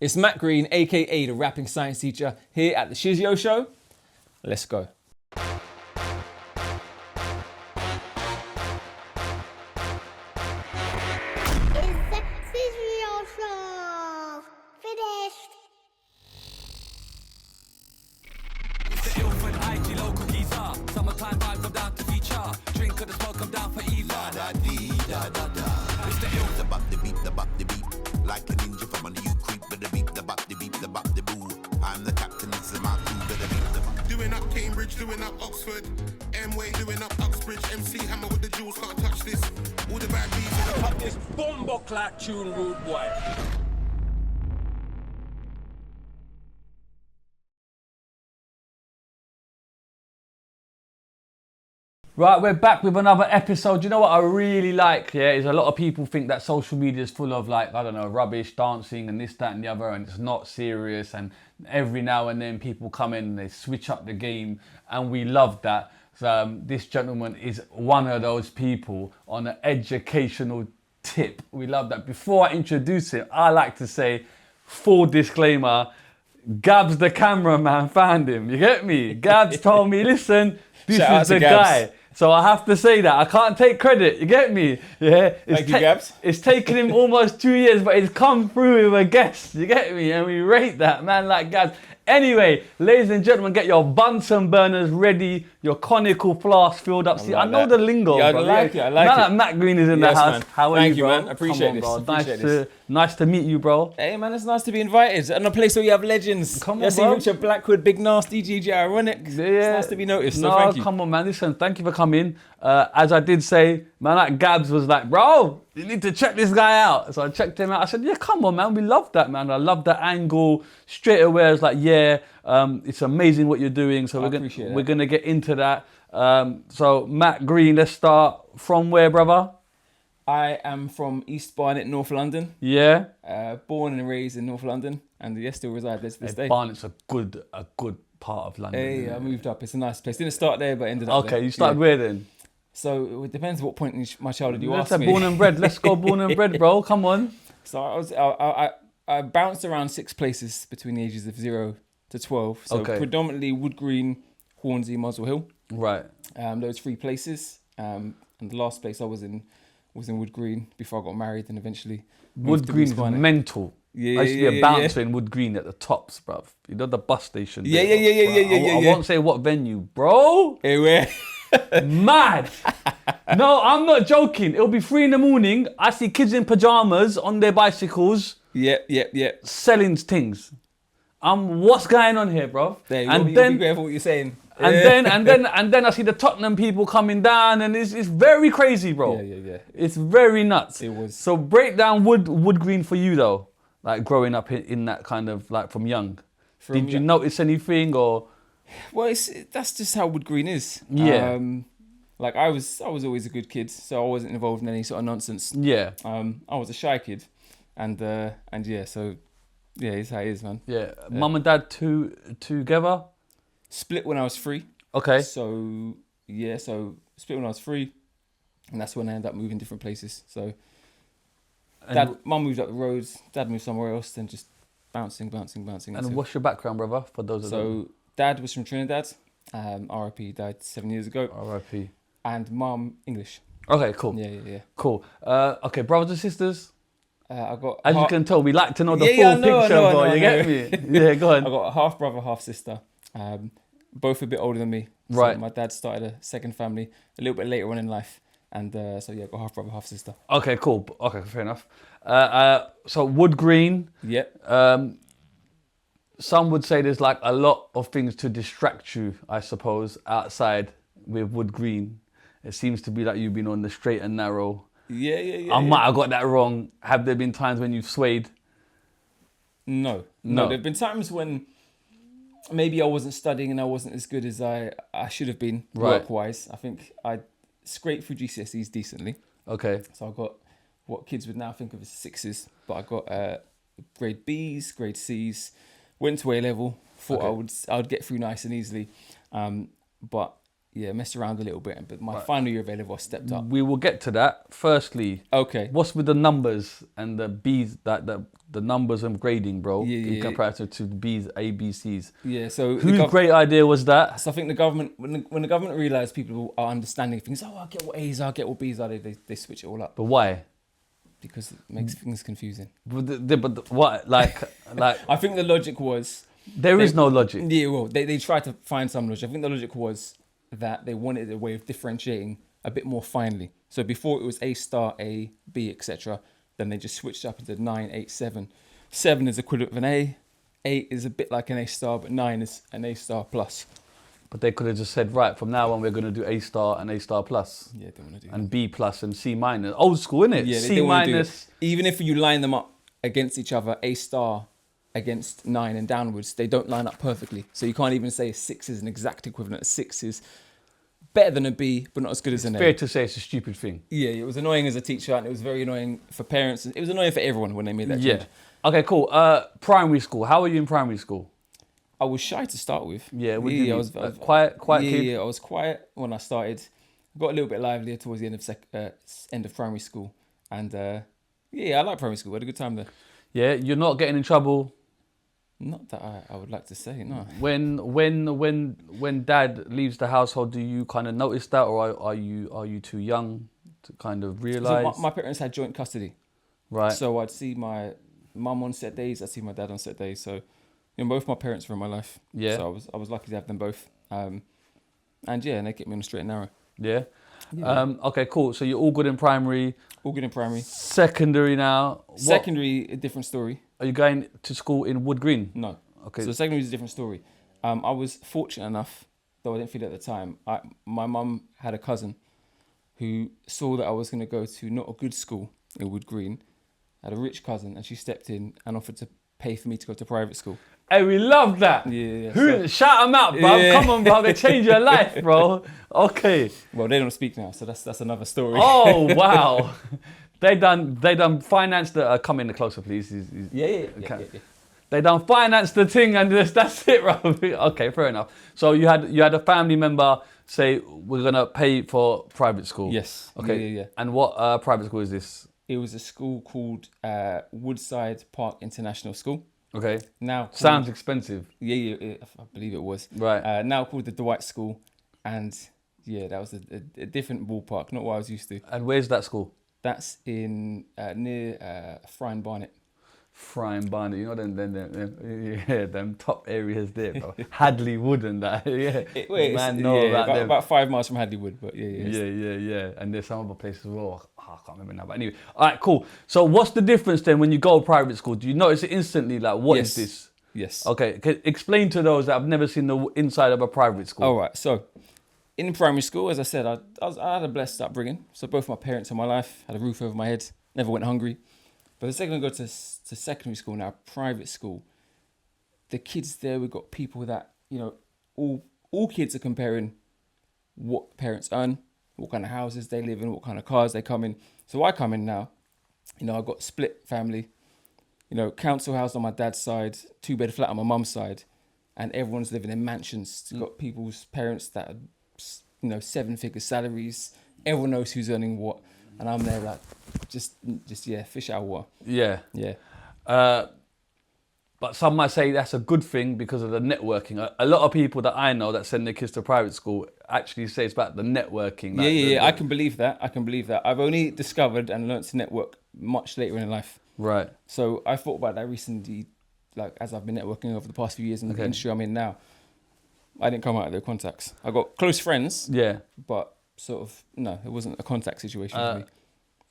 It's Matt Green, aka the rapping science teacher, here at the Shizzio show. Let's go. Like a ninja from under you creep with the beat, the bop, the beat, the bop, the boo. I'm the captain, this is my crew, with the beat, the bop. Doing up Cambridge, doing up Oxford. M-Way, doing up Uxbridge. MC Hammer with the jewels, can't touch this. All the bad beats in the pop. This bombo clack tune, rude boy. Right, we're back with another episode. You know what I really like, yeah, is a lot of people think that social media is full of, like, I don't know, rubbish, dancing and this, that and the other, and it's not serious, and every now and then people come in and they switch up the game, and we love that. So, this gentleman is one of those people on an educational tip. We love that. Before I introduce him, I like to say, full disclaimer, Gabs the cameraman found him, you get me? Gabs told me, listen, this is the guy. So I have to say that. I can't take credit, you get me? Yeah. Thank you, Gabs. It's taken him almost 2 years, but he's come through with a guest, you get me? And we rate that, man, like Gabs. Anyway, ladies and gentlemen, get your Bunsen burners ready, your conical flask filled up. See, I know the lingo, yeah, bro. I like it, I like now it. That Matt Green is in the house. Man. How are Thank you, bro? man. Appreciate this. Bro. Appreciate Nice to meet you, bro. Hey, man, it's nice to be invited. And a place where you have legends. Come on, see bro. Richard Blackwood, Big Narstie, GG Ironic. Yeah. It's nice to be noticed, so no, thank you. Come on, man. Listen, thank you for coming. As I did say, man, like Gabs was like, bro, you need to check this guy out. So I checked him out. I said, yeah, come on, man. We love that, man. I love that angle. Straight away, I was like, yeah, it's amazing what you're doing. So we're gonna get into that. So Matt Green, let's start from where, brother? I am from East Barnet, North London. Yeah. Born and raised in North London, and yes, still reside there to this day. Barnet's a good part of London. Hey, I moved up. It's a nice place. Didn't start there, but ended up there. Okay, you started where then? So it depends what point in my childhood you Let's ask me. born and bred. Let's go born and bred, bro. Come on. So I bounced around 6 places between the ages of 0 to 12. So predominantly Wood Green, Hornsey, Muswell Hill. Right. Those 3 places. And the last place I was in Wood Green before I got married, and eventually Wood Green is mental. Yeah, I used to be a bouncer in Wood Green at the Tops, bruv. You know the bus station. Yeah. I won't say what venue, bro. Hey, where? Mad. No, I'm not joking. It'll be 3 in. I see kids in pajamas on their bicycles. Yeah. Selling things. What's going on here, bro? Be careful what you're saying. And then I see the Tottenham people coming down, and it's very crazy, bro. Yeah. It's very nuts. It was. So break down Wood Green for you though, like growing up in that kind of like from young. Did you notice anything or? Well, that's just how Wood Green is. Yeah. Like I was always a good kid, so I wasn't involved in any sort of nonsense. Yeah. I was a shy kid, and yeah, so yeah, it's how it is, man. Yeah. Mum and dad together. Split when I was 3. Okay. So split when I was 3, and that's when I ended up moving different places. So mum moved up the roads, dad moved somewhere else, then just bouncing. And what's your background, brother? For those of them. So dad was from Trinidad. RIP, died 7 years ago. RIP. And mum English. Okay, cool. Yeah. Cool. Okay, brothers and sisters. I got. As you can tell, we like to know the full picture, bro. You get me? Yeah, go on. I got a half brother, half sister. Both a bit older than me. So right. My dad started a second family a little bit later on in life, and so yeah, I got half brother, half sister. Okay, cool. Okay, fair enough. So Wood Green. Yep. Some would say there's like a lot of things to distract you, I suppose, outside with Wood Green. It seems to be like you've been on the straight and narrow. Yeah. I might have got that wrong. Have there been times when you've swayed? No. There've been times when maybe I wasn't studying and I wasn't as good as I should have been work-wise. I think I scraped through GCSEs decently. Okay. So I got what kids would now think of as 6s, but I got grade Bs, grade Cs, went to A level, thought I would get through nice and easily. But messed around a little bit. But my final year of A-level, I stepped up. We will get to that. Firstly, okay, what's with the numbers and the B's, the numbers and grading, bro, in comparison to the B's, A, B, C's? Yeah, so... Whose great idea was that? So I think the government, when the government realised people are understanding things, I get what A's are, I get what B's are, they switch it all up. But why? Because it makes things confusing. But what? Like... I think the logic was... There is no logic. Yeah, well, they tried to find some logic. I think the logic was that they wanted a way of differentiating a bit more finely. So before it was A star, A, B, etc. Then they just switched up into 9, 8, 7. 7 is equivalent of an A. 8 is a bit like an A star, but 9 is an A star plus. But they could have just said, right, from now on we're going to do A star and A star plus. Yeah, they want to do and B plus and C minus. Old school, innit? Yeah, C minus. Even if you line them up against each other, A star against 9 and downwards, they don't line up perfectly. So you can't even say a 6 is an exact equivalent. A 6 is better than a B, but not as good as an A. It's fair to say it's a stupid thing. Yeah, it was annoying as a teacher, and it was very annoying for parents. It was annoying for everyone when they made that change. Okay, cool. Primary school. How were you in primary school? I was shy to start with. Yeah, I was quiet kid. Yeah, I was quiet when I started. I got a little bit livelier towards the end of primary school, and I like primary school. I had a good time there. Yeah, you're not getting in trouble. Not that I would like to say, no. When dad leaves the household, do you kind of notice that, or are you too young to kind of realise? So my parents had joint custody. Right. So I'd see my mum on set days, I'd see my dad on set days. So, both my parents were in my life. Yeah. So I was lucky to have them both. And they kept me on the straight and narrow. Yeah. Okay, cool. So you're all good in primary. All good in primary. Secondary now. Secondary, a different story. Are you going to school in Wood Green? No. Okay. So secondary is a different story. I was fortunate enough, though I didn't feel it at the time. My mum had a cousin who saw that I was going to go to not a good school in Wood Green. I had a rich cousin, and she stepped in and offered to pay for me to go to private school. Hey, we love that. Yeah. Shout them out, bro. Yeah. Come on, bro. They change your life, bro. Okay. Well, they don't speak now, so that's another story. Oh, wow. They done finance the... come in closer, please. Yeah. They done finance the thing, and that's it, bro. Okay, fair enough. So you had a family member say, we're going to pay for private school. Yes. Okay. Yeah. And what private school is this? It was a school called Woodside Park International School. Okay. Now sounds expensive. Yeah, I believe it was. Right. Now called the Dwight School, and that was a different ballpark, not what I was used to. And where's that school? That's in near Frying Barnet. Frying Barnet, you know them top areas there, bro. Hadley Wood and that, about 5 miles from Hadley Wood, but yeah. And there's some other places as well. I can't remember now, but anyway. All right, cool. So what's the difference then when you go to private school? Do you notice it instantly? Like, what is this? Yes. Okay, explain to those that have never seen the inside of a private school. All right, so in primary school, as I said, I had a blessed upbringing. So both my parents in my life had a roof over my head, never went hungry. But the second I go to secondary school now, private school, the kids there, we've got people that, all kids are comparing what parents earn, what kind of houses they live in, what kind of cars they come in. So I come in now, I've got split family, council house on my dad's side, 2-bed flat on my mum's side, and everyone's living in mansions. You've got people's parents that are, 7-figure salaries. Everyone knows who's earning what. And I'm there like, just fish out of water. Yeah. But some might say that's a good thing because of the networking. A lot of people that I know that send their kids to private school actually say it's about the networking. Like I can believe that. I've only discovered and learnt to network much later in life. Right. So I thought about that recently, like as I've been networking over the past few years in the industry I'm in now. I didn't come out of their contacts. I got close friends. Yeah. But sort of, no, it wasn't a contact situation for me.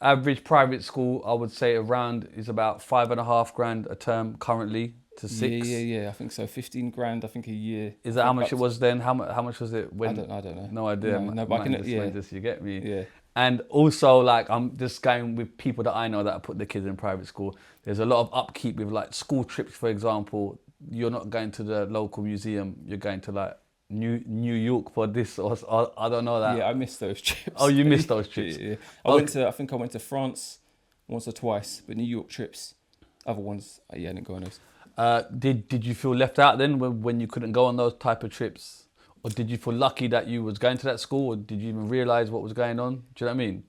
Average private school, I would say around is about $5,500 a term currently to 6. Yeah. I think so. 15 grand, I think a year. Is that how much it was then? How much was it when? I don't know. No idea. No, but I can. You get me. Yeah. And also, like, I'm just going with people that I know that put their kids in private school. There's a lot of upkeep with like school trips, for example. You're not going to the local museum. You're going to like New York for this, or I don't know that. Yeah, I missed those trips. Oh, you missed those trips. Yeah. I think I went to France once or twice, but New York trips, other ones, I didn't go on those. Did you feel left out then when you couldn't go on those type of trips, Or did you feel lucky that you was going to that school, or did you even realise what was going on? Do you know what I mean?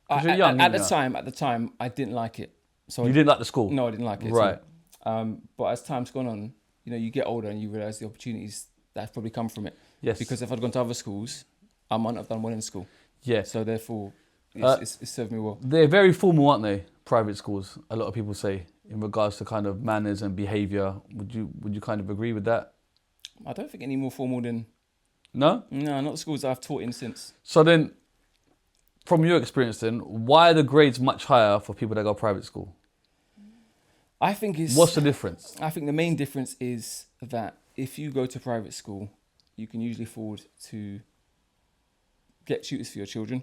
'Cause you're young, At the time, I didn't like it. So you didn't like the school? No, I didn't like it. Right. But as time's gone on, you know, you get older and you realise the opportunities that have probably come from it. Yes. Because if I'd gone to other schools, I might not have done well in school. Yeah. So therefore, it's served me well. They're very formal, aren't they? Private schools, a lot of people say, in regards to kind of manners and behaviour. Would you kind of agree with that? I don't think any more formal than... No? No, not the schools I've taught in since. So then, from your experience then, why are the grades much higher for people that go private school? I think it's... What's the difference? I think the main difference is that if you go to private school, you can usually afford to get tutors for your children,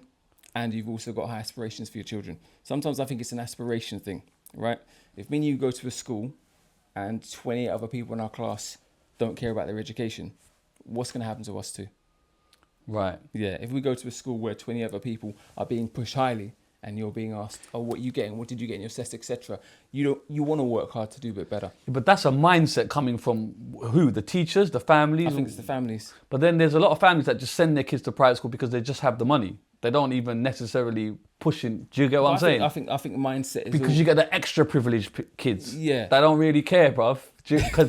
and you've also got high aspirations for your children. Sometimes I think it's an aspiration thing, right? If me and you go to a school and 20 other people in our class don't care about their education, what's going to happen to us too? Right. Yeah, if we go to a school where 20 other people are being pushed highly and you're being asked, oh, what are you getting? What did you get in your test, etc. You want to work hard to do a bit better. But that's a mindset coming from who? The teachers, the families? I think it's the families. But then there's a lot of families that just send their kids to private school because they just have the money. They don't even necessarily push in. Do you get what I'm saying? I think mindset is... Because you get the extra privileged kids. Yeah. They don't really care, bruv.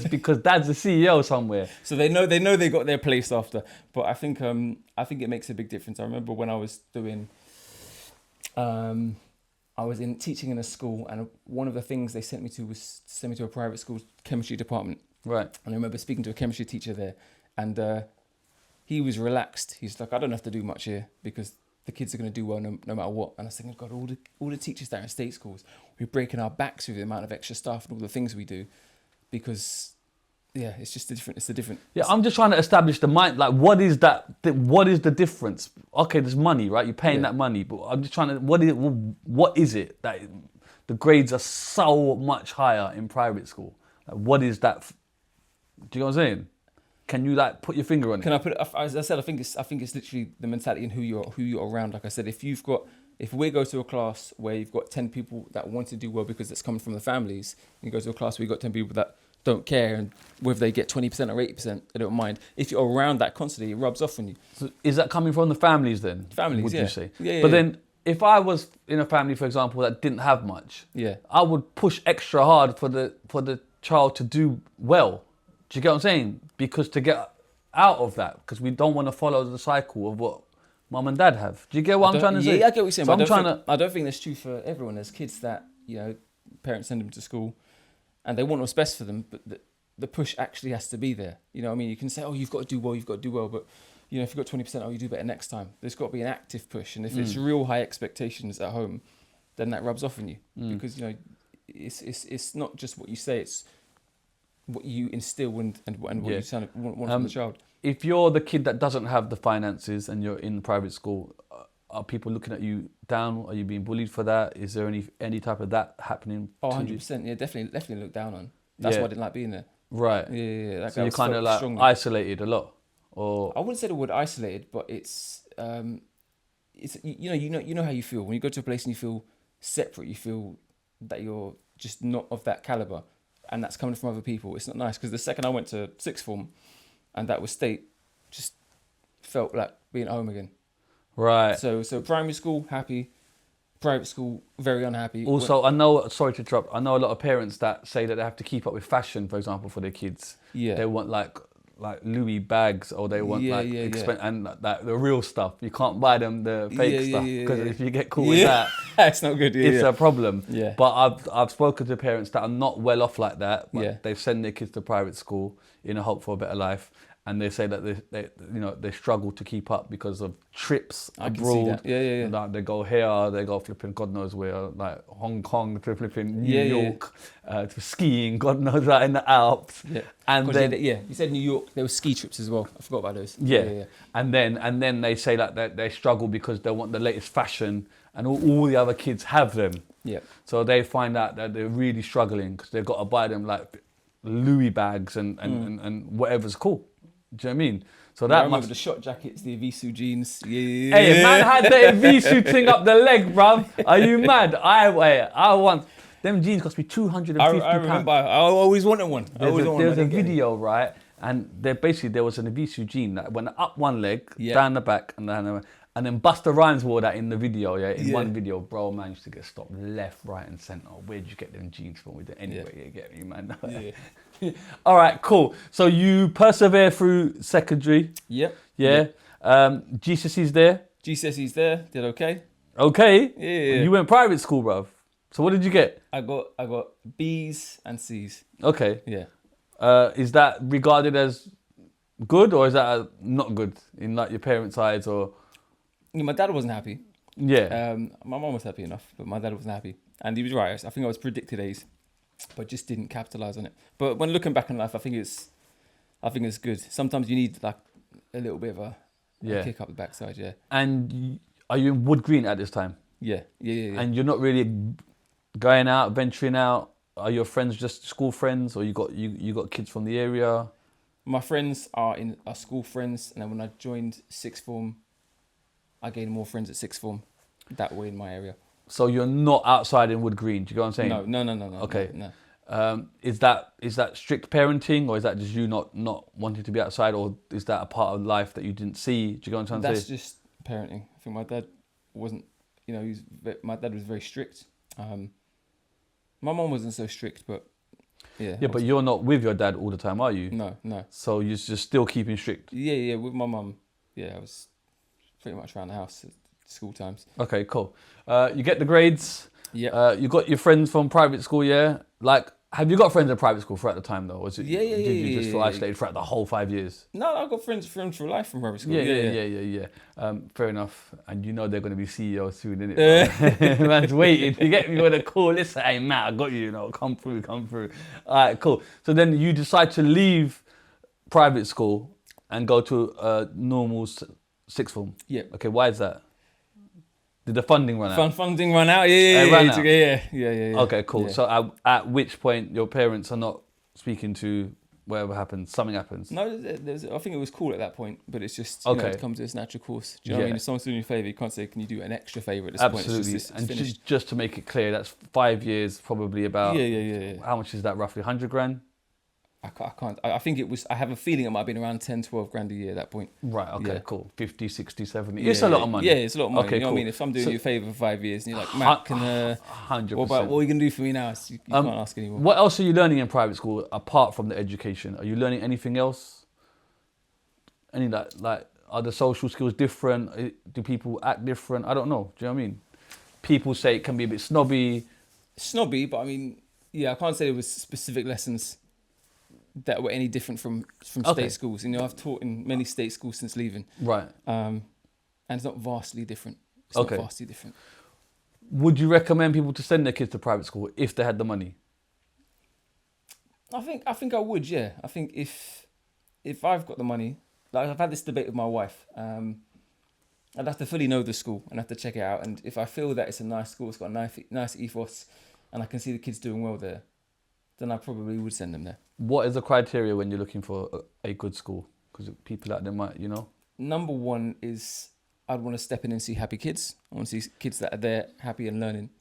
Because dad's the CEO somewhere. So they know they got their place after. But I think it makes a big difference. I remember when I was doing... I was teaching in a school, and one of the things they sent me to was a private school chemistry department. Right. And I remember speaking to a chemistry teacher there, and he was relaxed. He's like, I don't have to do much here because the kids are going to do well no matter what. And I was thinking, God, all the teachers there in state schools, we're breaking our backs with the amount of extra stuff and all the things we do, because yeah, it's just different. It's a different. Yeah, I'm just trying to establish the mind. Like, what is that? What is the difference? Okay, there's money, right? You're paying that money, but I'm just trying to. What is it that the grades are so much higher in private school? Like, what is that? Do you know what I'm saying? Can you like put your finger on it? Can I put it? As I said, I think it's literally the mentality and who you're around. Like I said, if we go to a class where you've got 10 people that want to do well because it's coming from the families, and you go to a class where you've got 10 people that don't care, and whether they get 20% or 80%, they don't mind. If you're around that constantly, it rubs off on you. So is that coming from the families then? Families, would yeah. you say? Yeah, but then, if I was in a family, for example, that didn't have much, I would push extra hard for the child to do well. Do you get what I'm saying? Because to get out of that, because we don't want to follow the cycle of what mum and dad have. Do you get what I'm trying to say? Yeah, I get what you're saying. So but I don't think that's true for everyone. There's kids that, you know, parents send them to school and they want what's best for them, but the push actually has to be there. You know what I mean? You can say, oh, you've got to do well, but you know, if you've got 20%, oh, you do better next time. There's got to be an active push. And if it's real high expectations at home, then that rubs off on you. Because, you know, it's not just what you say, it's what you instill and what you want from the child. If you're the kid that doesn't have the finances and you're in private school, are people looking at you down? Are you being bullied for that? Is there any type of that happening? Oh, 100%. Yeah, definitely looked down on. That's why I didn't like being there. Right. Yeah. So you're kind of like strongly isolated a lot, or I wouldn't say the word isolated, but it's you know how you feel when you go to a place and you feel separate. You feel that you're just not of that caliber, and that's coming from other people. It's not nice, because the second I went to sixth form, and that was state, just felt like being at home again. Right. So primary school happy, private school very unhappy. Also, I know, sorry to interrupt, I know a lot of parents that say that they have to keep up with fashion, for example, for their kids. Yeah. They want like Louis bags, or they want and like the real stuff. You can't buy them the fake stuff, because if you get caught with that, it's not good. It's a problem. Yeah. But I've spoken to parents that are not well off like that. But they've sent their kids to private school in a hope for a better life, and they say that they struggle to keep up because of trips abroad. Yeah. Like they go here, they go flipping God knows where, like Hong Kong to flipping New York, to skiing, God knows, right in the Alps. Yeah. And then you said New York. There were ski trips as well. I forgot about those. Yeah. And then they say that they struggle because they want the latest fashion, and all the other kids have them. Yeah. So they find out that they're really struggling because they've got to buy them like Louis bags and whatever's cool. Do you know what I mean? So that I remember the shot jackets, the Evisu jeans. Yeah. Hey, man had the Evisu thing up the leg, bruv. Are you mad? I want them jeans cost me £250. I remember. I always wanted one. There's a video, right? and there was an Evisu gene that went up one leg, Yeah. down the back, and then Busta Rhymes wore that in the video. Yeah, in one video, bro managed to get stopped left, right, and centre. Where'd you get them genes from? With it anyway, you get me, man. Yeah. All right, cool. So you persevere through secondary. Yep. Yeah. GCSE's there. GCSE's there. Did okay. Okay. Yeah. You went private school, bruv. So what did you get? I got B's and C's. Okay. Yeah. Is that regarded as good or is that not good in like your parents' eyes or? My dad wasn't happy. Yeah. My mum was happy enough, but my dad wasn't happy, and he was right. I think I was predicted A's, but just didn't capitalize on it. But when looking back in life, I think it's good. Sometimes you need like a little bit of a kick up the backside. Yeah. And are you in Wood Green at this time? Yeah. And you're not really going out, venturing out. Are your friends just school friends, or you got kids from the area? My friends are school friends, and then when I joined sixth form, I gained more friends at sixth form that way in my area. So you're not outside in Wood Green, do you get what I'm saying? No. Okay. No. Is that strict parenting, or is that just you not wanting to be outside, or is that a part of life that you didn't see? Do you get what I'm trying to say? That's just parenting. I think my dad wasn't, my dad was very strict. My mom wasn't so strict, but yeah. Yeah, but you're not with your dad all the time, are you? No. So you're just still keeping strict? Yeah, with my mum. Yeah, I was pretty much around the house at school times. Okay, cool. You get the grades. Yeah. You got your friends from private school, yeah? Like, have you got friends in private school throughout the time, though? Did you just feel isolated throughout the whole 5 years? No, I've got friends for life from private school. Yeah. Fair enough. And you know they're going to be CEOs soon, innit? Man's waiting. You get me with a call. Listen, hey, Matt, I got you, come through. All right, cool. So then you decide to leave private school and go to a normal sixth form. Yeah. Okay, why is that? Did the funding run out? Funding run out? Yeah. Okay, cool. Yeah. So at which point your parents are not speaking to whatever happens, something happens? No, I think it was cool at that point, but it's just, it comes to its natural course. Do you know what I mean? If someone's doing you a favour, you can't say, can you do an extra favour at this point? Absolutely. It's and finished. just to make it clear, that's 5 years, probably about... Yeah. How much is that roughly? 100 grand? I can't. I think it was. I have a feeling it might have been around 10, 12 grand a year at that point. Right. Okay. Yeah. Cool. 50, 60, 70. It's a lot of money. Yeah, it's a lot of money. Okay, You know cool. what I mean? If I'm doing you a favour for 5 years, and you're like, Matt, can 100%. what are you gonna do for me now? You can't ask anymore. What else are you learning in private school apart from the education? Are you learning anything else? Any like are the social skills different? Do people act different? I don't know. Do you know what I mean? People say it can be a bit snobby. Snobby, but I mean, I can't say there was specific lessons that were any different from state schools. I've taught in many state schools since leaving. Right. And it's not vastly different. Would you recommend people to send their kids to private school if they had the money? I think I would, yeah. I think if I've got the money, like I've had this debate with my wife, I'd have to fully know the school and have to check it out. And if I feel that it's a nice school, it's got a nice ethos, and I can see the kids doing well there, then I probably would send them there. What is the criteria when you're looking for a good school? Because people out there might, Number one is I'd want to step in and see happy kids. I want to see kids that are there, happy and learning,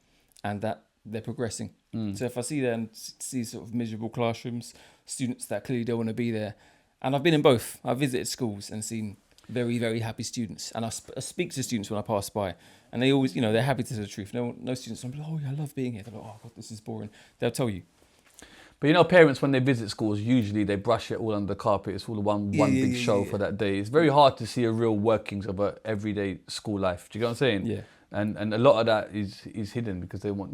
and that they're progressing. So if I see them, see sort of miserable classrooms, students that clearly don't want to be there, and I've been in both. I've visited schools and seen very, very happy students, and I speak to students when I pass by, and they always, they're happy to tell the truth. No students are like, oh yeah, I love being here. They're like, oh God, this is boring. They'll tell you. But parents, when they visit schools, usually they brush it all under the carpet. It's all one big show for that day. It's very hard to see a real workings of a everyday school life. Do you get what I'm saying? Yeah. And a lot of that is hidden because they want,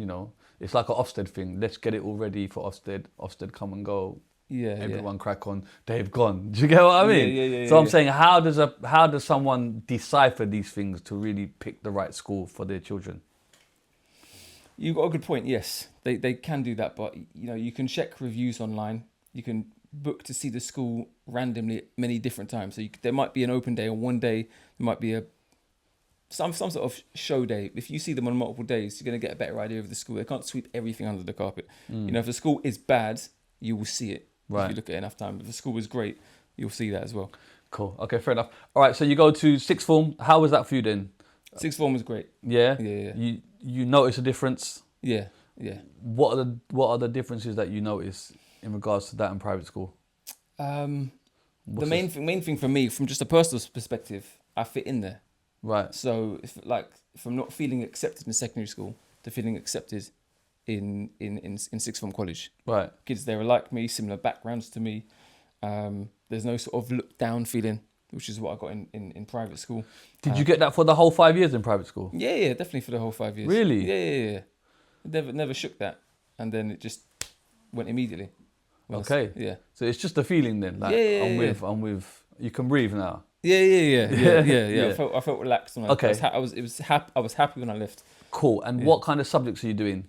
it's like an Ofsted thing. Let's get it all ready for Ofsted. Ofsted come and go. Yeah. Everyone crack on. They've gone. Do you get what I mean? Yeah. So I'm saying, how does someone decipher these things to really pick the right school for their children? You've got a good point, yes. They can do that, but you can check reviews online. You can book to see the school randomly many different times. So there might be an open day on one day. There might be some sort of show day. If you see them on multiple days, you're going to get a better idea of the school. They can't sweep everything under the carpet. If the school is bad, you will see it. Right. If you look at it enough time. If the school is great, you'll see that as well. Cool. Okay, fair enough. All right, so you go to sixth form. How was that for you then? Sixth form was great. Yeah? Yeah. You notice a difference? Yeah. What are the differences that you notice in regards to that in private school? The main thing for me, from just a personal perspective, I fit in there. Right. So from not feeling accepted in secondary school to feeling accepted in sixth form college. Right. Kids there are like me, similar backgrounds to me. There's no sort of look down feeling, which is what I got in private school. Did you get that for the whole 5 years in private school? Yeah, definitely for the whole 5 years. Really? Yeah. Never shook that, and then it just went immediately. Okay. Yeah. So it's just a feeling then. Like, I'm with. You can breathe now. Yeah. I felt relaxed. When Okay. I was happy when I left. Cool. And what kind of subjects are you doing?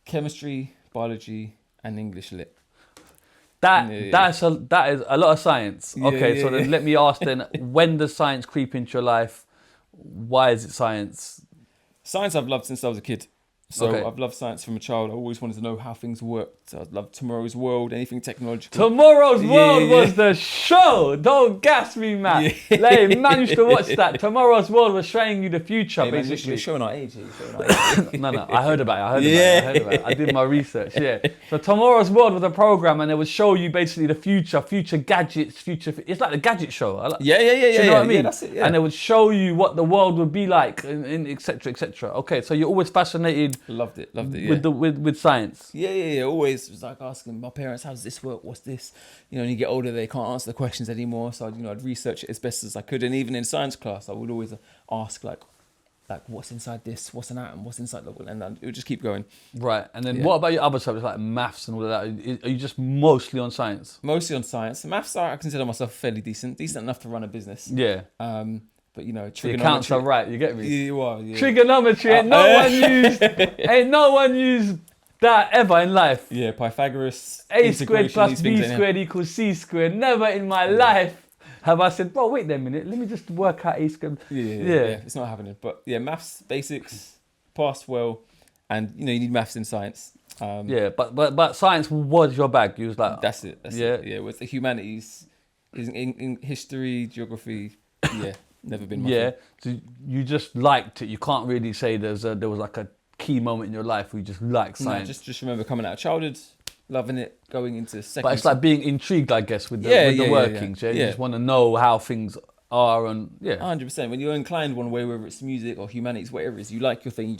Chemistry, biology, and English lit. That is a lot of science. Okay. So then let me ask then, when does science creep into your life? Why is it science? Science I've loved since I was a kid. So Okay. I've loved science from a child. I always wanted to know how things worked. So I'd love Tomorrow's World, anything technological. Tomorrow's World was the show. Don't gas me, man. Yeah. Like, man used to watch that. Tomorrow's World was showing you the future, Hey, man, basically. you're showing our age here. No, I heard about it. I did my research, yeah. So Tomorrow's World was a program and it would show you basically the future gadgets, it's like the gadget show. Yeah. Do you know what I mean? Yeah, that's it, yeah. And it would show you what the world would be like, and et cetera, et cetera. Okay, so you're always fascinated Loved it, yeah. with science. Yeah. Always was like asking my parents, how does this work? What's this? You know, when you get older, they can't answer the questions anymore. So, I'd research it as best as I could. And even in science class, I would always ask like what's inside this? What's an atom? What's inside the world? And it would just keep going. Right. And then what about your other subjects like maths and all of that? Are you just mostly on science? Mostly on science. Maths, I consider myself fairly decent enough to run a business. Yeah. But the accounts are right, you get me? You are, yeah. Trigonometry, ain't no one used that ever in life. Yeah, Pythagoras. A squared plus B squared equals C squared. Never in my life have I said, bro, wait there a minute, let me just work out A squared. Yeah, it's not happening. But yeah, maths, basics, passed well, and you need maths in science. But science was your bag. You was like, that's it. Yeah, with the humanities, in history, geography, never been my thing. So you just liked it. You can't really say there was like a key moment in your life where you just liked science. No, just remember coming out of childhood, loving it, going into secondary. But it's like being intrigued, I guess, with the workings. Yeah. You just want to know how things are, and 100%. When you're inclined one way, whether it's music or humanities, whatever it is, you like your thing.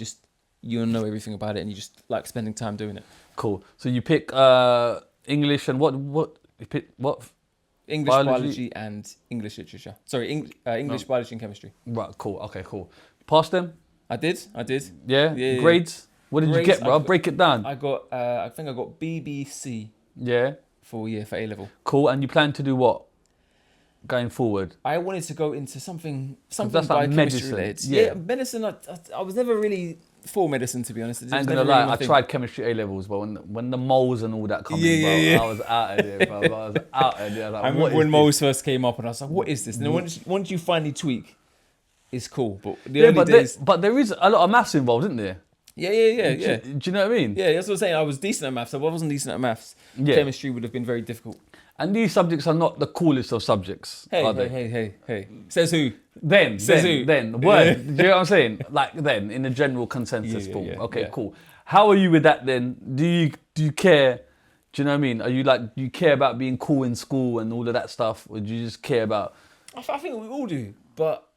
You know everything about it, and you just like spending time doing it. Cool. So you pick English and what you pick what? English, biology and English literature. Sorry, English, biology and chemistry. Right, cool. Okay, cool. Passed them? I did. Yeah? Grades? What did you get, bro? Break it down. I got, I think I got BBC. Yeah? For A level. Cool, and you plan to do what? Going forward? I wanted to go into something that's like medicine. Related. Yeah, medicine, I was never really for medicine, to be honest. I ain't gonna lie, I tried chemistry A levels, but when the moles and all that come in, bro, I was out of there, bro. I remember when moles first came up, and I was like, "What is this?" And then once you finally tweak, it's cool. But the early days, but there is a lot of maths involved, isn't there? Yeah. Do you know what I mean? Yeah, that's what I'm saying. I was decent at maths. If I wasn't decent at maths, chemistry would have been very difficult. And these subjects are not the coolest of subjects, are they? Hey. Says who? Then. Word. Yeah. Do you know what I'm saying? Like then, in the general consensus form. Yeah, okay, cool. How are you with that then? Do you care? Do you know what I mean? Are you do you care about being cool in school and all of that stuff? Or do you just care about... I think we all do. But,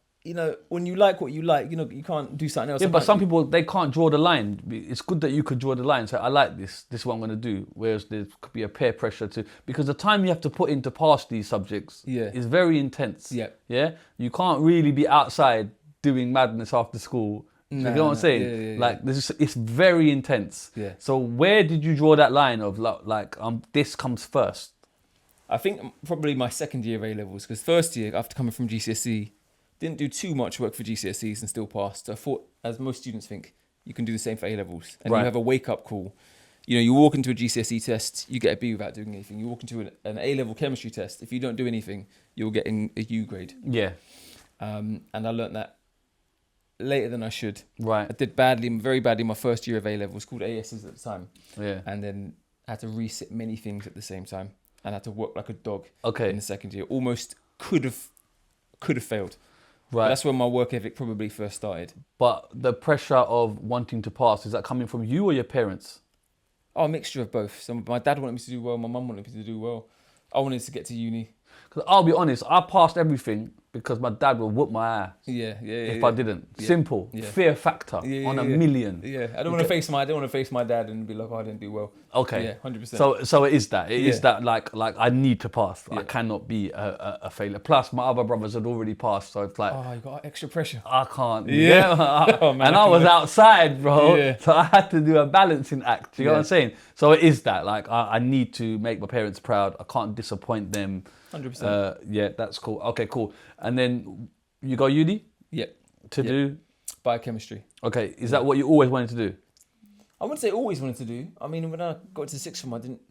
when you like what you like, you can't do something else. Yeah, but some people, they can't draw the line. It's good that you could draw the line and say, I like this is what I'm going to do. Whereas there could be a peer pressure to... Because the time you have to put in to pass these subjects is very intense. Yeah? You can't really be outside doing madness after school. You know what I'm saying? It's very intense. Yeah. So where did you draw that line of this comes first? I think probably my second year of A levels, because first year after coming from GCSE, didn't do too much work for GCSEs and still passed. So I thought, as most students think, you can do the same for A levels, and you have a wake up call. You walk into a GCSE test, you get a B without doing anything. You walk into an A level chemistry test, if you don't do anything, you're getting a U grade. Yeah. And I learnt that later than I should. Right. I did very badly my first year of A levels, called ASs at the time. Yeah. And then I had to resit many things at the same time, and I had to work like a dog. Okay. In the second year, almost could have failed. Right. But that's when my work ethic probably first started. But the pressure of wanting to pass, is that coming from you or your parents? Oh, a mixture of both. So my dad wanted me to do well, my mum wanted me to do well. I wanted to get to uni. Because I'll be honest, I passed everything because my dad would whoop my ass if I didn't. Yeah. Simple. Yeah. Fear factor on a million. Yeah, I don't want to face my dad and be like, oh, I didn't do well. Okay. Yeah, 100%. So it is that. It is that like I need to pass. I cannot be a failure. Plus my other brothers had already passed, so it's like, oh, you got extra pressure. I can't. Yeah. Oh, man, and I was outside, bro. Yeah. So I had to do a balancing act. You know what I'm saying? So it is that. Like I need to make my parents proud. I can't disappoint them. 100%. Yeah, that's cool. Okay, cool. And then you go uni? Yep. To do? Biochemistry. Okay, is that what you always wanted to do? I wouldn't say always wanted to do. I mean, when I got to sixth form, I didn't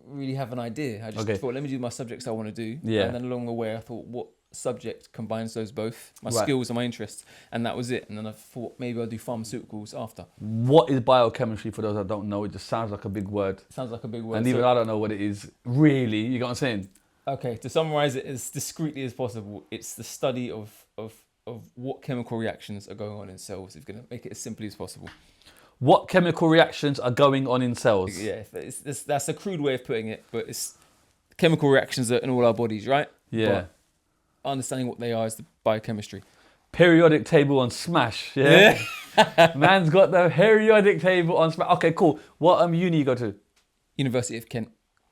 really have an idea. I just thought, let me do my subjects I want to do. Yeah. And then along the way, I thought, what subject combines those both? My skills and my interests. And that was it. And then I thought, maybe I'll do pharmaceuticals after. What is biochemistry for those that don't know? It just sounds like a big word. Sounds like a big word. And even I don't know what it is, really. You know what I'm saying? Okay, to summarize it as discreetly as possible, it's the study of what chemical reactions are going on in cells. If you're going to make it as simply as possible. What chemical reactions are going on in cells? Yeah, that's a crude way of putting it, but it's chemical reactions are in all our bodies, right? Yeah. But understanding what they are is the biochemistry. Periodic table on Smash, yeah? Man's got the periodic table on Smash. Okay, cool. What uni you go to? University of Kent.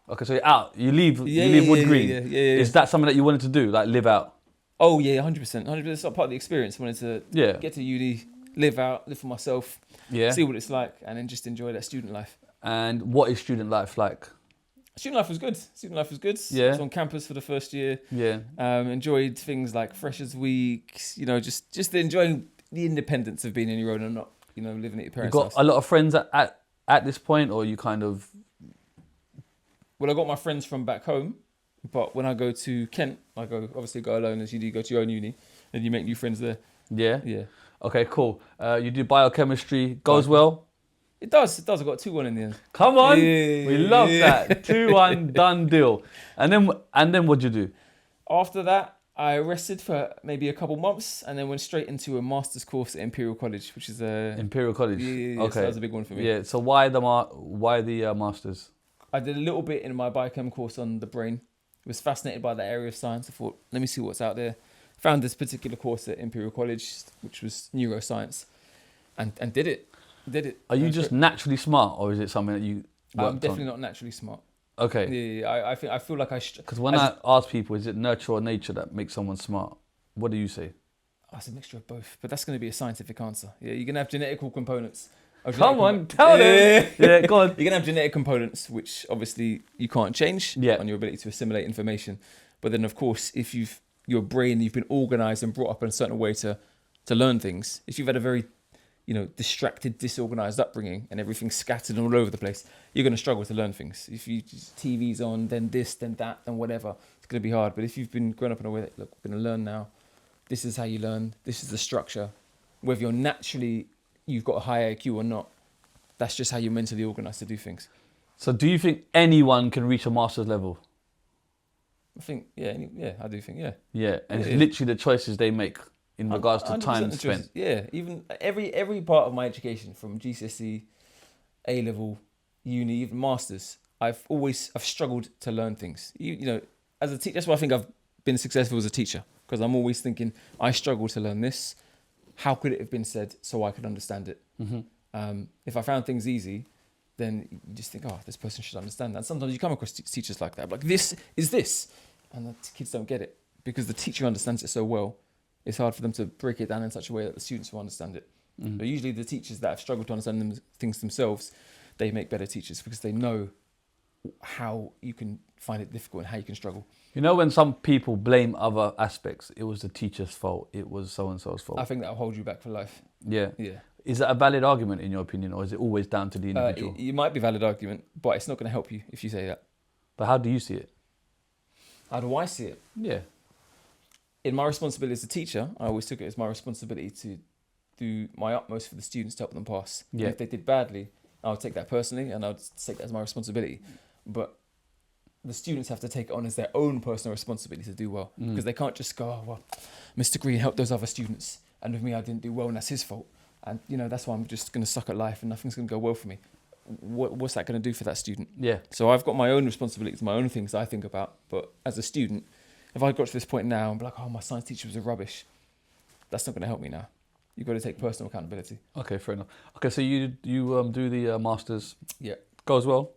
Okay, so you're out. You leave Wood Green. Yeah. Is that something that you wanted to do, like live out? Oh yeah, 100%. 100%. It's not part of the experience. I wanted to get to uni, live for myself, see what it's like, and then just enjoy that student life. And what is student life like? Student life was good. Yeah. I was on campus for the first year. Yeah. Enjoyed things like Freshers Week. You know, just enjoying the independence of being on your own and not, living at your parents' house. You got a lot of friends at this point, or you kind of? Well, I got my friends from back home, but when I go to Kent, I obviously go alone as you do, go to your own uni, and you make new friends there. Yeah? Yeah. Okay, cool. You do biochemistry, goes well? It does. I got 2-1 in the end. Come on. Yeah, we love that. 2-1, done deal. And then what'd you do? After that, I rested for maybe a couple months and then went straight into a master's course at Imperial College, which is Imperial College? Yeah, okay. So that was a big one for me. Yeah, so why the master's? I did a little bit in my biochem course on the brain. Was fascinated by that area of science. I thought, let me see what's out there. Found this particular course at Imperial College, which was neuroscience, and did it. Are you just naturally smart, or is it something that you I'm definitely not naturally smart. Okay. Yeah, I feel like because when I ask people, is it nurture or nature that makes someone smart? What do you say? It's a mixture of both, but that's going to be a scientific answer. Yeah, you're going to have genetical components. Come on, tell them. Yeah, go on. You're going to have genetic components, which obviously you can't change on your ability to assimilate information. But then, of course, if your brain, you've been organised and brought up in a certain way to learn things. If you've had a very, distracted, disorganised upbringing and everything's scattered all over the place, you're going to struggle to learn things. If TV's on, then this, then that, then whatever, it's going to be hard. But if you've been grown up in a way that, look, we're going to learn now, this is how you learn, this is the structure, whether you've got a high IQ or not, that's just how you're mentally organised to do things. So do you think anyone can reach a master's level? I think, I do think, yeah. Yeah, and it's literally the choices they make in regards to time spent. Yeah, even every part of my education, from GCSE, A-level, uni, even masters, I've struggled to learn things. As a teacher, that's why I think I've been successful as a teacher, because I'm always thinking, I struggle to learn this. How could it have been said so I could understand it? Mm-hmm. If I found things easy, then you just think, this person should understand that. And sometimes you come across teachers like that, like, this is this. And the kids don't get it because the teacher understands it so well. It's hard for them to break it down in such a way that the students will understand it. Mm-hmm. But usually the teachers that have struggled to understand things themselves, they make better teachers because they know how you can find it difficult and how you can struggle. When some people blame other aspects, it was the teacher's fault, it was so-and-so's fault. I think that'll hold you back for life. Yeah. Is that a valid argument in your opinion, or is it always down to the individual? It might be a valid argument, but it's not going to help you if you say that. But how do you see it? How do I see it? Yeah. In my responsibility as a teacher, I always took it as my responsibility to do my utmost for the students to help them pass. Yeah. And if they did badly, I would take that personally and I would take that as my responsibility. But the students have to take it on as their own personal responsibility to do well. Because they can't just go, Mr. Green helped those other students, and with me I didn't do well and that's his fault. And that's why I'm just going to suck at life and nothing's going to go well for me. What's that going to do for that student? Yeah. So I've got my own responsibilities, my own things I think about. But as a student, if I got to this point now and be like, oh, my science teacher was a rubbish, that's not going to help me now. You've got to take personal accountability. Okay, fair enough. Okay, so you do the masters. Yeah. Goes well.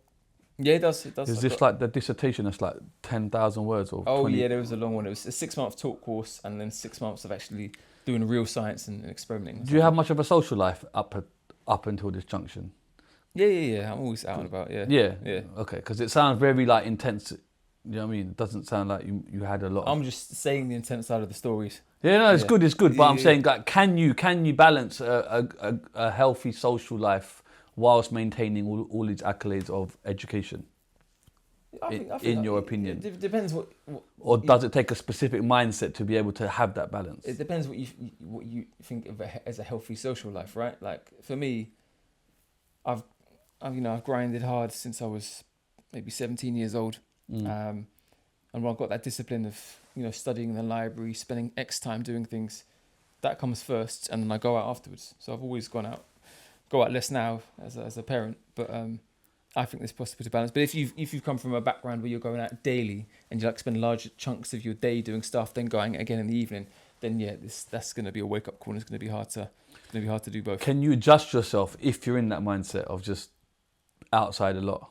Yeah, it does. Is this like the dissertation that's like 10,000 words or? Oh 20? yeah, there was a long one. It was a 6-month talk course and then 6 months of actually doing real science and experimenting. Do you have much of a social life up until this junction? Yeah. I'm always out and about. Yeah. Yeah. Okay, because it sounds very like intense. You know what I mean? It doesn't sound like you had a lot. I'm just saying the intense side of the stories. Yeah, no, it's good. But I'm saying, yeah. like, can you balance a healthy social life whilst maintaining all these accolades of education? In your opinion, it depends what or does it take a specific mindset to be able to have that balance? It depends what you think of as a healthy social life, right? Like for me, I've grinded hard since I was maybe 17 years old. And when I've got that discipline of, studying in the library, spending X time doing things, that comes first, and then I go out afterwards. So I've always go out less now as a parent, but I think there's possible to balance. But if you've come from a background where you're going out daily and you like spend large chunks of your day doing stuff, then going again in the evening, then yeah, that's going to be a wake up call. And it's going to be hard to do both. Can you adjust yourself if you're in that mindset of just outside a lot?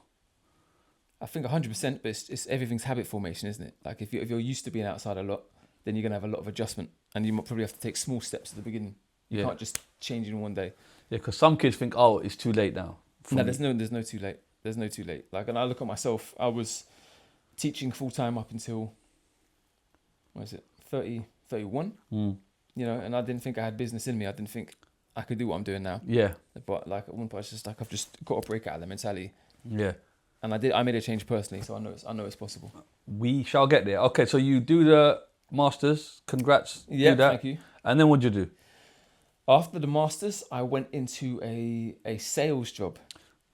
I think 100%, but it's everything's habit formation, isn't it? Like if you're used to being outside a lot, then you're gonna have a lot of adjustment, and you might probably have to take small steps at the beginning. You can't just change in one day. Yeah, because some kids think, oh, it's too late now. No, there's no too late. There's no too late. Like, and I look at myself. I was teaching full time up until 30, 31. And I didn't think I had business in me. I didn't think I could do what I'm doing now. Yeah. But like at one point, it's just like I've just got to break out of the mentality. Yeah. And I made a change personally, so I know it's possible. We shall get there. Okay, so you do the masters. Congrats. Yeah, do that. Thank you. And then what'd you do? After the masters, I went into a sales job.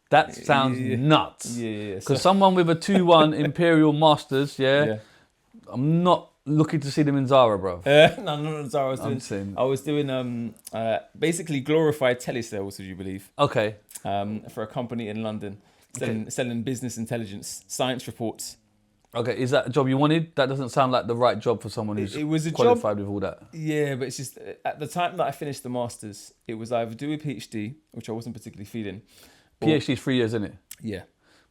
That sounds nuts. Yeah. Because someone with a 2-1 Imperial Masters, I'm not looking to see them in Zara, bro. No, not in Zara. I was doing basically glorified telesales, would you believe? Okay. For a company in London. Selling business intelligence, science reports. Okay, is that a job you wanted? That doesn't sound like the right job for someone who's qualified with all that. Yeah, but it's just, at the time that I finished the Masters, it was either do a PhD, which I wasn't particularly feeling. PhD's 3 years, isn't it? Yeah.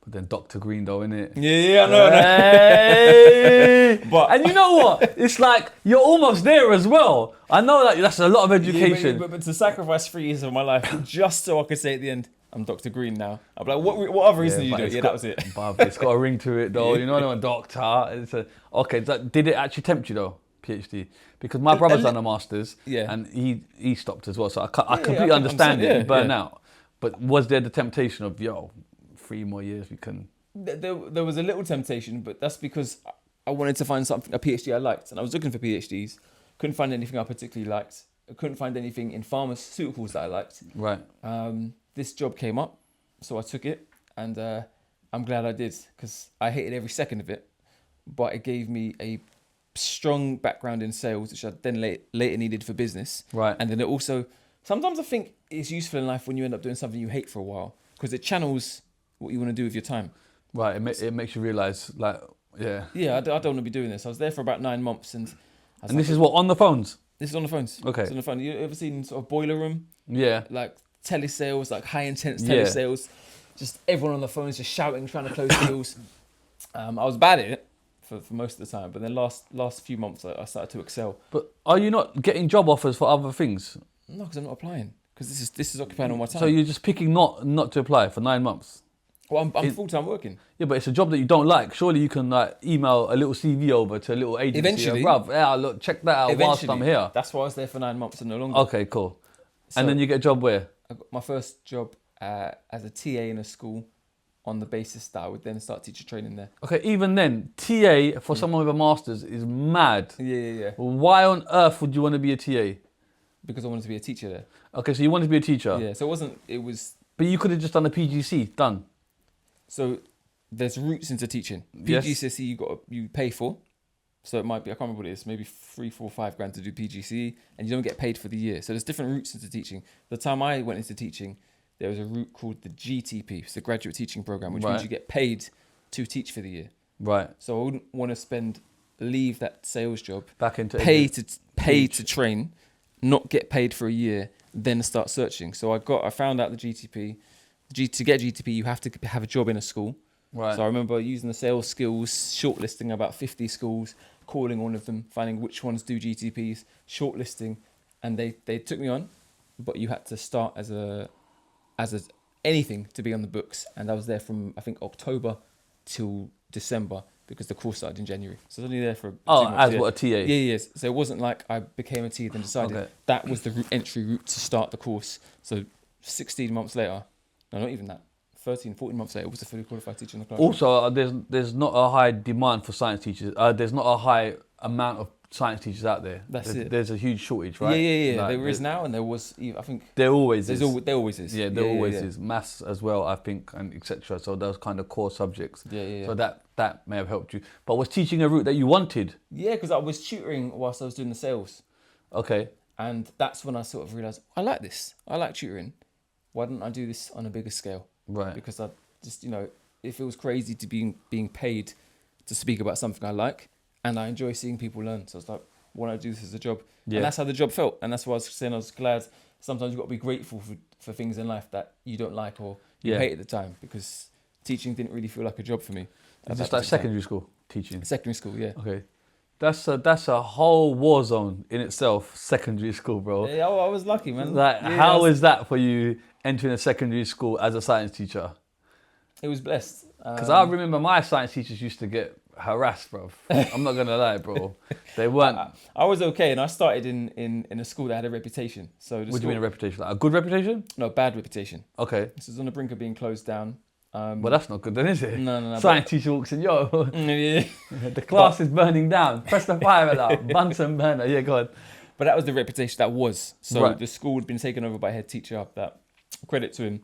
But then Dr. Green though, innit? Yeah, I know. Hey! And you know what? It's like, you're almost there as well. I know that that's a lot of education. But to sacrifice 3 years of my life just so I could say at the end, I'm Dr. Green now. I'm like, what other reason did you do it? Yeah, that was it. But it's got a ring to it though. You know, I'm a doctor. Okay, did it actually tempt you though, PhD? Because my brother's done a Master's and he stopped as well. So I completely understand it. He burned out. But was there the temptation of, 3 more years we can... There was a little temptation, but that's because I wanted to find a PhD I liked. And I was looking for PhDs. Couldn't find anything I particularly liked. I couldn't find anything in pharmaceuticals that I liked. Right. This job came up, so I took it, and I'm glad I did, because I hated every second of it, but it gave me a strong background in sales, which I then later needed for business. Right. And then it also, sometimes I think it's useful in life when you end up doing something you hate for a while, because it channels what you want to do with your time. Right, it makes you realise, Yeah, I don't want to be doing this. I was there for about 9 months, and this is what, on the phones? This is on the phones. Okay. It's on the phone. You ever seen sort of Boiler Room? Yeah. Like telesales, like high intense telesales. Just everyone on the phones just shouting, trying to close deals. I was bad at it for most of the time, but then last few months I started to excel. But are you not getting job offers for other things? No, because I'm not applying. Because this is occupying all my time. So you're just picking not to apply for 9 months? Well, I'm full-time working. Yeah, but it's a job that you don't like. Surely you can email a little CV over to a little agency. Eventually. Look, check that out whilst I'm here. That's why I was there for 9 months and no longer. Okay, cool. So, and then you get a job where? I got my first job as a TA in a school on the basis that I would then start teacher training there. Okay, even then, TA for someone with a master's is mad. Yeah. Why on earth would you want to be a TA? Because I wanted to be a teacher there. Okay, so you wanted to be a teacher? Yeah, so it was... But you could have just done a PGC, done. So there's routes into teaching. GCSE you pay for. So it might be, I can't remember what it is, maybe 3, 4, 5 grand to do PGCE, and you don't get paid for the year. So there's different routes into teaching. The time I went into teaching, there was a route called the GTP, it's the Graduate Teaching Program, which means you get paid to teach for the year. Right. So I wouldn't want to spend leave that sales job, Back into pay to train, not get paid for a year, then start searching. So I found out the GTP. To get GTP, you have to have a job in a school. Right. So I remember using the sales skills, shortlisting about 50 schools, calling all of them, finding which ones do GTPs, shortlisting, and they took me on, but you had to start as anything to be on the books, and I was there from I think October till December because the course started in January. So I was only there for 2 months. What, a TA? Yeah, yes. So it wasn't like I became a TA then decided. Okay. That was the entry route to start the course. So 16 months later, no, not even that. 13, 14 months later, was a fully qualified teacher in the classroom. Also, there's not a high demand for science teachers. There's not a high amount of science teachers out there. There's a huge shortage, right? Yeah. Like, there is now, and there was. I think there always is. There always is. Yeah, there always is. Maths as well, I think, and etc. So those kind of core subjects. Yeah. So that may have helped you. But was teaching a route that you wanted? Yeah, because I was tutoring whilst I was doing the sales. Okay. And that's when I sort of realised, I like this. I like tutoring. Why don't I do this on a bigger scale? Right. Because I just, it feels crazy to being paid to speak about something I like, and I enjoy seeing people learn. So I was like, why don't I do this as a job? Yeah. And that's how the job felt. And that's why I was saying I was glad. Sometimes you've got to be grateful for things in life that you don't like or you hate at the time, because teaching didn't really feel like a job for me. Just like secondary school teaching? Secondary school, yeah. Okay. That's a whole war zone in itself, secondary school, bro. Yeah, I was lucky, man. Like, how is that for you entering a secondary school as a science teacher? It was blessed. Because I remember my science teachers used to get harassed, bro. I'm not gonna lie, bro. They weren't. I was okay, and I started in a school that had a reputation. So What do you mean a reputation? Like a good reputation? No, bad reputation. Okay. This was on the brink of being closed down. Well, that's not good then, is it? No. Science teacher walks in, yo, Yeah. the class is burning down. Press the fire alarm. Bunsen burner. Yeah, go on. But that was the reputation that was. So Right. the school had been taken over by a head teacher. That, credit to him,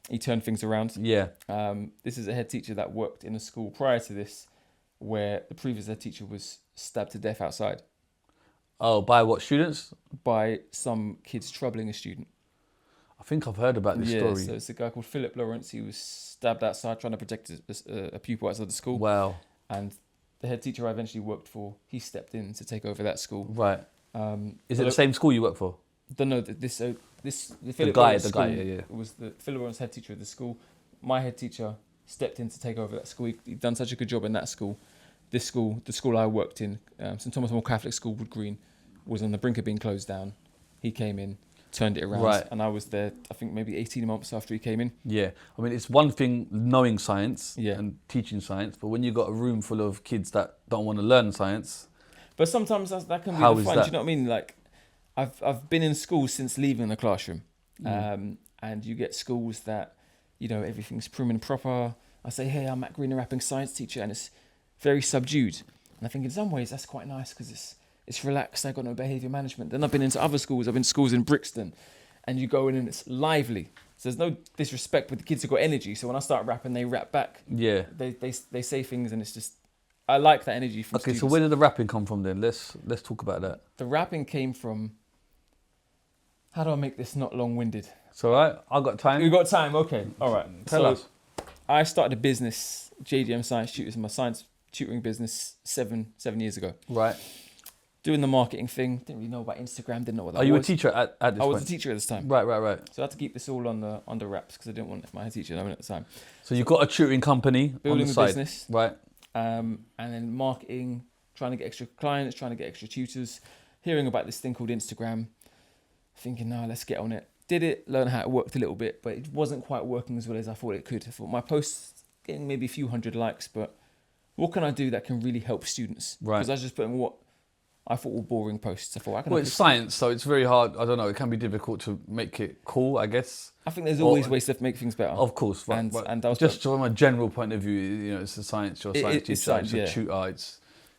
he turned things around. Yeah. This is a head teacher that worked in a school prior to this, where the previous head teacher was stabbed to death outside Oh, by what, students? by some kids troubling a student. I think I've heard about this story. So it's a guy called Philip Lawrence. He was stabbed outside trying to protect a pupil outside the school. Wow. And the head teacher I eventually worked for, he stepped in to take over that school. Right. Is it the same school you work for? The Philip guy, Lawrence the guy, school yeah. was the Philip Lawrence head teacher of the school. My head teacher stepped in to take over that school. He'd done such a good job in that school. This school, the school I worked in, St Thomas More Catholic School, Wood Green, was on the brink of being closed down. He came in, turned it around, Right. and I was there, I think maybe 18 months after he came in. Yeah. I mean, it's one thing knowing science Yeah. and teaching science, but when you've got a room full of kids that don't want to learn science. But sometimes that can be How the is fun. that? Do you know what I mean? Like, I've been in schools since leaving the classroom, and you get schools that, everything's prim and proper. I say, hey, I'm Matt Green, a rapping science teacher, and it's very subdued. And I think in some ways that's quite nice because it's relaxed. I got no behaviour management. Then I've been into other schools. I've been to schools in Brixton, and you go in and it's lively. So there's no disrespect, but the kids have got energy. So when I start rapping, they rap back. Yeah. They say things, and it's just, I like that energy from Okay, students. so where did the rapping come from then? Let's talk about that. The rapping came from, how do I make this not long-winded? It's all right. I got time. You got time? Okay. All right. Tell us. I started a business, JDM Science Tutors, my science tutoring business 7 years ago. Right. Doing the marketing thing. Didn't really know about Instagram. Didn't know what that was. Are you a teacher at this point? I was a teacher at this time. Right. So I had to keep this all on the wraps because I didn't want my head teacher knowing at the time. So you've got a tutoring company on Building the a side. business. Right. And then marketing, trying to get extra clients, trying to get extra tutors, hearing about this thing called Instagram, thinking, no, let's get on it. Did it, learn how it worked a little bit, but it wasn't quite working as well as I thought it could. I thought my posts getting maybe a few hundred likes, but what can I do that can really help students? Right. Because I was just putting what I thought were boring posts. I thought, Well, it's science, so it's very hard. I don't know. It can be difficult to make it cool, I guess. I think there's always ways to make things better. Of course, right. And I was just from a general point of view, it's a science. You're a science teacher. It's science, it's a tutor.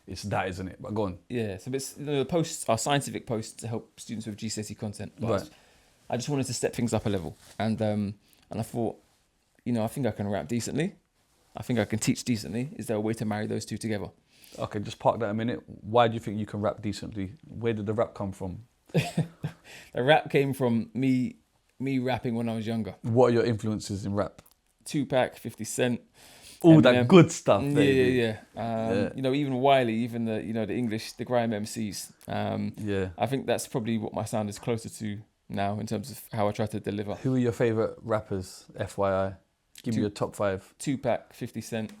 It's that, isn't it? But go on. Yeah. So it's, the posts are scientific posts to help students with GCSE content. But Right. I just wanted to step things up a level, and I thought, I think I can rap decently. I think I can teach decently. Is there a way to marry those two together? Okay, just park that a minute. Why do you think you can rap decently? Where did the rap come from? The rap came from me rapping when I was younger. What are your influences in rap? Tupac, 50 Cent, All that good stuff, Yeah, baby. yeah. You know, even Wiley, even the the English, the grime MCs. I think that's probably what my sound is closer to now in terms of how I try to deliver. Who are your favourite rappers, FYI? Give me your top 5. Tupac, 50 Cent,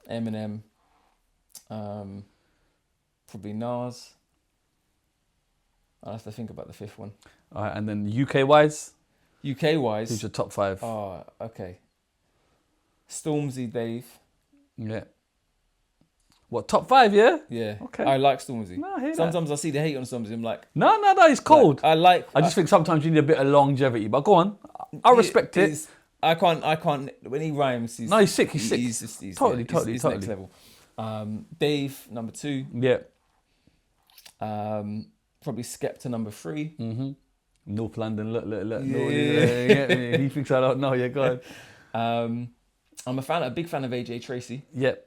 Eminem, probably Nas. I'll have to think about the 5th one. All right, and then UK-wise? UK-wise? Who's your top 5? Oh, okay. Stormzy, Dave. Yeah. What, top 5, yeah? Yeah. Okay. I like Stormzy. No, I hear Sometimes I see the hate on Stormzy. I'm like... No, he's cold. I just think sometimes you need a bit of longevity. But go on. I respect it. I can't... When he rhymes... He's sick. He's sick. He's totally. next level. Dave, number 2. Yeah. Probably Skepta, number 3. Mm-hmm. North London, look. Yeah. He thinks I don't know. Yeah, go ahead. I'm a big fan of AJ Tracy. Yep.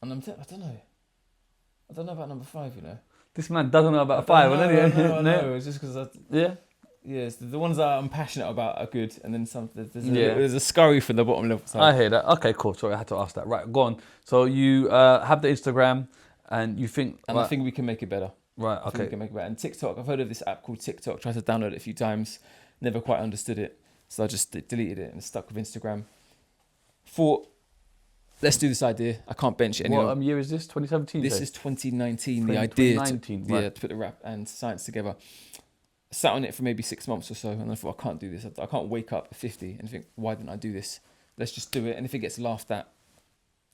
And I don't know about number 5, you know. This man doesn't know about 5, No, it's just because it's the ones that I'm passionate about are good, and then some. There's a scurry for the bottom level side. I hear that. Okay, cool. Sorry, I had to ask that. Right, go on. So you have the Instagram, and you think... And I think we can make it better. Right, I think okay. we can make it better. And TikTok, I've heard of this app called TikTok. Tried to download it a few times, never quite understood it. So I just deleted it and stuck with Instagram. Thought, let's do this idea. I can't bench it anymore. What year is this? 2017? This is 2019. The idea 2019, to put the rap and science together. Sat on it for maybe 6 months or so, and I thought, I can't do this. I can't wake up at 50 and think, why didn't I do this? Let's just do it. And if it gets laughed at,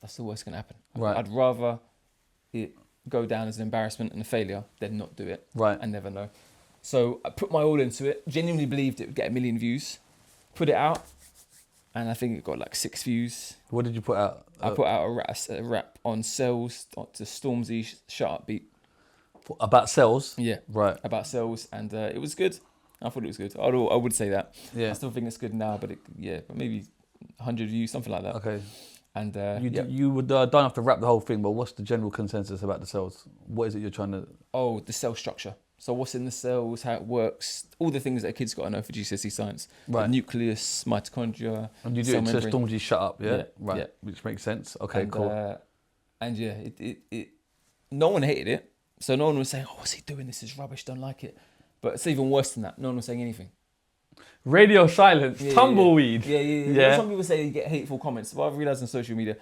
that's the worst going to happen. Right. I'd rather it go down as an embarrassment and a failure than not do it. Right. And never know. So I put my all into it. Genuinely believed it would get 1 million views. Put it out, and I think it got like 6 views. What did you put out? I put out a rap on Cells to Stormzy, Shut Up beat. About cells? Yeah. Right. About Cells, and it was good. I thought it was good. I would say that. Yeah. I still think it's good now, but maybe 100 views, something like that. Okay. And you would don't have to rap the whole thing, but what's the general consensus about the cells? What is it you're trying to... Oh, the cell structure. So what's in the cells, how it works, all the things that a kid's got to know for GCSE science. Right. The nucleus, mitochondria. And you do it to Stormzy Shut Up, yeah? Yeah. Right. Yeah. Which makes sense. Okay, cool. And yeah, it no one hated it. So no one was saying, oh, what's he doing? This is rubbish, don't like it. But it's even worse than that. No one was saying anything. Radio silence, tumbleweed. Yeah. Some people say you get hateful comments, but I've realised on social media,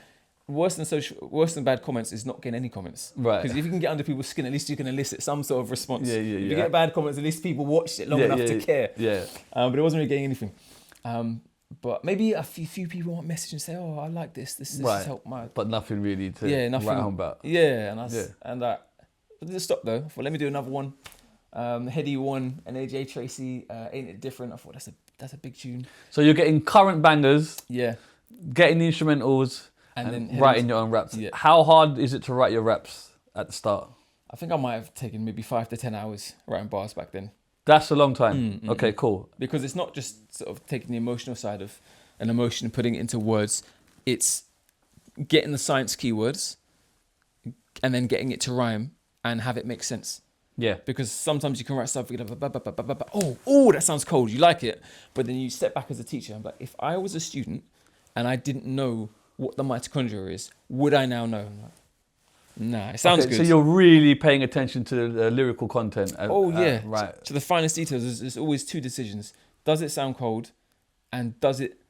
worse than bad comments is not getting any comments. Right. Because if you can get under people's skin, at least you can elicit some sort of response. Yeah. If you get bad comments, at least people watched it long enough to care. Yeah. But it wasn't really getting anything. But maybe a few people want message and say, oh, I like this. This has helped my... But nothing really to write home about. Yeah, and I didn't stop though. I thought, let me do another one. Heady one, and AJ Tracy, Ain't It Different. I thought that's a big tune. So you're getting current bangers, Yeah, getting the instrumentals, and then writing your own raps. Yeah. How hard is it to write your raps at the start? I think I might have taken maybe 5 to 10 hours writing bars back then. That's a long time. Okay, cool. Because it's not just sort of taking the emotional side of an emotion and putting it into words. It's getting the science keywords and then getting it to rhyme and have it make sense. Yeah. Because sometimes you can write something, oh, that sounds cold. You like it. But then you step back as a teacher and be like, if I was a student and I didn't know what the mitochondria is, would I now know? I'm like, nah, it sounds good. So you're really paying attention to the lyrical content. Right. To the finest details, there's always 2 decisions. Does it sound cold? And does it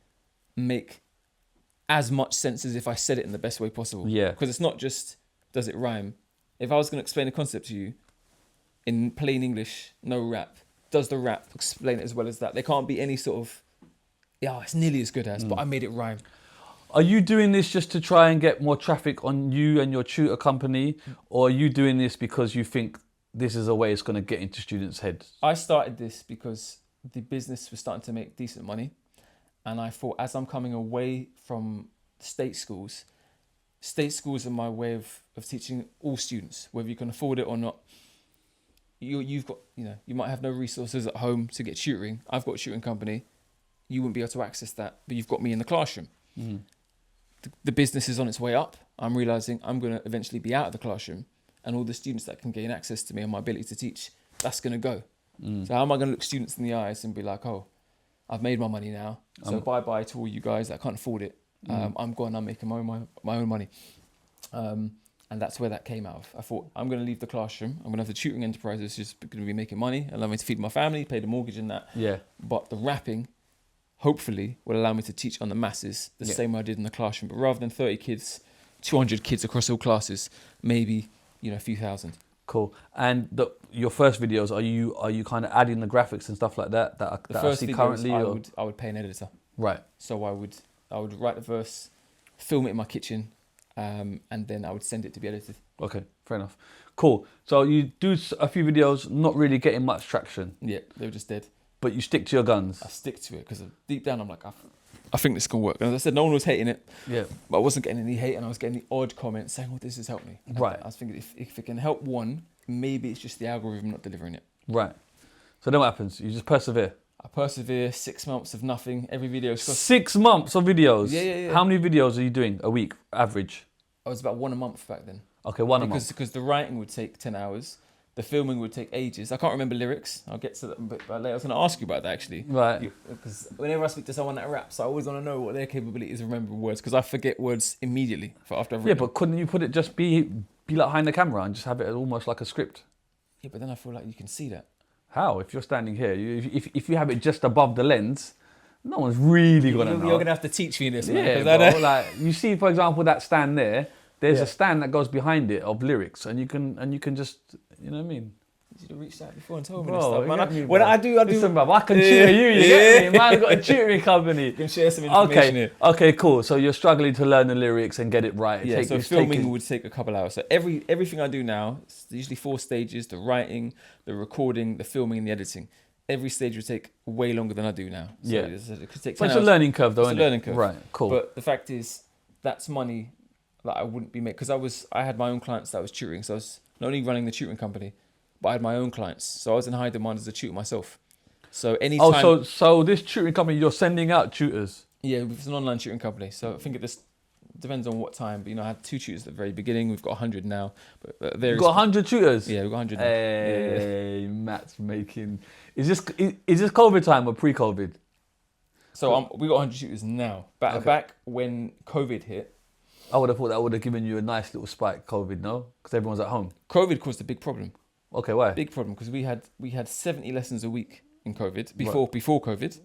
make as much sense as if I said it in the best way possible? Yeah. Because it's not just, does it rhyme? If I was going to explain a concept to you in plain English, no rap, does the rap explain it as well as that? There can't be any sort of, it's nearly as good as, but I made it rhyme. Are you doing this just to try and get more traffic on you and your tutor company? Or are you doing this because you think this is a way it's going to get into students' heads? I started this because the business was starting to make decent money. And I thought, as I'm coming away from state schools are my way of teaching all students, whether you can afford it or not. You've got, you might have no resources at home to get tutoring. I've got a tutoring company. You wouldn't be able to access that, but you've got me in the classroom. The business is on its way up. I'm realising I'm going to eventually be out of the classroom, and all the students that can gain access to me and my ability to teach, that's going to go. So how am I going to look students in the eyes and be like, oh, I've made my money now. So bye-bye to all you guys that can't afford it. I'm gone, I'm making my own money. And that's where that came out of. I thought, I'm going to leave the classroom. I'm going to have the tutoring enterprise that's just going to be making money, allow me to feed my family, pay the mortgage and that. Yeah. But the rapping, hopefully, will allow me to teach on the masses the same way I did in the classroom. But rather than 30 kids, 200 kids across all classes, maybe, a few thousand. Cool. And your first videos, are you kind of adding the graphics and stuff like that that I see currently? I would pay an editor. Right. So I would write the verse, film it in my kitchen, and then I would send it to be edited. Okay, fair enough. Cool. So you do a few videos, not really getting much traction. Yeah, they were just dead. But you stick to your guns. I stick to it because deep down I'm like, I think this can work. And as I said, no one was hating it. Yeah. But I wasn't getting any hate, and I was getting the odd comment saying, "Oh, this has helped me." Right. I was thinking if it can help one, maybe it's just the algorithm not delivering it. Right. So then what happens? You just persevere. I persevere. 6 months of nothing. Every video. 6 months of videos. Yeah. How many videos are you doing a week, average? I was about one a month back then. Okay, one a month. Because the writing would take 10 hours. The filming would take ages. I can't remember lyrics. I'll get to that a bit later. I was going to ask you about that, actually. Right. Because whenever I speak to someone that raps, I always want to know what their capability is of remembering words, because I forget words immediately after I've written. Yeah, but couldn't you put it just be like behind the camera and just have it almost like a script? Yeah, but then I feel like you can see that. How? If you're standing here, if you have it just above the lens, no one's really going to know. You're going to have to teach me this, man. Yeah, bro, like, you see, for example, that stand there, there's a stand that goes behind it of lyrics, and you can just, you know what I mean? You should have reached out before and told me Bro, this stuff, man. me, When I do. Listen, bro, I can tutor you get me? Man, I've got a tutoring company. You can share some information here. Okay, cool. So you're struggling to learn the lyrics and get it right. Yeah, so filming would take a couple hours. So everything I do now, it's usually 4 stages: the writing, the recording, the filming, and the editing. Every stage would take way longer than I do now. So it could take 10 it's hours. a learning curve, though, isn't it? It's a learning curve. Right, cool. But the fact is, that's money that I wouldn't be making, because I had my own clients that I was tutoring. So I was not only running the tutoring company, but I had my own clients. So I was in high demand as a tutor myself. So anytime... so this tutoring company, you're sending out tutors? Yeah, it's an online tutoring company. So I think it just depends on what time. But, I had 2 tutors at the very beginning. We've got 100 now. But You've got 100 tutors? Yeah, we've got 100 now. Hey, Matt's making... Is this COVID time or pre-COVID? So we got 100 tutors now. Back when COVID hit... I would have thought that would have given you a nice little spike, COVID, no? Because everyone's at home. COVID caused a big problem. Okay, why? Big problem, because we had 70 lessons a week in COVID, before COVID,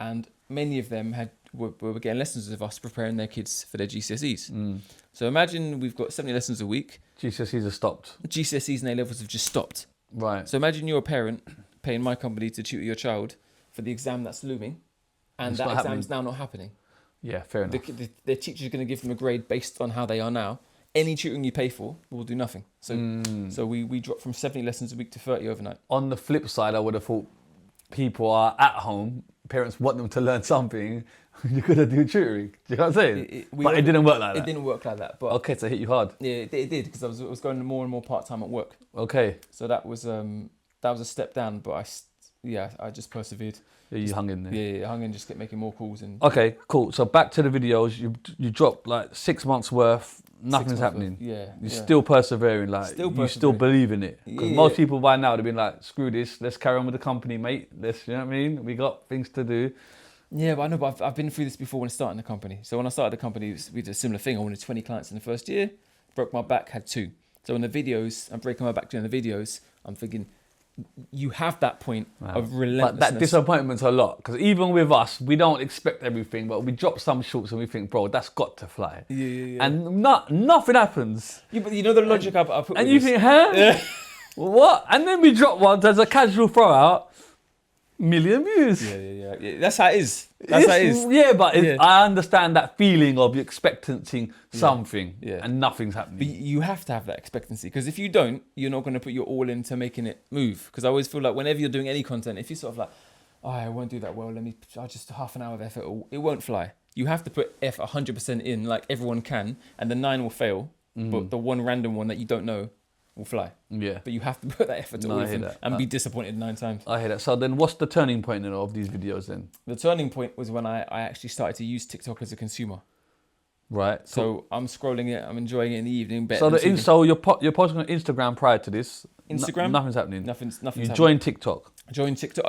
and many of them were getting lessons with us preparing their kids for their GCSEs. So imagine we've got 70 lessons a week. GCSEs have stopped. GCSEs and A-levels have just stopped. Right. So imagine you're a parent paying my company to tutor your child for the exam that's looming, and that exam's now not happening. Yeah, fair enough. Their teacher's going to give them a grade based on how they are now. Any tutoring you pay for will do nothing. So we dropped from 70 lessons a week to 30 overnight. On the flip side, I would have thought people are at home, parents want them to learn something, you're going to do tutoring. Do you know what I'm saying? But it didn't work like that. It didn't work like that. But okay, so it hit you hard. Yeah, it did, because I was going more and more part-time at work. Okay. So that was a step down, but I just persevered. Yeah, you hung in there. Yeah, hung in, just kept making more calls. Okay, cool. So back to the videos, you dropped like 6 months worth, nothing's happening. You're still persevering, you still believe in it. Because most people by now, they've been like, screw this, let's carry on with the company, mate. You know what I mean? We got things to do. Yeah, but I know, but I've been through this before when starting the company. So when I started the company, we did a similar thing. I wanted 20 clients in the first year, broke my back, had 2. So in the videos, I'm breaking my back doing the videos, I'm thinking, you have that point of relentlessness. But that disappointment's a lot, because even with us, we don't expect everything, but we drop some shorts and we think, bro, that's got to fly. Yeah. And nothing happens. Yeah, but you know the logic I put and you think, huh? Yeah. What? And then we drop one, there's a casual throw out, 1 million views. Yeah. That's how it is. Yeah, but I understand that feeling of you expecting something and nothing's happening. But you have to have that expectancy, because if you don't, you're not going to put your all into making it move. Because I always feel like whenever you're doing any content, if you're sort of like, oh, I won't do that well, I'll just half an hour of effort, it won't fly. You have to put 100% in, like everyone can, and the 9 will fail, but the one random one that you don't know will fly. Yeah. But you have to put that effort and be disappointed 9 times. I hear that. So then what's the turning point of these videos then? The turning point was when I actually started to use TikTok as a consumer. Right. So I'm scrolling it, I'm enjoying it in the evening. So you're posting on Instagram prior to this? Instagram? Nothing's happening? Nothing's you happening. joined TikTok? Joined TikTok.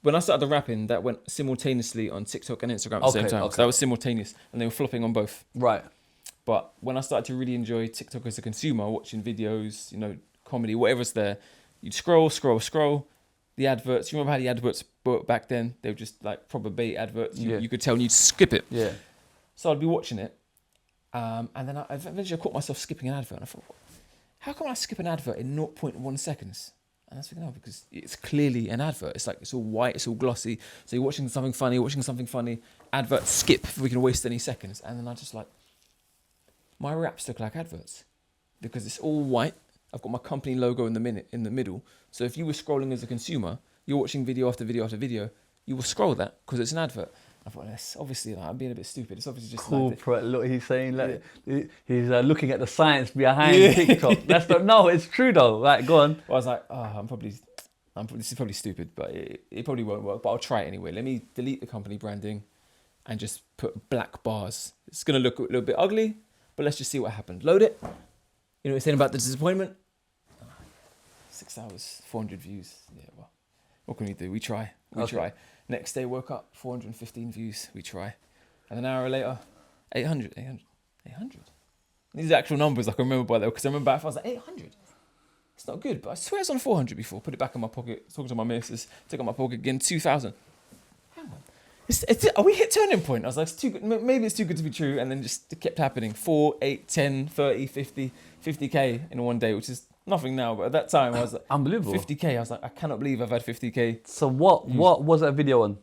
when I started the rapping, that went simultaneously on TikTok and Instagram at the same time. Okay. So that was simultaneous, and they were flopping on both. Right. But when I started to really enjoy TikTok as a consumer, watching videos, you know, comedy, whatever's there, you'd scroll. The adverts, you remember how the adverts worked back then? They were just like proper bait adverts. You could tell and you'd skip it. Yeah. So I'd be watching it. And then I eventually caught myself skipping an advert. And I thought, how come I skip an advert in 0.1 seconds? And I was thinking, because it's clearly an advert. It's like, it's all white, it's all glossy. So you're watching something funny, advert, skip if we can waste any seconds. And then I just like, my raps look like adverts because it's all white. I've got my company logo in the middle. So if you were scrolling as a consumer, you're watching video after video after video, you will scroll that because it's an advert. I thought, that's obviously, like, I'm being a bit stupid. It's obviously just corporate. Look, he's saying like he's looking at the science behind TikTok. No, it's true though. Like, go on. Well, I was like, this is probably stupid, but it probably won't work. But I'll try it anyway. Let me delete the company branding and just put black bars. It's gonna look a little bit ugly, but let's just see what happened. Load it. You know what you're saying about the disappointment? 6 hours, 400 views. Yeah, well, what can we do? We try. Try. Next day, woke up, 415 views. We try. And an hour later, 800. These are actual numbers I can remember by the way, because I remember I was like, 800. It's not good, but I swear it's on 400 before. Put it back in my pocket, talking to my missus, took out my pocket again, 2,000. Hang on. Are we hit turning point? I was like, it's too good. Maybe it's too good to be true. And then just it kept happening. 4, 8, 10, 30, 50, 50K in one day, which is nothing now. But at that time, I was like, unbelievable. 50K. I was like, I cannot believe I've had 50K. So what was that video on?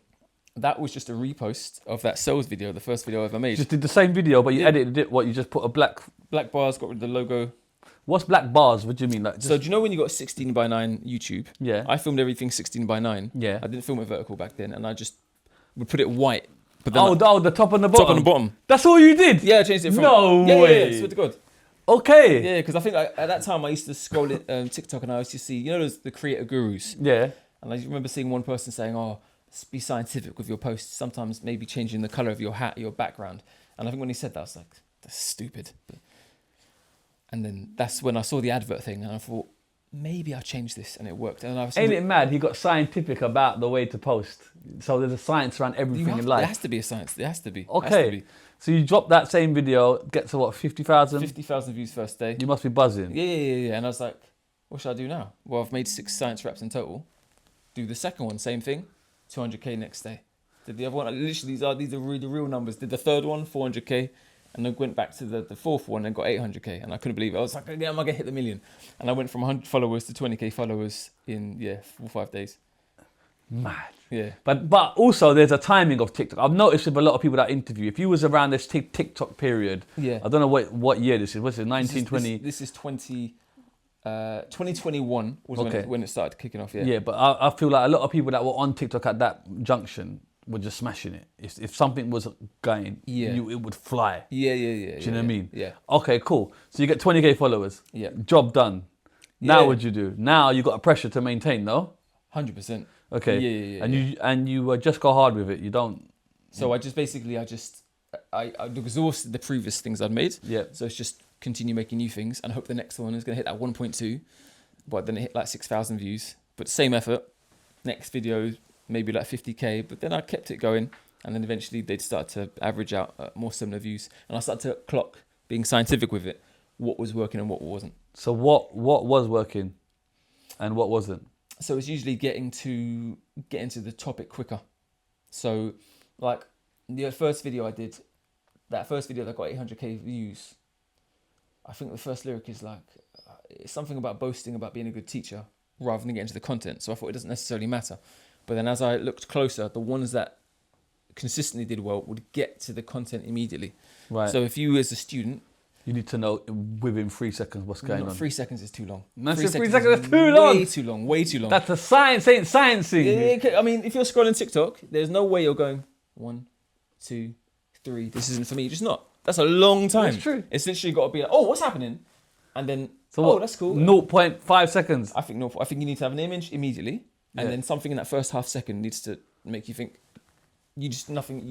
That was just a repost of that sales video, the first video I ever made. Just did the same video, but you edited it. What, you just put a black bars, got rid of the logo. What's black bars? What do you mean? Like, So do you know when you got 16:9 YouTube? Yeah. I filmed everything 16:9. Yeah. I didn't film it vertical back then, and I just would put it white. But then the top and the bottom. Top and the bottom. That's all you did? Yeah, I changed it from... No way. Yeah, swear to God. Okay. Yeah, because I think at that time I used to scroll TikTok and I used to see, you know, the creator gurus. Yeah. And I remember seeing one person saying, be scientific with your posts. Sometimes maybe changing the colour of your hat, your background. And I think when he said that, I was like, that's stupid. And then that's when I saw the advert thing and I thought, maybe I'll change this. And it worked. And Ain't it mad? He got scientific about the way to post. So there's a science around everything in life. There has to be a science. There has to be. Okay. So you dropped that same video, get to what, 50,000? 50,000 views first day. You must be buzzing. Yeah. And I was like, what should I do now? Well, I've made 6 science raps in total. Do the second one, same thing, 200K next day. Did the other one, literally these are really the real numbers. Did the third one, 400K. And then went back to the fourth one and got 800K. And I couldn't believe it. I was like, yeah, am I going to hit the million? And I went from 100 followers to 20K followers in, 4 or 5 days. Mad. Yeah. But also there's a timing of TikTok. I've noticed with a lot of people that I interview, if you was around this TikTok period, I don't know what year this is. What's it, 1920? This is 2021 was when it started kicking off, yeah. Yeah, but I feel like a lot of people that were on TikTok at that junction were just smashing it. If something was going, it would fly. Yeah. Do you know what I mean? Yeah. Okay, cool. So you get 20K followers. Yeah. Job done. Now what do you do? Now you got a pressure to maintain, no? 100%. Okay. Yeah. And you just go hard with it. You don't. So I exhausted the previous things I'd made. Yeah. So it's just continue making new things and hope the next one is going to hit that 1.2. But then it hit like 6,000 views. But same effort. Next video, maybe like 50K. But then I kept it going. And then eventually they'd start to average out more similar views. And I started to clock, being scientific with it, what was working and what wasn't. So what was working and what wasn't? So it's usually getting to the topic quicker. So like the first video I did, that got 800K views. I think the first lyric is like, it's something about boasting about being a good teacher rather than getting to the content. So I thought it doesn't necessarily matter. But then as I looked closer, the ones that consistently did well would get to the content immediately. Right. So if you as a student, you need to know within 3 seconds what's going on. 3 seconds is too long. Man, 3 seconds is too long. Way too long. That's a science, ain't sciencing. I mean, if you're scrolling TikTok, there's no way you're going 1, 2, 3. This isn't for me. Just not. That's a long time. That's true. It's literally got to be like, oh, what's happening? And then, that's cool. 0.5 seconds. I think you need to have an image immediately, and then something in that first half second needs to make you think. You're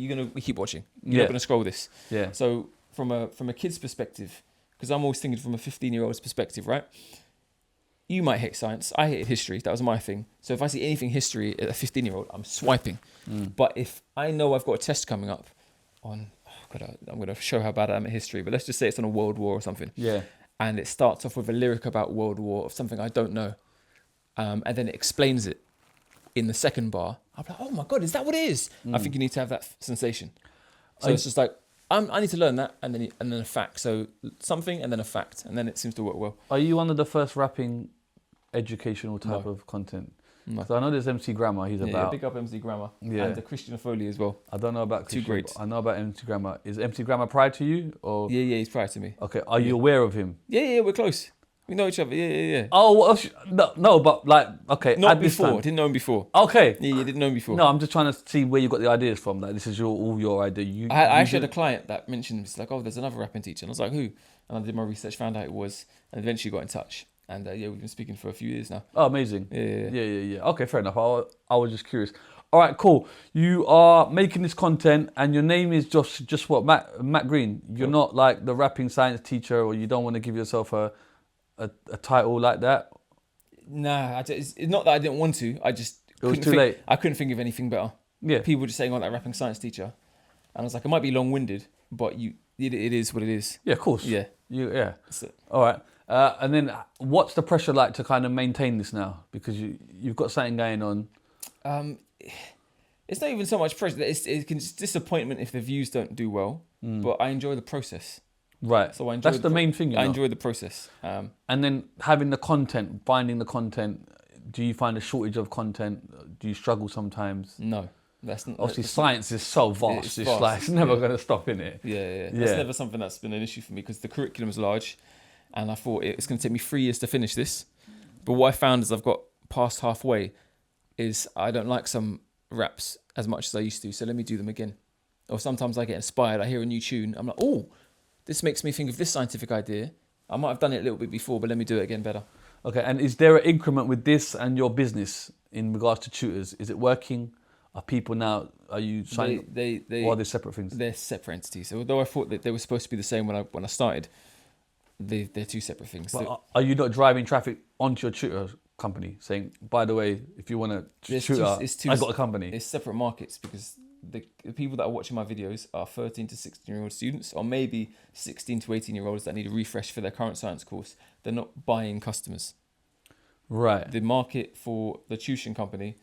gonna keep watching. You're not gonna scroll this. Yeah. So from a kid's perspective, because I'm always thinking from a 15-year-old's perspective, right? you might hate science. I hated history. That was my thing. So if I see anything history at a 15-year-old, I'm swiping. But if I know I've got a test coming up on, I'm going to show how bad I am at history, but let's just say it's on a world war or something. Yeah. And it starts off with a lyric about world war of something I don't know. And then it explains it in the second bar. I'm like, oh my God, is that what it is? I think you need to have that sensation. So it's just like, I need to learn that, and then a fact. So something and then a fact, and then it seems to work well. Are you one of the first rapping educational type of content? No. So I know there's MC Grammar. He's about. Big up MC Grammar. Yeah. And the Christian Foley as well. I don't know about Two grades. I know about MC Grammar. Is MC Grammar prior to you or? Yeah, he's prior to me. Okay. Are you aware of him? Yeah, we're close. We know each other. Yeah. Oh, well, no, but like, okay. Not before. Didn't know him before. Okay. Yeah, you didn't know him before. No, I'm just trying to see where you got the ideas from. Like, this is all your idea. I actually had a client that mentioned, it's like, oh, there's another rapping teacher. And I was like, who? And I did my research, found out it was, and eventually got in touch. And we've been speaking for a few years now. Oh, amazing. Yeah. Okay, fair enough. I was just curious. All right, cool. You are making this content, and your name is just what? Matt Green. You're not like the rapping science teacher, or you don't want to give yourself a title like that? Nah, it's not that I didn't want to. I just late. I couldn't think of anything better. Yeah. People were just saying, "Oh, that rapping science teacher," and I was like, "It might be long-winded, but it is what it is." Yeah, of course. Yeah. That's it. All right. And then, what's the pressure like to kind of maintain this now? Because you've got something going on. It's not even so much pressure. It's disappointment if the views don't do well. But I enjoy the process. Right. So I enjoy That's the main thing. I enjoy the process. And then having the content, finding the content. Do you find a shortage of content? Do you struggle sometimes? No, that's not. Obviously, science is so vast. It's like it's never going to stop in it. Yeah. That's never something that's been an issue for me because the curriculum is large, and I thought it's going to take me 3 years to finish this. But what I found is I've got past halfway. Is I don't like some raps as much as I used to, so let me do them again. Or sometimes I get inspired. I hear a new tune. I'm like, oh, this makes me think of this scientific idea. I might have done it a little bit before, but let me do it again better. Okay, and is there an increment with this and your business in regards to tutors? Is it working? Are people now, are you signing or are they separate things? They're separate entities. So although I thought that they were supposed to be the same when I started, they're two separate things. But are you not driving traffic onto your tutor company saying, by the way, if you want to tutor, I got a company? It's separate markets because the people that are watching my videos are 13 to 16-year-old students, or maybe 16 to 18-year-olds that need a refresh for their current science course. They're not buying customers. Right. The market for the tuition company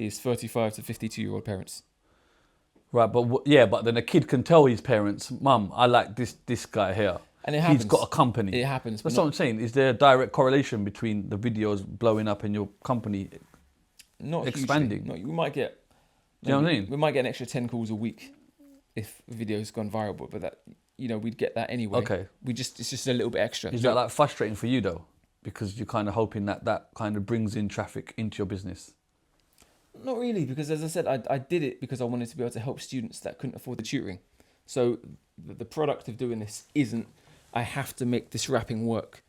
is 35 to 52-year-old parents. Right, but then a kid can tell his parents, Mum, I like this guy here. And it happens. He's got a company. It happens. That's what I'm saying. Is there a direct correlation between the videos blowing up and your company not expanding? We might get. Do you know what I mean? We might get an extra 10 calls a week if a video's gone viral, but that we'd get that anyway. Okay. It's just a little bit extra. Is that like frustrating for you though? Because you're kind of hoping that kind of brings in traffic into your business. Not really, because as I said, I did it because I wanted to be able to help students that couldn't afford the tutoring. So the product of doing this isn't, I have to make this rapping work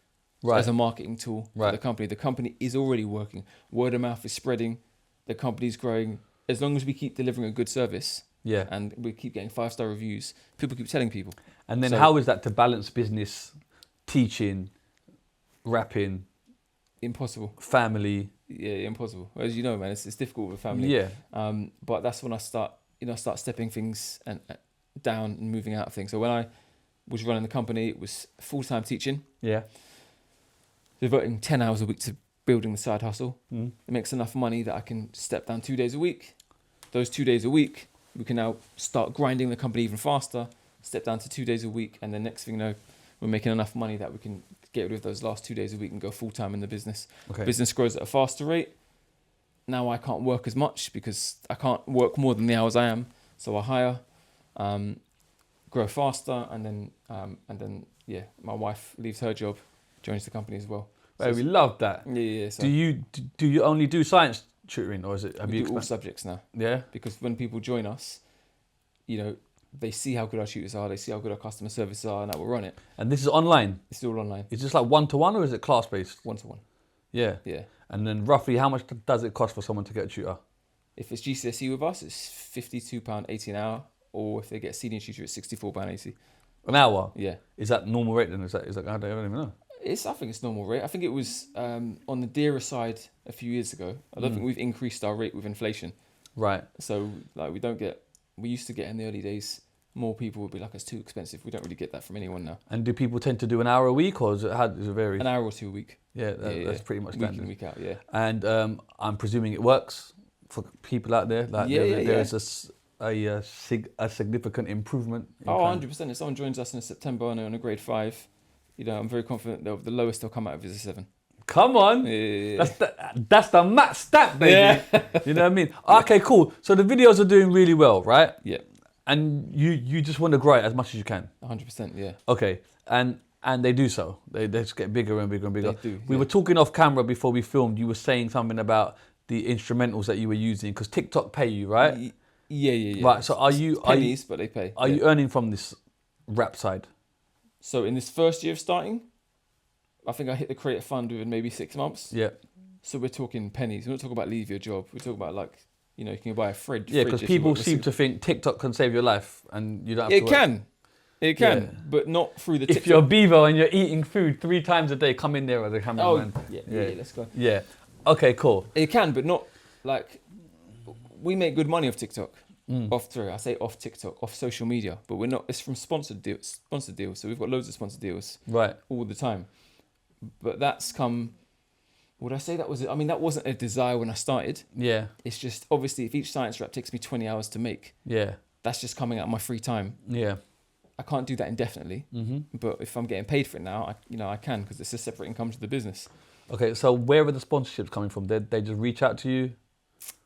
as a marketing tool for the company. The company is already working. Word of mouth is spreading. The company's growing. As long as we keep delivering a good service and we keep getting 5-star reviews, people keep telling people. And then how is that to balance business, teaching, rapping? Impossible. Family. Yeah, impossible. As you know, man, it's difficult with family. Yeah. But that's when I start stepping things and down and moving out of things. So when I was running the company, it was full-time teaching. Yeah. Devoting 10 hours a week to building the side hustle. It makes enough money that I can step down 2 days a week. Those 2 days a week, we can now start grinding the company even faster, step down to 2 days a week, and the next thing you know, we're making enough money that we can get rid of those last 2 days a week and go full-time in the business. Okay. Business grows at a faster rate. Now I can't work as much because I can't work more than the hours I am. So I hire, grow faster, and then my wife leaves her job, joins the company as well. So we love that. Yeah. So do you only do science tutoring, or is it? we do all subjects now. Yeah. Because when people join us, they see how good our tutors are, they see how good our customer services are, and that will run it. And this is online. It's all online. Is this like 1-to-1 or is it class based? 1-to-1. Yeah. Yeah. And then roughly how much does it cost for someone to get a tutor? If it's GCSE with us, it's £52.80 an hour, or if they get a senior tutor, it's £64.80. An hour? Yeah. Is that normal rate then? Is that I don't even know. I think it's normal rate. I think it was on the dearer side a few years ago. I don't think we've increased our rate with inflation. Right. So like we used to get in the early days, more people would be like, it's too expensive. We don't really get that from anyone now. And do people tend to do an hour a week, or does it vary? An hour or two a week. Yeah, that's pretty much standard. Week in, week out, yeah. And I'm presuming it works for people out there. Like there is a significant improvement. 100%. If someone joins us in September on a grade 5, I'm very confident the lowest they'll come out of is a 7. Come on. Yeah. That's the max stat, baby. Yeah. You know what I mean? Okay, cool. So the videos are doing really well, right? Yeah. And you just want to grow it as much as you can. 100%, yeah. Okay. And they do so. They just get bigger and bigger and bigger. They do, we were talking off camera before we filmed. You were saying something about the instrumentals that you were using, because TikTok pay you, right? Yeah. Right. So pennies, but they pay. Are you earning from this rap side? So in this first year of starting, I think I hit the creator fund within maybe 6 months. Yeah. So we're talking pennies. We're not talking about leave your job. We're talking about you can buy a fridge. Yeah, because people seem to think TikTok can save your life, and you don't have to work. It can, but not through the TikTok. If you're Bevo and you're eating food 3 times a day, come in there as a cameraman. Yeah, let's go. Yeah. Okay, cool. It can, but not we make good money off TikTok. Off TikTok, off social media, but we're not. It's from sponsored deals. So we've got loads of sponsored deals, right, all the time. But that's come. Would I say that was? I mean, that wasn't a desire when I started. Yeah. It's just obviously if each science rap takes me 20 hours to make. Yeah. That's just coming out of my free time. Yeah. I can't do that indefinitely. But if I'm getting paid for it now, I can, because it's a separate income to the business. Okay, so where are the sponsorships coming from? They just reach out to you?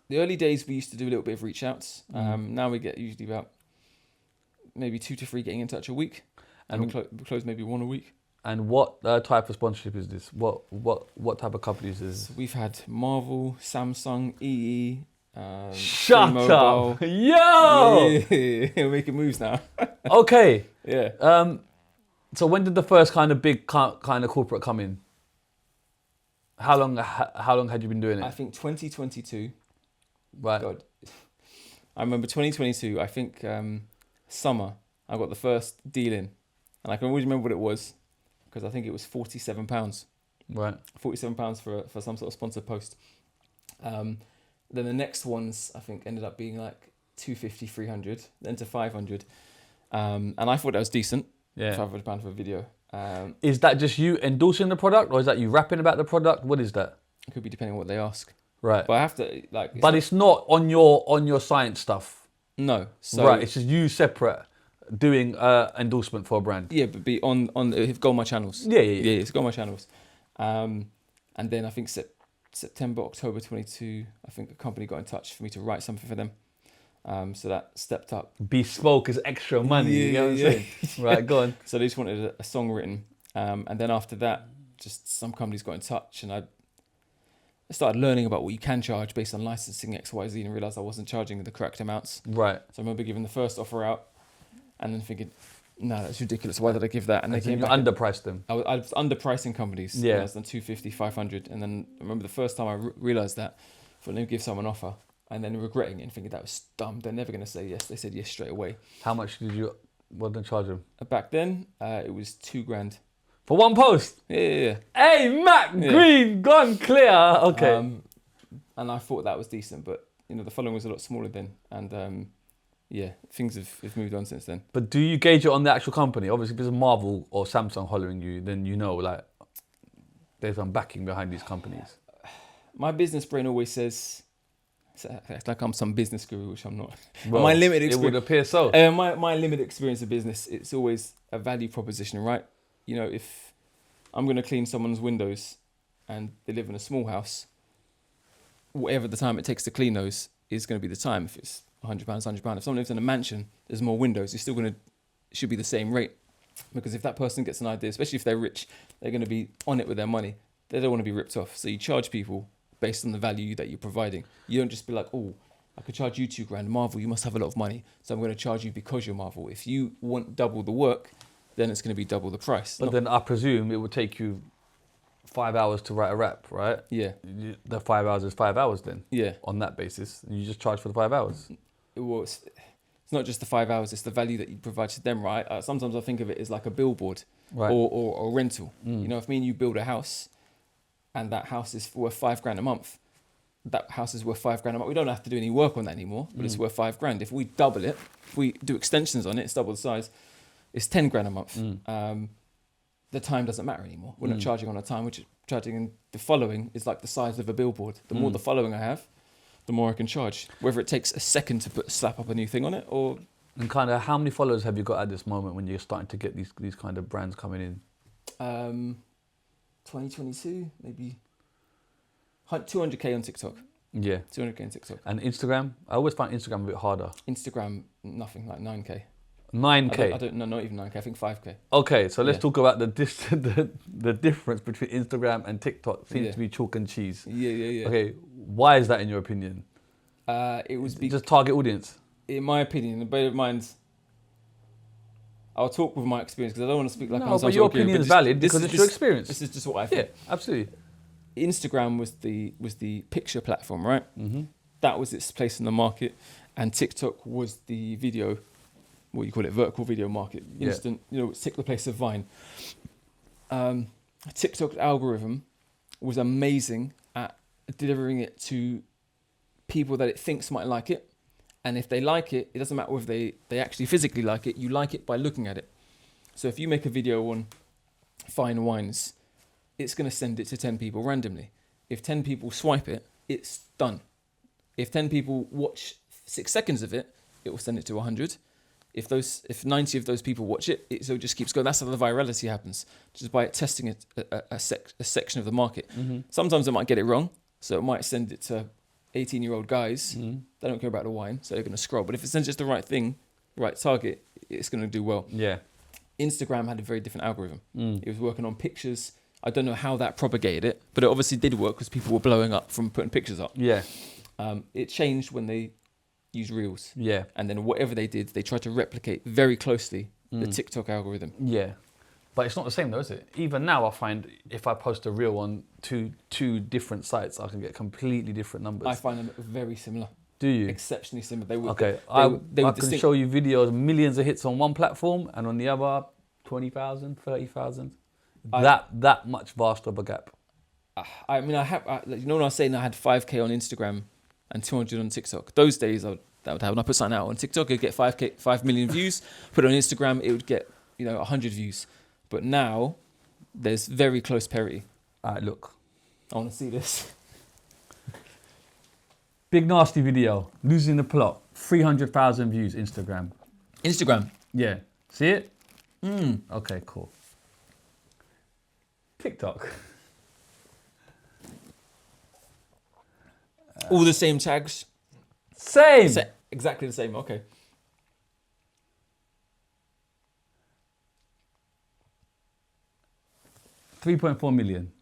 The early days we used to do a little bit of reach outs. Now we get usually about maybe 2 to 3 getting in touch a week, and we close maybe 1 a week. And what type of sponsorship is this? What type of companies is this? So we've had Marvel, Samsung, EE. Shut up! Yo! Yeah, we're making moves now. Okay. Yeah. So when did the first kind of big kind of corporate come in? How long had you been doing it? I think 2022. Right. God. I remember 2022, I think summer, I got the first deal in. And I can always remember what it was, because I think it was £47. Right. £47 for some sort of sponsored post. Then the next ones, I think, ended up being like 250, 300, then to 500. And I thought that was decent. Yeah. £500 for a video. Is that just you endorsing the product, or is that you rapping about the product? What is that? It could be depending on what they ask. Right. But I have to It's not on your science stuff. No. So right. It's just you separate doing endorsement for a brand. Yeah, but be on go on my channels. Yeah. It's go on my channels. And then I think September, October 22, I think a company got in touch for me to write something for them. So that stepped up. Bespoke is extra money. You know what I'm saying? Right, go on. So they just wanted a song written. And then after that, just some companies got in touch, and I started learning about what you can charge based on licensing XYZ, and realised I wasn't charging the correct amounts. Right. So I remember giving the first offer out, and then thinking, no, that's ridiculous. Why did I give that? And they came back. Underpriced them. I was underpricing companies. Yeah. I was done 250, 500. And then I remember the first time I realised that, I thought, let me give someone an offer. And then regretting it and thinking that was dumb. They're never going to say yes. They said yes straight away. How much did you charge them? Back then, it was $2,000. For one post? Yeah. Hey, Mac Green, gone clear. Okay. And I thought that was decent, but the following was a lot smaller then. And things have moved on since then. But do you gauge it on the actual company? Obviously, if it's a Marvel or Samsung hollering you, then there's some backing behind these companies. My business brain always says, it's like I'm some business guru, which I'm not. Well, my limited it would appear so. My limited experience of business, it's always a value proposition, right? If I'm going to clean someone's windows and they live in a small house, whatever the time it takes to clean those is going to be the time. If it's £100, £100. If someone lives in a mansion, there's more windows, it's still should be the same rate. Because if that person gets an idea, especially if they're rich, they're going to be on it with their money. They don't want to be ripped off. So you charge people based on the value that you're providing. You don't just be like, oh, I could charge you £2,000. Marvel, you must have a lot of money, so I'm going to charge you because you're Marvel. If you want double the work, then it's going to be double the price. But then I presume it would take you 5 hours to write a rap, right? Yeah. The 5 hours is 5 hours then? Yeah. On that basis, you just charge for the 5 hours? It was. It's not just the 5 hours, it's the value that you provide to them, right? Sometimes I think of it as like a billboard Right. or rental. You know, if me and you build a house and that house is worth $5,000 a month, that house is worth $5,000 a month. We don't have to do any work on that anymore, but it's worth $5,000. If we double it, if we do extensions on it, it's double the size, it's $10,000 a month. The time doesn't matter anymore. We're not charging on a time, which charging in the following is like the size of a billboard. The more the following I have, the more I can charge. Whether it takes a second to slap up a new thing on it or... And kind of how many followers have you got at this moment when you're starting to get these kind of brands coming in? 2022, maybe 200k on TikTok. Yeah. 200k on TikTok. And Instagram? I always find Instagram a bit harder. Instagram, nothing, like 9k. 9k? I don't know, not even 9k, I think 5k. Okay, so let's talk about the difference between Instagram and TikTok. Seems to be chalk and cheese. Yeah. Okay, why is that in your opinion? It was... Just target audience? In my opinion, bear in mind, I'll talk with my experience because I don't want to speak like I'm No, some but your sort of guru, opinion is this- valid this because is it's just- your experience. This is just what I Yeah, think. absolutely. Instagram was the picture platform, right? That was its place in the market, and TikTok was the video, what you call it, vertical video market. Instant, it took the place of Vine. TikTok's algorithm was amazing at delivering it to people that it thinks might like it, and if they like it, it doesn't matter if they actually physically like it. You like it by looking at it. So if you make a video on fine wines, it's going to send it to 10 people randomly. If 10 people swipe it, it's done. If 10 people watch 6 seconds of it, it will send it to 100. If 90 of those people watch it, so it just keeps going. That's how the virality happens, just by testing a section of the market. Sometimes it might get it wrong, so it might send it to 18-year-old guys. They don't care about the wine, so they're going to scroll. But if it sends just the right thing, right target, it's going to do well. Yeah. Instagram had a very different algorithm. It was working on pictures. I don't know how that propagated it, but it obviously did work because people were blowing up from putting pictures up. Yeah. It changed when they used Reels. Yeah. And then whatever they did, they tried to replicate very closely the TikTok algorithm. Yeah. But it's not the same though, is it? Even now I find if I post a reel on two different sites, I can get completely different numbers. I find them very similar. Do you? Exceptionally similar. They were, Okay. they were I can show you videos, millions of hits on one platform, and on the other, 20,000, 30,000. That much vast of a gap. I mean, when I was saying I had 5k on Instagram and 200 on TikTok, those days that would happen. I put something out on TikTok, it'd get 5 million views. Put it on Instagram, it would get 100 views. But now there's very close parity. All right, look. I want to see this. Big Narstie video, losing the plot, 300,000 views, Instagram. Instagram. Yeah. See it? Okay, cool. TikTok. All the same tags. Same. Exactly the same. Okay. $3.4 million.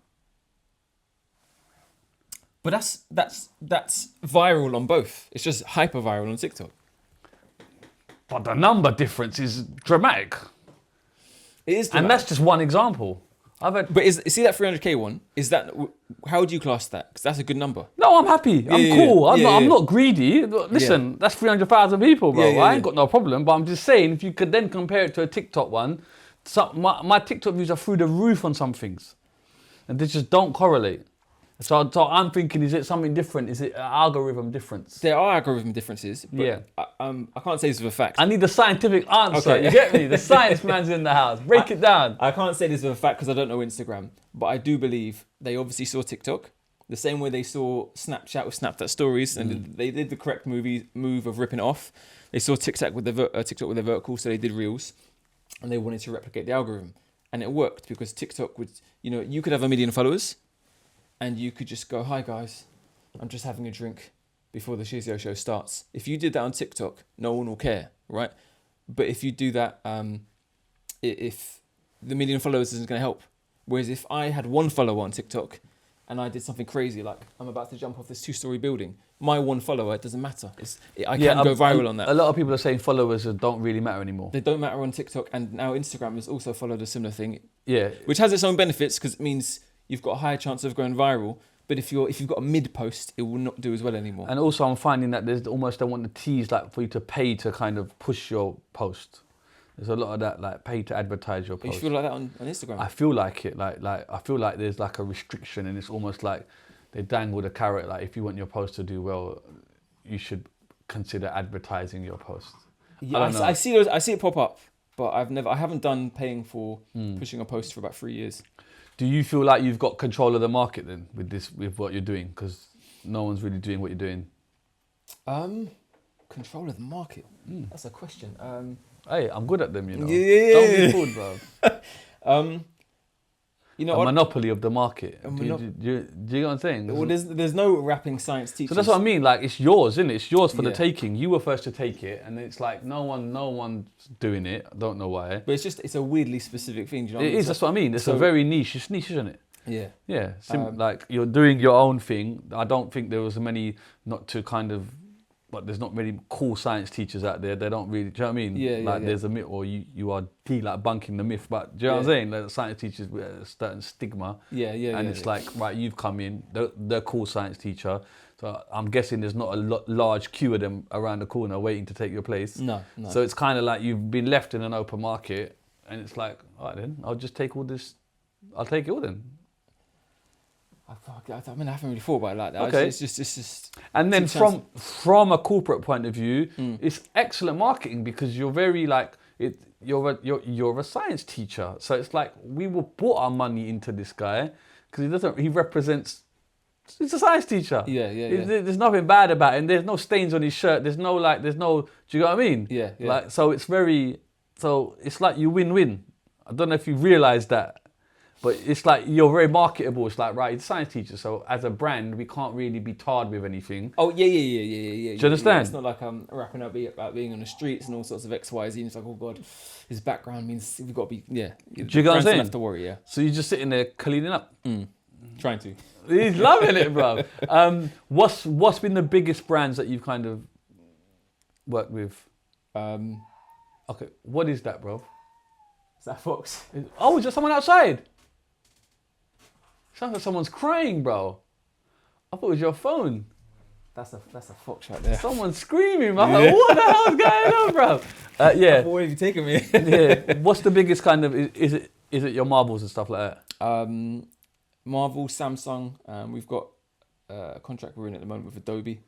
But that's viral on both. It's just hyper viral on TikTok. But the number difference is dramatic. It is, And that's just one example. But see that 300k one? Is that, how would you class that? Because that's a good number. No, I'm happy. I'm cool. I'm not greedy. Listen, that's 300,000 people, bro. I ain't got no problem. But I'm just saying, if you could then compare it to a TikTok one, my TikTok views are through the roof on some things. And they just don't correlate. So I'm thinking, is it something different? Is it an algorithm difference? There are algorithm differences, but I can't say this with a fact. I need the scientific answer. Okay. You get me? The science man's in the house. Break it down. I can't say this with a fact because I don't know Instagram, but I do believe they obviously saw TikTok the same way they saw Snapchat with Snapchat stories, and they did the correct move of ripping it off. They saw TikTok with the vertical, so they did Reels, and they wanted to replicate the algorithm, and it worked because TikTok would, you could have 1 million followers. And you could just go, hi guys, I'm just having a drink before the Shizzio show starts. If you did that on TikTok, no one will care, right? But if you do that, if the 1 million followers isn't going to help. Whereas if I had 1 follower on TikTok and I did something crazy, like I'm about to jump off this 2-story building, my 1 follower, it doesn't matter. I can go viral on that. A lot of people are saying followers don't really matter anymore. They don't matter on TikTok, and now Instagram has also followed a similar thing. Yeah. Which has its own benefits because it means you've got a higher chance of going viral, But if you've got a mid post, it will not do as well anymore. And also, I'm finding that there's almost, they want the tease like for you to pay to kind of push your post. There's a lot of that, like pay to advertise your post. You feel like that on Instagram? I feel like it. Like I feel like there's like a restriction, and it's almost like they dangle the carrot. Like if you want your post to do well, you should consider advertising your post. Yeah, I see those. I see it pop up, but I haven't done paying for pushing a post for about 3 years. Do you feel like you've got control of the market then with what you're doing? Because no one's really doing what you're doing. Control of the market. That's a question. Hey, I'm good at them, you know. Yeah. Don't be fooled, bro. You know, a monopoly of the market. Do you get what I'm saying? Well, there's no rapping science teachers. So that's what I mean. Like it's yours, isn't it? It's yours for the taking. You were first to take it, and it's like no one's doing it. I don't know why. But it's a weirdly specific thing. Do you know it is. That's what I mean. It's a very niche. It's niche, isn't it? Yeah. Yeah. Like you're doing your own thing. I don't think there was many but there's not many cool science teachers out there. They don't really, do you know what I mean? Yeah. There's a myth, or you are like bunking the myth, but do you know what I'm saying? Like science teachers with a certain stigma. Yeah. And it's like, right, you've come in, they're cool science teacher. So I'm guessing there's not a large queue of them around the corner waiting to take your place. No. So it's kind of like you've been left in an open market, and it's like, all right then, I'll just take all this, I'll take it all then. I mean, I haven't really thought about it like that. Okay. It's just. And then from a corporate point of view, it's excellent marketing because you're very like you're a science teacher. So it's like we will put our money into this guy because he represents. He's a science teacher. Yeah. There's nothing bad about him. There's no stains on his shirt. There's no. Do you know what I mean? Yeah. Like so, it's like you win-win. I don't know if you realise that. But it's like you're very marketable. It's like, right, he's a science teacher, so as a brand, we can't really be tarred with anything. Oh, yeah. Do you understand? It's not like I'm rapping about being on the streets and all sorts of X, Y, Z. And it's like, oh God, his background means we've got to be, Do you get what I'm saying? Don't have to worry, yeah. So you're just sitting there cleaning up. Trying to. He's loving it, bro. What's been the biggest brands that you've kind of worked with? Okay, what is that, bro? Is that Fox? Oh, is there someone outside? Sounds like someone's crying, bro. I thought it was your phone. That's a Fox right there. Someone's screaming, man. Yeah. What the hell's going on, bro? Yeah. Where have you taken me? Yeah. What's the biggest kind of? Is it your Marvels and stuff like that? Marvel, Samsung. We've got a contract we're in at the moment with Adobe.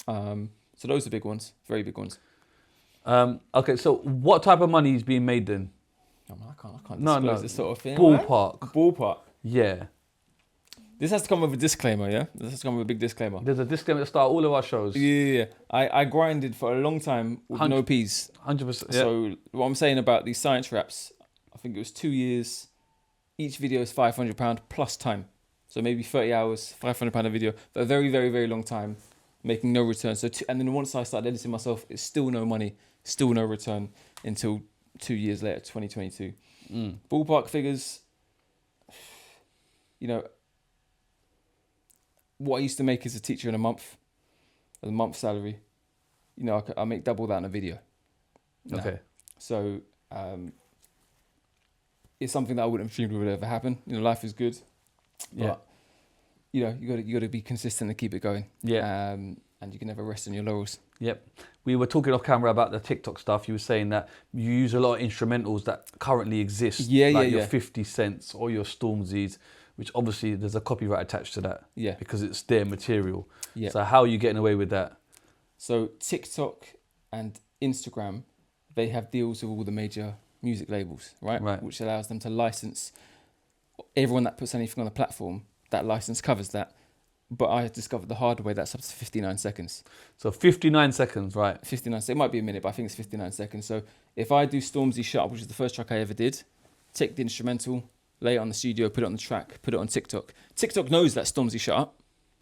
So those are big ones, very big ones. Okay, so what type of money is being made then? I can't disclose this sort of thing. Ballpark. Right? Ballpark. Yeah. This has to come with a disclaimer, yeah? This has to come with a big disclaimer. There's a disclaimer to start all of our shows. Yeah. I grinded for a long time with no P's. 100%. Yeah. So what I'm saying about these science raps, I think it was 2 years. Each video is £500 plus time. So maybe 30 hours, £500 a video for a very, very, very long time, making no return. So and then once I started editing myself, it's still no money, still no return until 2 years later, 2022. Ballpark figures, you know, what I used to make as a teacher in a month salary, you know, I make double that in a video. Okay. So it's something that I wouldn't have dreamed would ever happen. You know, life is good, but you know, you got to be consistent and keep it going. Yeah. And you can never rest on your laurels. Yep. We were talking off camera about the TikTok stuff. You were saying that you use a lot of instrumentals that currently exist, like your 50 Cents or your Stormzy's, which obviously there's a copyright attached to that. Yeah. Because it's their material. Yeah. So how are you getting away with that? So TikTok and Instagram, they have deals with all the major music labels, right? Which allows them to license everyone that puts anything on the platform. That license covers that. But I discovered the hard way that's up to 59 seconds. So 59 seconds, right? 59 seconds. It might be a minute, but I think it's 59 seconds. So if I do Stormzy Shut Up, which is the first track I ever did, take the instrumental, lay it on the studio, put it on the track, put it on TikTok. TikTok knows that Stormzy Shut Up,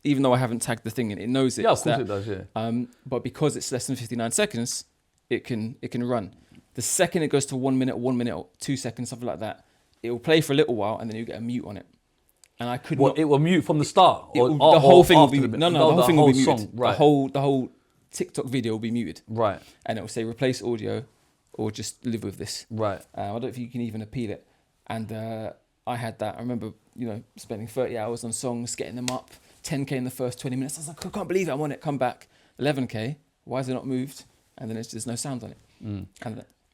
even though I haven't tagged the thing in. It knows it. Yeah, of course it does, yeah. But because it's less than 59 seconds, it can run. The second it goes to 1 minute, 1 minute, 2 seconds, something like that, it will play for a little while and then you get a mute on it. And I could not. It will mute from the start. The whole thing will be muted. The whole thing will be muted. Song, right. The whole TikTok video will be muted. Right. And it will say replace audio, or just live with this. Right. I don't know if you can even appeal it. And I had that. I remember, spending 30 hours on songs, getting them up, 10K in the first 20 minutes. I was like, I can't believe it, I'm on it. Come back, 11K. Why has it not moved? And then there's no sound on it.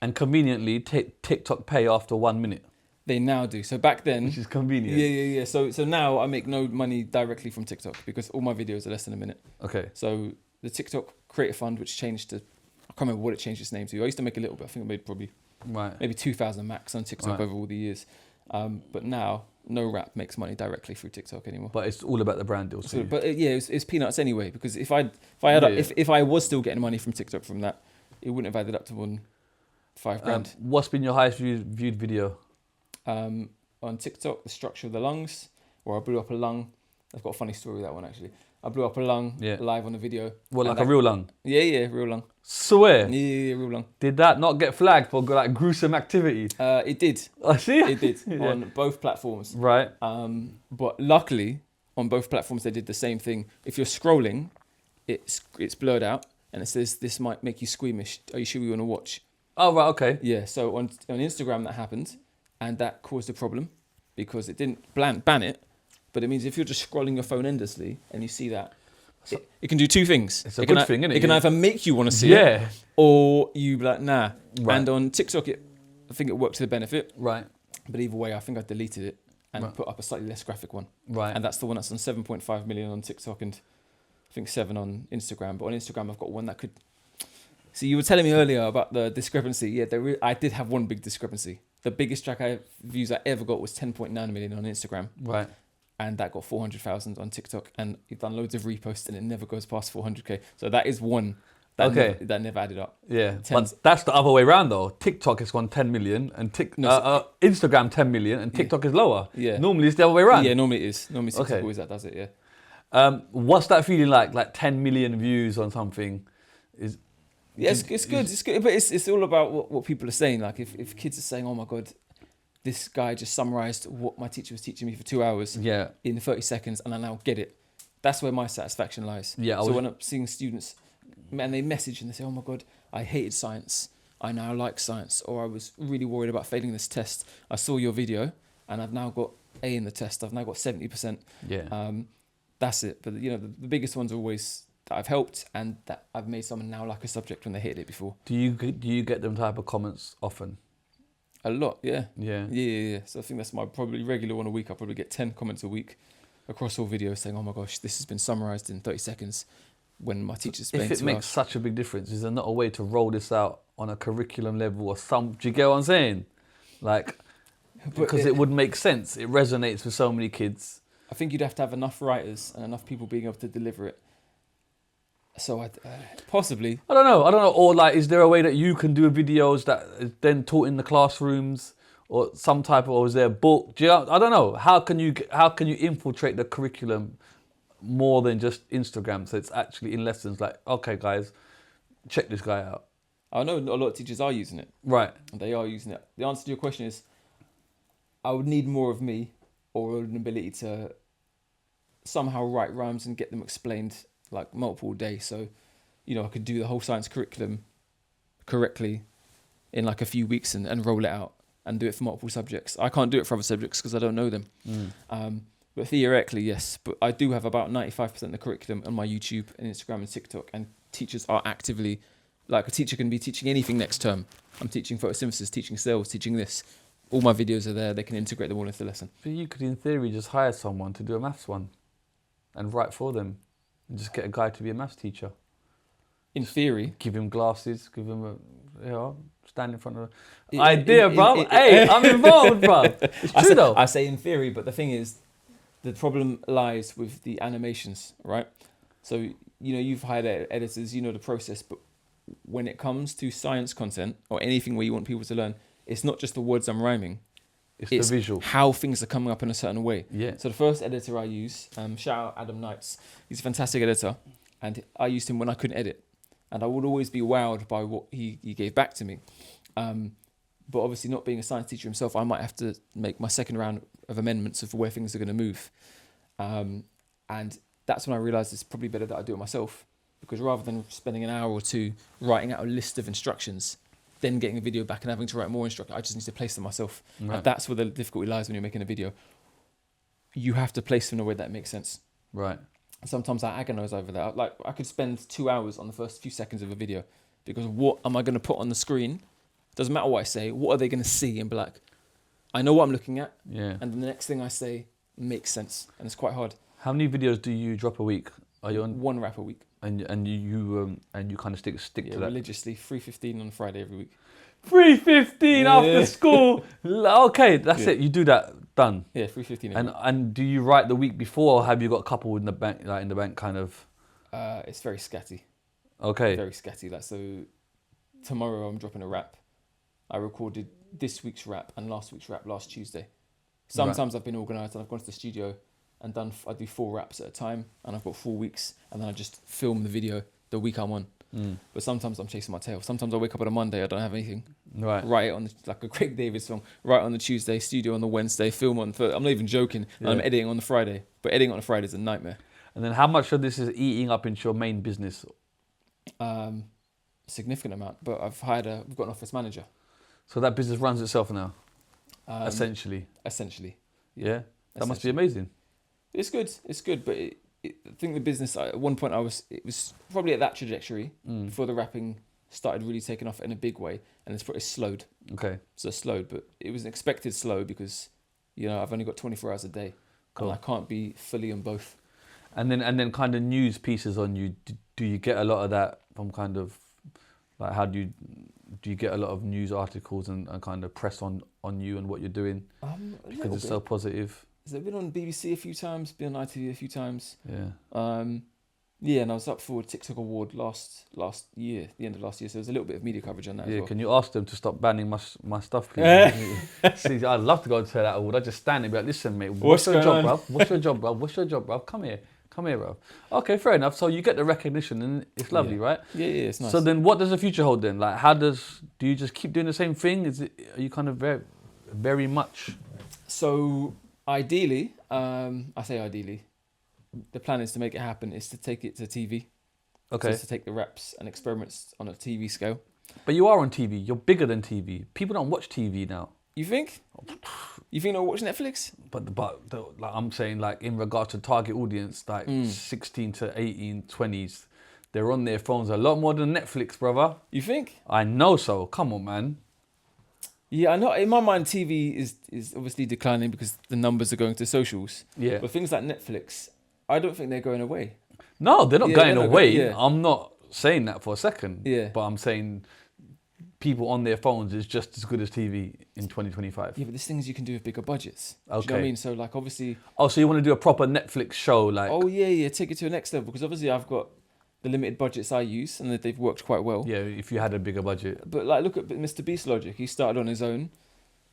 And conveniently, TikTok pay after 1 minute. They now do. So back then, Which is convenient. Yeah. So now I make no money directly from TikTok because all my videos are less than a minute. Okay. So the TikTok Creator Fund, which changed to, I can't remember what it changed its name to. I used to make a little bit. I think I made probably maybe 2,000 max on TikTok over all the years. But now no rap makes money directly through TikTok anymore. But it's all about the brand deal. So, but it's peanuts anyway, because if I was still getting money from TikTok from that, it wouldn't have added up to $5,000. What's been your highest viewed video? On TikTok, the structure of the lungs, where I blew up a lung. I've got a funny story with that one actually. I blew up a lung live on the video. Well, like a real lung? Yeah, real lung. Swear? Yeah, real lung. Did that not get flagged for like gruesome activity? It did. I see. It did on both platforms. Right. But luckily, on both platforms, they did the same thing. If you're scrolling, it's blurred out and it says, this might make you squeamish. Are you sure you want to watch? Oh, right, okay. Yeah, so on Instagram that happened, and that caused a problem because it didn't ban it, but it means if you're just scrolling your phone endlessly and you see that, it can do two things. It's a good thing, isn't it? It can either make you want to see it, or you be like, nah. Right. And on TikTok, I think it worked to the benefit. Right. But either way, I think I deleted it and put up a slightly less graphic one. Right. And that's the one that's on 7.5 million on TikTok and I think 7 on Instagram. But on Instagram, I've got one that could... So you were telling me earlier about the discrepancy. Yeah, I did have one big discrepancy. The biggest track views I ever got was 10.9 million on Instagram. Right. And that got 400,000 on TikTok. And you've done loads of reposts and it never goes past 400K. So that is one that never added up. Yeah, but that's the other way around though. TikTok has gone 10 million and Instagram 10 million and TikTok is lower. Yeah. Normally it's the other way around. Yeah, normally it is. Normally TikTok always that does it, yeah. What's that feeling like 10 million views on something? It's good, but it's all about what people are saying. Like if kids are saying, oh my God, this guy just summarised what my teacher was teaching me for 2 hours in 30 seconds and I now get it. That's where my satisfaction lies. Yeah. So when I'm seeing students and they message and they say, oh my God, I hated science. I now like science. Or I was really worried about failing this test. I saw your video and I've now got A in the test. I've now got 70%. Yeah. That's it. But the biggest ones are always that I've helped and that I've made someone now like a subject when they hated it before. Do you get them type of comments often? A lot, yeah. Yeah. So I think that's my probably regular one a week. I probably get 10 comments a week across all videos saying, oh my gosh, this has been summarised in 30 seconds when my teacher's explained If it makes such a big difference, is there not a way to roll this out on a curriculum level or do you get what I'm saying? Like, because it would make sense. It resonates with so many kids. I think you'd have to have enough writers and enough people being able to deliver it. So possibly. I don't know. Or like, is there a way that you can do videos that is then taught in the classrooms or some type of, or is there a book? I don't know. How can you infiltrate the curriculum more than just Instagram? So it's actually in lessons like, okay, guys, check this guy out. I know a lot of teachers are using it. Right. They are using it. The answer to your question is, I would need more of me or an ability to somehow write rhymes and get them explained like multiple days. So, I could do the whole science curriculum correctly in like a few weeks and roll it out and do it for multiple subjects. I can't do it for other subjects because I don't know them. But theoretically, yes. But I do have about 95% of the curriculum on my YouTube and Instagram and TikTok, and teachers are actively, like a teacher can be teaching anything next term. I'm teaching photosynthesis, teaching cells, teaching this. All my videos are there. They can integrate them all into the lesson. But you could, in theory, just hire someone to do a maths one and write for them. And just get a guy to be a maths teacher. In theory. Give him glasses, give him stand in front of idea, bro. Hey, I'm involved, bro. It's true though. I say in theory, but the thing is, the problem lies with the animations, right? So, you've hired editors, you know the process, but when it comes to science content or anything where you want people to learn, it's not just the words I'm rhyming. It's the visual. How things are coming up in a certain way. Yeah. So the first editor I use, shout out Adam Knights, he's a fantastic editor, and I used him when I couldn't edit, and I would always be wowed by what he gave back to me. But obviously, not being a science teacher himself, I might have to make my second round of amendments of where things are going to move, and that's when I realised it's probably better that I do it myself, because rather than spending an hour or two writing out a list of instructions, then getting a video back and having to write more instructions, I just need to place them myself. Right. And that's where the difficulty lies when you're making a video. You have to place them in a way that makes sense. Right. Sometimes I agonize over that. Like, I could spend 2 hours on the first few seconds of a video because what am I going to put on the screen? Doesn't matter what I say. What are they going to see and be like, I know what I'm looking at. Yeah. And the next thing I say makes sense. And it's quite hard. How many videos do you drop a week? Are you on 1 rap a week. and you kind of stick to that? Religiously, 3:15 on Friday every week. 3:15 after school. Okay, that's it. You do that. Done. Yeah, 3:15. And do you write the week before, or have you got a couple in the bank, kind of? It's very scatty. Okay. Very scatty. Like, so tomorrow I'm dropping a rap. I recorded this week's rap and last week's rap last Tuesday. Sometimes I've been organised and I've gone to the studio and I do 4 raps at a time, and I've got 4 weeks, and then I just film the video the week I'm on. But sometimes I'm chasing my tail. Sometimes I wake up on a Monday, I don't have anything. Right. Write it on like a Craig David song. Write on the Tuesday, studio on the Wednesday, film on. I'm not even joking. And I'm editing on the Friday. But editing on a Friday is a nightmare. And then how much of this is eating up into your main business? Significant amount. But we've got an office manager. So that business runs itself now, essentially. Essentially. Yeah. That must be amazing. It's good. But I think the business, at one point it was probably at that trajectory before the rapping started really taking off in a big way, and it's slowed. Okay. So slowed, but it was an expected slow because, I've only got 24 hours a day. Cool. And I can't be fully on both. And then kind of news pieces on you. Do you get a lot of that from kind of, like, how do you get a lot of news articles and kind of press on you and what you're doing? Because it's so positive. So I've been on BBC a few times, been on ITV a few times. Yeah. Yeah, and I was up for a TikTok award last year, the end of last year. So there's a little bit of media coverage on that as well. Can you ask them to stop banning my stuff, please? See, I'd love to go to that award. I just stand there and be like, listen, mate, what's your job, bruv? What's your job, bruv? What's your job, bruv? Come here, bruv. Okay, fair enough. So you get the recognition and it's lovely, right? Yeah, it's nice. So then what does the future hold then? Like, do you just keep doing the same thing? Are you kind of very, very much? So ideally, I say ideally, the plan is to make it happen, is to take it to TV. Okay. So it's to take the raps and experiments on a TV scale. But you are on TV. You're bigger than TV. People don't watch TV now. You think? You think they'll watch Netflix? But like I'm saying, like, in regards to target audience, like 16 to 18, 20s, they're on their phones a lot more than Netflix, brother. You think? I know so. Come on, man. Yeah, I know. In my mind, TV is obviously declining because the numbers are going to socials. Yeah. But things like Netflix, I don't think they're going away. No, they're not going away. I'm not saying that for a second. Yeah. But I'm saying people on their phones is just as good as TV in 2025. Yeah, but there's things you can do with bigger budgets. Okay. Do you know what I mean? So, like, obviously... Oh, so you want to do a proper Netflix show, like... Oh, yeah, take it to the next level. Because obviously I've got the limited budgets I use and that they've worked quite well. Yeah, if you had a bigger budget. But, like, look at Mr. Beast's logic. He started on his own,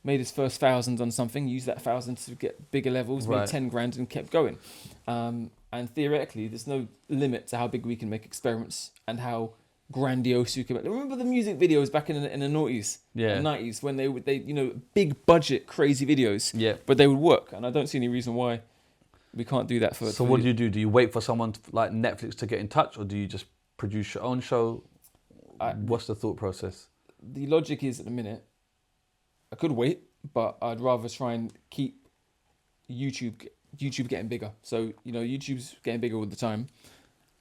made his first 1,000 on something, used that 1,000 to get bigger levels, made 10 grand and kept going. And theoretically, there's no limit to how big we can make experiments and how grandiose you can make. Remember the music videos back in the noughties, and 90s, when they big budget, crazy videos, but they would work. And I don't see any reason why we can't do that for... So what do you do? Do you wait for someone like Netflix to get in touch, or do you just produce your own show? What's the thought process? The logic is, at the minute, I could wait, but I'd rather try and keep YouTube getting bigger. So, YouTube's getting bigger all the time.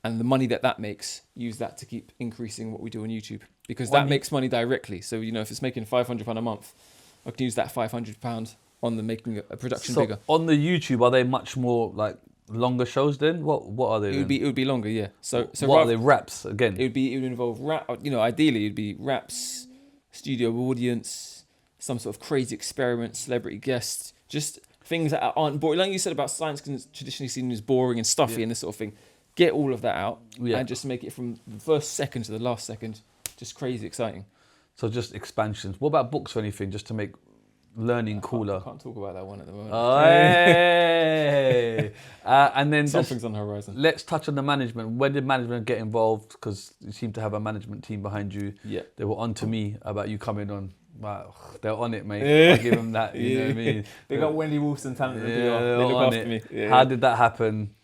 And the money that makes, use that to keep increasing what we do on YouTube. Because that makes money directly. So, if it's making £500 a month, I can use that £500 on the making a production bigger. On the YouTube, are they much more like longer shows then? What are they? It would be longer, yeah. So what are they, raps again? It would involve rap. Ideally it'd be raps, studio audience, some sort of crazy experiment, celebrity guests, just things that aren't boring. Like you said about science, traditionally seen as boring and stuffy and this sort of thing. Get all of that out and just make it from the first second to the last second just crazy exciting. So just expansions. What about books or anything, just to make learning cooler? I can't talk about that one at the moment. Hey. And then something's on the horizon. Let's touch on the management. When did management get involved? Because you seem to have a management team behind you. Yeah. They were on to me about you coming on. Wow, they're on it, mate. I'll give them that. You know what I mean? They got Wendy Wilson talent. They look after me. Yeah. How did that happen?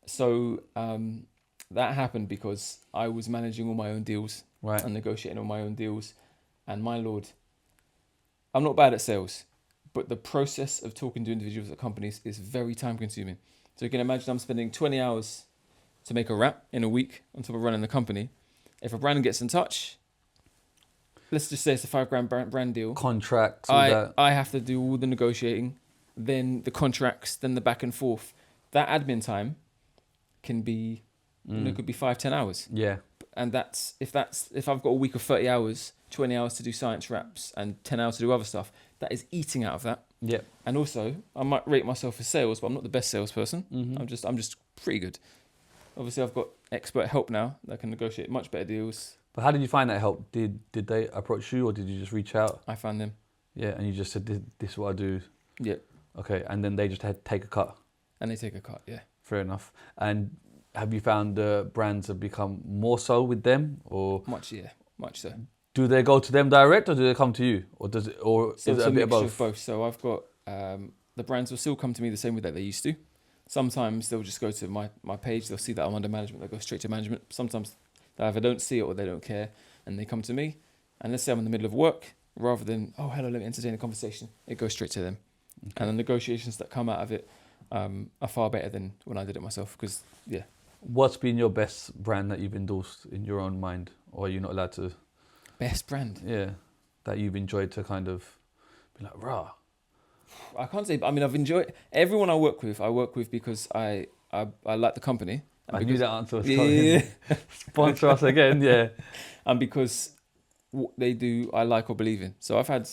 So that happened because I was managing all my own deals and negotiating all my own deals. And my lord, I'm not bad at sales, but the process of talking to individuals at companies is very time consuming. So you can imagine I'm spending 20 hours to make a wrap in a week on top of running the company. If a brand gets in touch, let's just say it's a £5,000 brand deal. Contracts, all that. I have to do all the negotiating, then the contracts, then the back and forth. That admin time can be, it could be 5-10 hours. Yeah. And if I've got a week of 30 hours, 20 hours to do science wraps and 10 hours to do other stuff, that is eating out of that. Yeah. And also, I might rate myself for sales, but I'm not the best salesperson. Mm-hmm. I'm just pretty good. Obviously, I've got expert help now that can negotiate much better deals. But how did you find that help? Did they approach you or did you just reach out? I found them. Yeah, and you just said, this is what I do. Yeah. Okay, and then they just had to take a cut. And they take a cut, yeah. Fair enough. And have you found brands have become more so with them, or much so? Do they go to them direct, or do they come to you, or is it a bit of both? So I've got the brands will still come to me the same way that they used to. Sometimes they'll just go to my page. They'll see that I'm under management. They'll go straight to management. Sometimes they either don't see it or they don't care, and they come to me. And let's say I'm in the middle of work, rather than hello, let me entertain a conversation. It goes straight to them, and the negotiations that come out of it are far better than when I did it myself. Because yeah. What's been your best brand that you've endorsed in your own mind, or are you not allowed to? Best brand? Yeah, that you've enjoyed to kind of be like, rah. I can't say. I mean, I've enjoyed everyone I work with because I like the company. I knew that answer was coming. Yeah. Sponsor us again, yeah. And because what they do, I like or believe in. So I've had,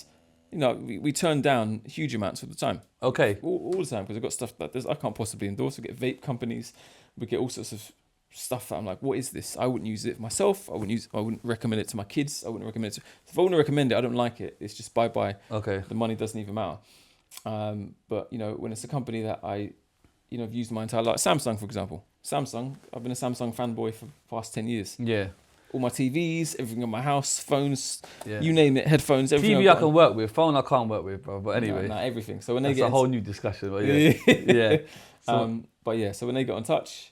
we turn down huge amounts of the time. Okay. All the time, because I've got stuff that I can't possibly endorse. We get vape companies. We get all sorts of stuff that I'm like, what is this? I wouldn't use it myself. I wouldn't recommend it to my kids. I wouldn't recommend it if I want to recommend it, I don't like it. It's just bye-bye. Okay. The money doesn't even matter. But, when it's a company that I've used my entire life, Samsung, for example. Samsung, I've been a Samsung fanboy for the past 10 years. Yeah. All my TVs, everything in my house, phones, yeah. You name it, headphones, everything. TV I can work with, phone I can't work with, bro. But anyway. No, everything. So when that's they get a whole new discussion. But yeah. yeah. So when they got in touch,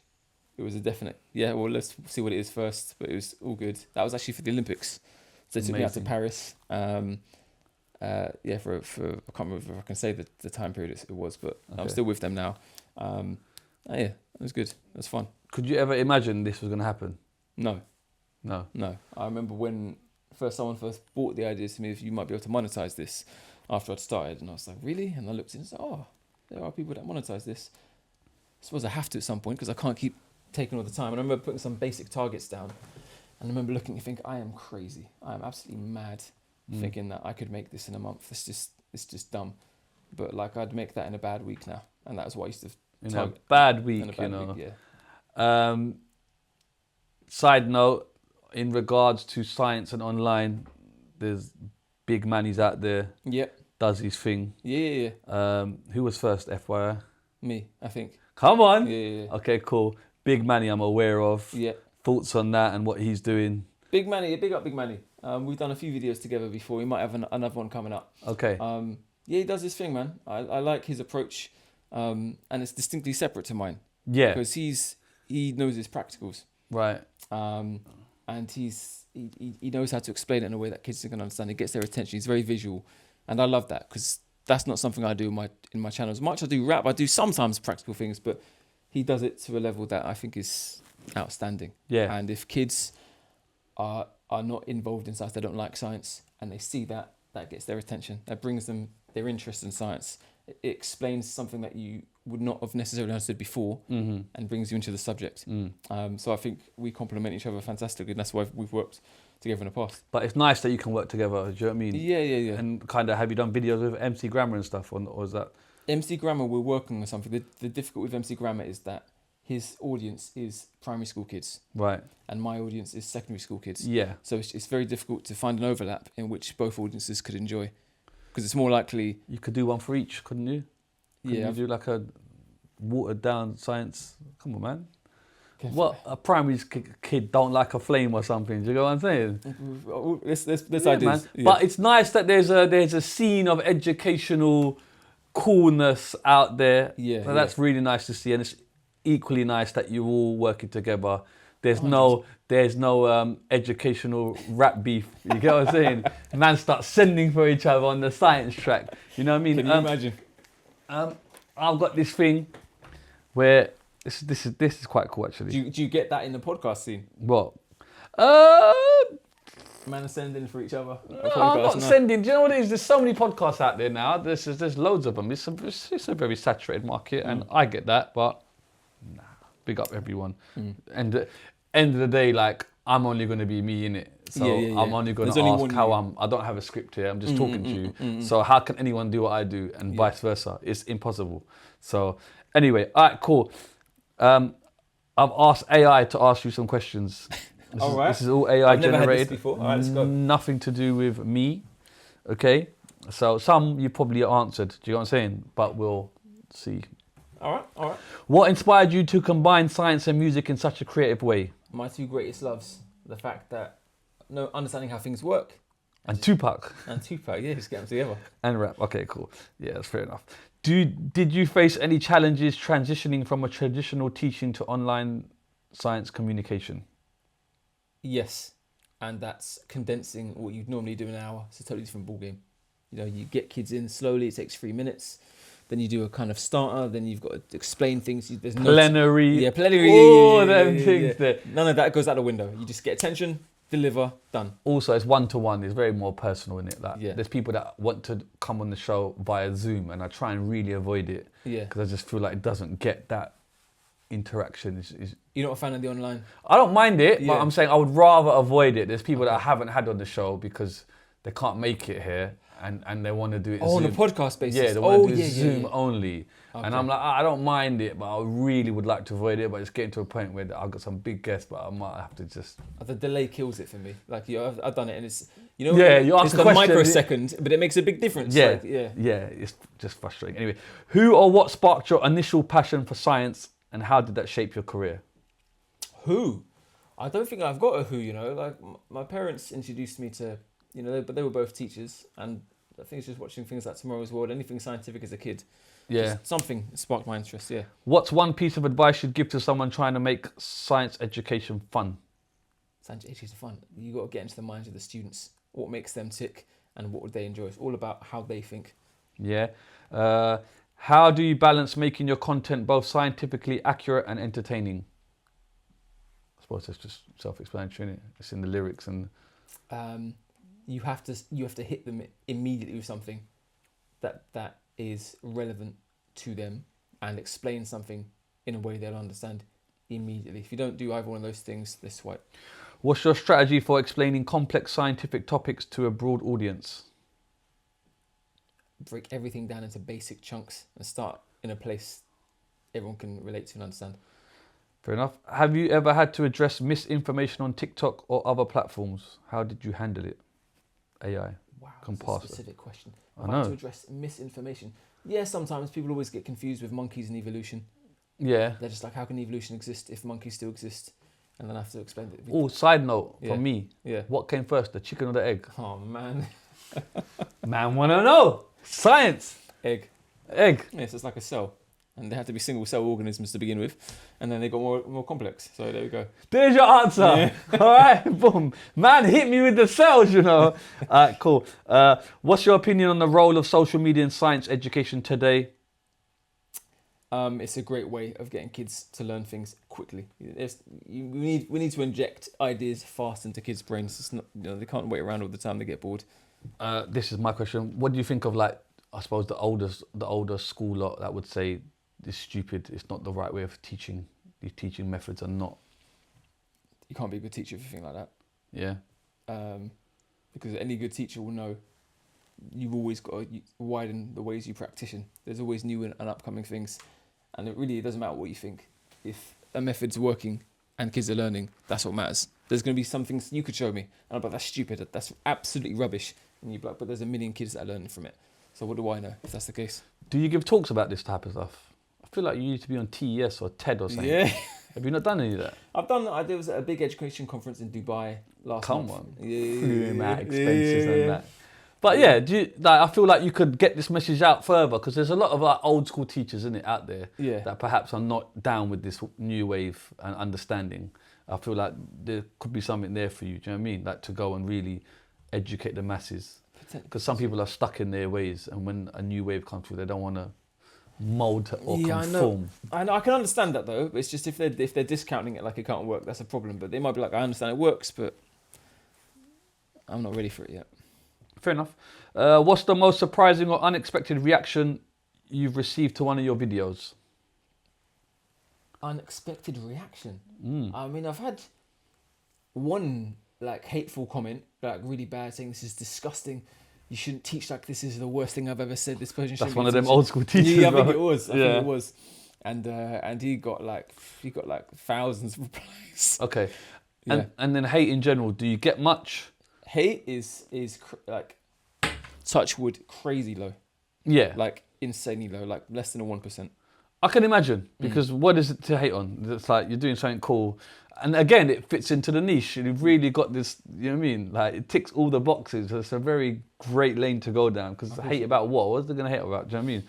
it was a definite, well, let's see what it is first. But it was all good. That was actually for the Olympics. So they took me out to Paris. For I can't remember if I can say the time period it was, but okay. I'm still with them now. It was good. It was fun. Could you ever imagine this was going to happen? No. I remember when someone first brought the idea to me, if you might be able to monetize this after I'd started, and I was like, really? And I looked and said, there are people that monetize this. I suppose I have to at some point because I can't keep taking all the time. And I remember putting some basic targets down, and I remember looking and thinking, I am crazy. I am absolutely mad thinking that I could make this in a month. It's just dumb. But like I'd make that in a bad week now, and that was what I used to target. In a bad week, yeah. Side note, in regards to science and online, there's big Manny's out there. Yep. Does his thing. Yeah. Who was first, FYI? Me, I think. Come on. Yeah. Okay, cool. Big Manny I'm aware of. Yeah. Thoughts on that and what he's doing? Big Manny, big up Big Manny. We've done a few videos together before. We might have another one coming up. Okay. He does his thing, man. I like his approach, and it's distinctly separate to mine. Yeah. Because he knows his practicals. Right. And he knows how to explain it in a way that kids can understand. It gets their attention. He's very visual, and I love that because that's not something I do in my channel. As much as I do rap, I do sometimes practical things, but he does it to a level that I think is outstanding. Yeah. And if kids are not involved in science, they don't like science, and they see that gets their attention. That brings them their interest in science. It explains something that you would not have necessarily understood before, and brings you into the subject. So I think we complement each other fantastically, and that's why we've worked together in the past. But it's nice that you can work together, do you know what I mean? Yeah. And kind of, have you done videos with MC Grammar and stuff, or is that? MC Grammar, we're working on something. The difficulty with MC Grammar is that his audience is primary school kids. Right. And my audience is secondary school kids. Yeah. So it's very difficult to find an overlap in which both audiences could enjoy. Because it's more likely... You could do one for each, couldn't you? Couldn't you do like a watered down science? Come on, man. What, a primary kid don't like a flame or something? Do you know what I'm saying? This ideas. Man. But it's nice that there's a scene of educational coolness out there. Yeah. So that's really nice to see, and it's equally nice that you're all working together. There's no educational rap beef. You get what I'm saying? Man start sending for each other on the science track. You know what I mean? Can you imagine? I've got this thing where This is quite cool actually. Do you get that in the podcast scene? What? Man are sending for each other. No, I'm not sending. Do you know what it is? There's so many podcasts out there now. There's loads of them. It's a very saturated market, and I get that. But nah, big up everyone. And end of the day, like I'm only going to be me in it. So I'm only going to ask how I don't have a script here. I'm just talking to you. So how can anyone do what I do, and vice versa? It's impossible. So anyway, all right, cool. I've asked AI to ask you some questions. This is all AI generated. Never had this before. All right, let's go. Nothing to do with me. Okay. So some you probably answered. Do you know what I'm saying? But we'll see. All right. What inspired you to combine science and music in such a creative way? My two greatest loves: the fact that understanding how things work. And Tupac. Yeah, just get them together. And rap. Okay, cool. Yeah, that's fair enough. Did you face any challenges transitioning from a traditional teaching to online science communication? Yes, and that's condensing what you'd normally do in an hour. It's a totally different ballgame. You know, you get kids in slowly. It takes 3 minutes. Then you do a kind of starter. Then you've got to explain things. There's plenary. Plenary. All them things there. None of that goes out the window. You just get attention, deliver, done. Also, it's one-to-one. It's very more personal in it. There's people that want to come on the show via Zoom, and I try and really avoid it. Yeah. Because I just feel like it doesn't get that interaction. You're not a fan of the online? I don't mind it, but I'm saying I would rather avoid it. There's people that I haven't had on the show because they can't make it here, and they want to do it Zoom. On a podcast basis? Yeah, they want to do it Zoom only. Okay. And I'm like, I don't mind it, but I really would like to avoid it. But it's getting to a point where I've got some big guests, but I might have to just... The delay kills it for me. Like, I've done it, and it's... You know, you ask it's a a question, microsecond, but it makes a big difference. Yeah, it's just frustrating. Anyway, who or what sparked your initial passion for science, and how did that shape your career? Who? I don't think I've got a who, you know. Like, my parents introduced me to, you know, but they were both teachers, and I think it's just watching things like Tomorrow's World, anything scientific as a kid. Yeah. Just something sparked my interest, yeah. What's one piece of advice you'd give to someone trying to make science education fun? Science education fun. You got to get into the minds of the students. What makes them tick, and what would they enjoy? It's all about how they think. Yeah. How do you balance making your content both scientifically accurate and entertaining? I suppose that's just self-explanatory, isn't it? It's in the lyrics and... You have to hit them immediately with something that is relevant to them, and explain something in a way they'll understand immediately. If you don't do either one of those things, they're swipe. What's your strategy for explaining complex scientific topics to a broad audience? Break everything down into basic chunks and start in a place everyone can relate to and understand. Fair enough. Have you ever had to address misinformation on TikTok or other platforms? How did you handle it? AI. Wow, that's a specific question. I know. To address misinformation. Yeah, sometimes people always get confused with monkeys and evolution. Yeah. They're just like, how can evolution exist if monkeys still exist? And then I have to explain it. Oh, side note from me. Yeah. What came first, the chicken or the egg? Oh, man. Man wanna know. Science. Egg. Yes, it's like a cell. And they have to be single cell organisms to begin with. And then they got more complex. So there we go. There's your answer. Yeah. All right, boom. Man, hit me with the cells, you know. All right, cool. What's your opinion on the role of social media in science education today? It's a great way of getting kids to learn things quickly. We need to inject ideas fast into kids' brains. It's not, you know, they can't wait around all the time. They get bored. This is my question. What do you think of, like, I suppose the older school lot that would say it's stupid, it's not the right way of teaching. These teaching methods are not. You can't be a good teacher if you think like that. Yeah. Because any good teacher will know you've always got to widen the ways you practice. There's always new and upcoming things. And it doesn't matter what you think. If a method's working and kids are learning, that's what matters. There's going to be some things you could show me, and I'm like, that's stupid, that's absolutely rubbish. And you'd be like, but there's a million kids that are learning from it. So what do I know if that's the case? Do you give talks about this type of stuff? I feel like you need to be on TES or TED or something. Yeah. Have you not done any of that? There was a big education conference in Dubai last month. Come on. Yeah. Expenses and that. But I feel like you could get this message out further, because there's a lot of like old school teachers, isn't it, out there that perhaps are not down with this new wave and understanding. I feel like there could be something there for you. Do you know what I mean? Like to go and really educate the masses. Because some people are stuck in their ways, and when a new wave comes through, they don't want to mold or conform. I know. I can understand that though. But it's just if they're discounting it like it can't work, that's a problem. But they might be like, I understand it works, but I'm not ready for it yet. Fair enough. What's the most surprising or unexpected reaction you've received to one of your videos? Unexpected reaction. I mean, I've had one like hateful comment, like really bad, saying this is disgusting. You shouldn't teach like this. Is the worst thing I've ever said. This person. That's one of them old school teachers. Yeah, I think it was. I think it was. And he got like thousands of replies. Okay. And then hate in general. Do you get much? Hate is like touch wood crazy low. Yeah. Like insanely low. Like less than a 1%. I can imagine, because what is it to hate on? It's like you're doing something cool. And again, it fits into the niche. You've really got this, you know what I mean? Like, it ticks all the boxes. It's a very great lane to go down, because hate about what? What's they going to hate about? Do you know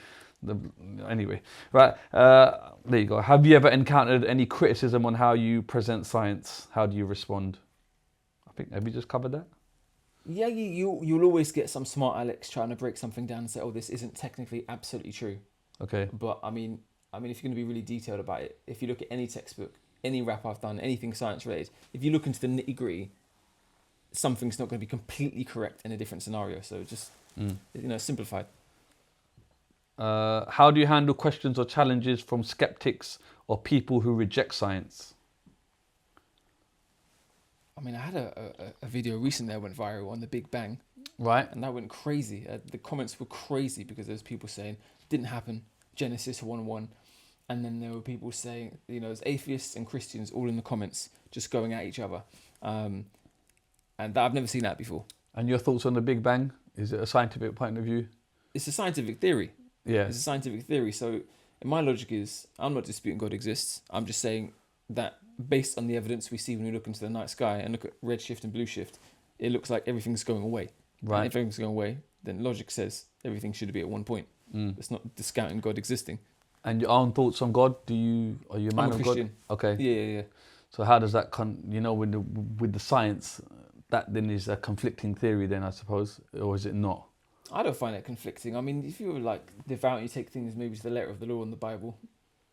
what I mean? Anyway, right. There you go. Have you ever encountered any criticism on how you present science? How do you respond? I think, have you just covered that? Yeah, you'll always get some smart Alex trying to break something down and say, oh, this isn't technically absolutely true. Okay. But I mean, if you're going to be really detailed about it, if you look at any textbook, any rap I've done, anything science related, if you look into the nitty gritty, something's not going to be completely correct in a different scenario. So just, simplified. How do you handle questions or challenges from skeptics or people who reject science? I mean, I had a video recently that went viral on the Big Bang. Right. And that went crazy. The comments were crazy because there's people saying, didn't happen, Genesis 1:1. And then there were people saying, there's atheists and Christians all in the comments just going at each other. And I've never seen that before. And your thoughts on the Big Bang? Is it a scientific point of view? It's a scientific theory. Yeah. It's a scientific theory. So my logic is, I'm not disputing God exists. I'm just saying that based on the evidence we see when we look into the night sky and look at redshift and blue shift, it looks like everything's going away. Right. And if everything's going away, then logic says everything should be at one point. It's not discounting God existing. And your own thoughts on God? Are you a man I'm a of Christian. God? Okay. Yeah. So how does that with the science, that then is a conflicting theory then, I suppose, or is it not? I don't find it conflicting. I mean, if you're like devout and you take things maybe to the letter of the law in the Bible,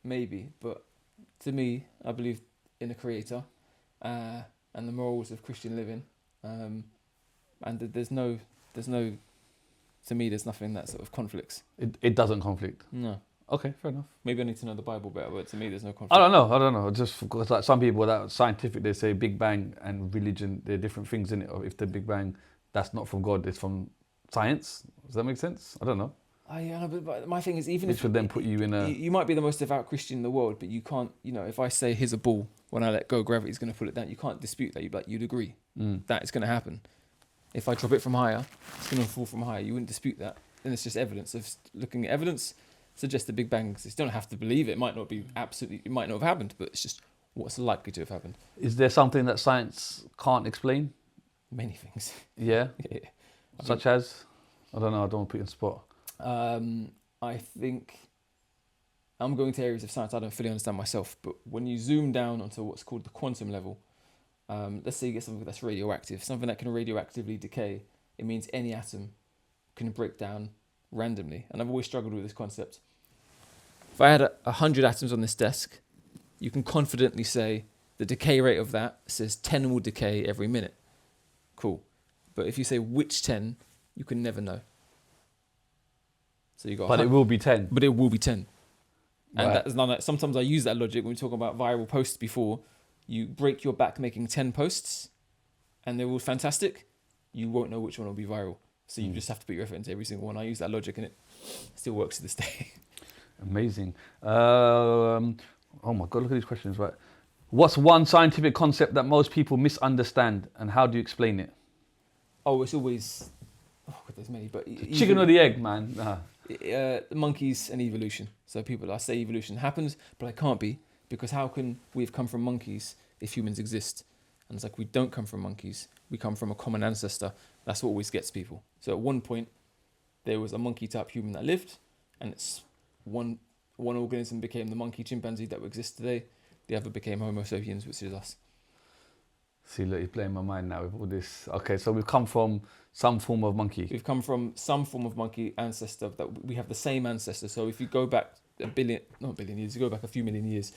maybe. But to me, I believe in a creator and the morals of Christian living. And there's nothing that sort of conflicts. It doesn't conflict? No. Okay, fair enough. Maybe I need to know the Bible better, but to me there's no conflict. I don't know. Just because like some people that are scientific, they say Big Bang and religion, they're different things in it. Or if the Big Bang, that's not from God, it's from science. Does that make sense? I don't know. Yeah, but my thing is, even if... Which would then put you in a... You might be the most devout Christian in the world, but you can't, if I say here's a ball, when I let go, gravity's going to pull it down. You can't dispute that. You'd agree that it's going to happen. If I drop it from higher, it's going to fall from higher. You wouldn't dispute that. And it's just evidence of looking at evidence. Suggests the Big Bang exists. You don't have to believe it. It might not be absolutely. It might not have happened, but it's just what's likely to have happened. Is there something that science can't explain? Many things. Yeah. Yeah. Such as, I don't know. I don't want to put you on the spot. I think I'm going to areas of science I don't fully understand myself. But when you zoom down onto what's called the quantum level, let's say you get something that's radioactive, something that can radioactively decay. It means any atom can break down randomly. And I've always struggled with this concept. If I had 100 atoms on this desk, you can confidently say the decay rate of that says 10 will decay every minute. Cool. But if you say which 10, you can never know. So you got. But it will be 10. But it will be 10. And Right. that is not. Sometimes I use that logic when we talk about viral posts before. You break your back making 10 posts, and they're all fantastic. You won't know which one will be viral. So you just have to put your effort into every single one. I use that logic, and it still works to this day. Amazing. Oh my God, look at these questions, right? What's one scientific concept that most people misunderstand, and how do you explain it? Oh, it's always... Oh, God, there's many, but... Chicken or the egg, man? Monkeys and evolution. So I say evolution happens, but it can't be, because how can we have come from monkeys if humans exist? And it's like, we don't come from monkeys. We come from a common ancestor. That's what always gets people. So at one point, there was a monkey-type human that lived, and it's one organism became the monkey chimpanzee that exists today. The other became Homo sapiens, which is us. See, look, you're playing my mind now with all this. Okay, so we've come from some form of monkey. We've come from some form of monkey ancestor, that we have the same ancestor. So if you go back not a billion years ago, back a few million years,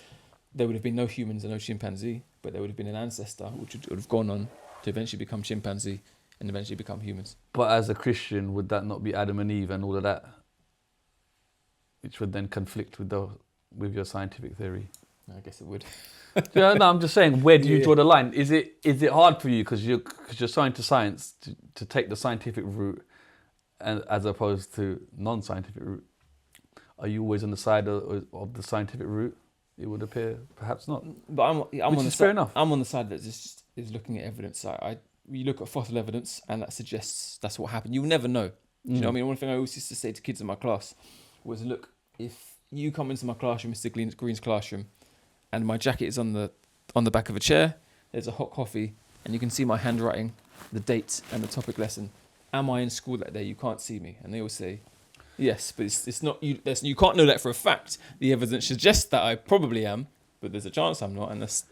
there would have been no humans and no chimpanzee, but there would have been an ancestor which would have gone on to eventually become chimpanzee and eventually become humans. But as a Christian, would that not be Adam and Eve and all of that? Which would then conflict with your scientific theory. I guess it would. Yeah, no, I'm just saying, where do you draw the line? Is it hard for you because you're so into science to take the scientific route, and as opposed to non-scientific route? Are you always on the side of the scientific route? It would appear perhaps not. But I'm Which on is the fair enough. I'm on the side that just is looking at evidence. You look at fossil evidence and that suggests that's what happened. You'll never know. Do you know what I mean? One thing I always used to say to kids in my class was, look, if you come into my classroom, Mr. Green's classroom, and my jacket is on the back of a chair, there's a hot coffee, and you can see my handwriting, the date, and the topic lesson. Am I in school that day? You can't see me. And they all say, yes, but it's not you. You can't know that for a fact. The evidence suggests that I probably am, but there's a chance I'm not, and that's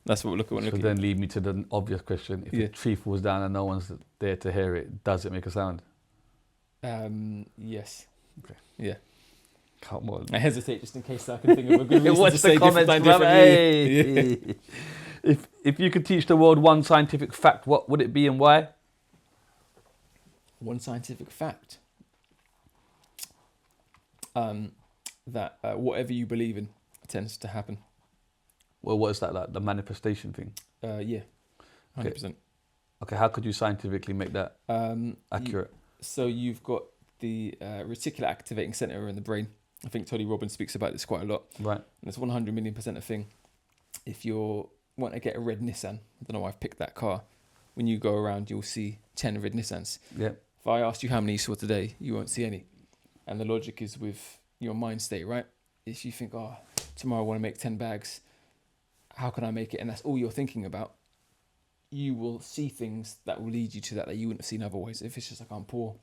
what we're looking at. So then lead me to the obvious question. If the tree falls down and no one's there to hear it, does it make a sound? Yes. Okay. Yeah. Come on. I hesitate just in case I can think of a good reason What's to say the comments, differently. Hey. If you could teach the world one scientific fact, what would it be and why? One scientific fact. That whatever you believe in tends to happen. Well, what is that, like the manifestation thing? Yeah, 100%. Okay, how could you scientifically make that accurate? So you've got the reticular activating center in the brain. I think Tony Robbins speaks about this quite a lot. Right. And it's 100 million% a thing. If you want to get a red Nissan, I don't know why I've picked that car. When you go around, you'll see 10 red Nissans. Yeah. If I asked you how many you saw today, you won't see any. And the logic is with your mind state, right? If you think, tomorrow I want to make 10 bags, how can I make it? And that's all you're thinking about. You will see things that will lead you to that you wouldn't have seen otherwise. If it's just like, I'm poor,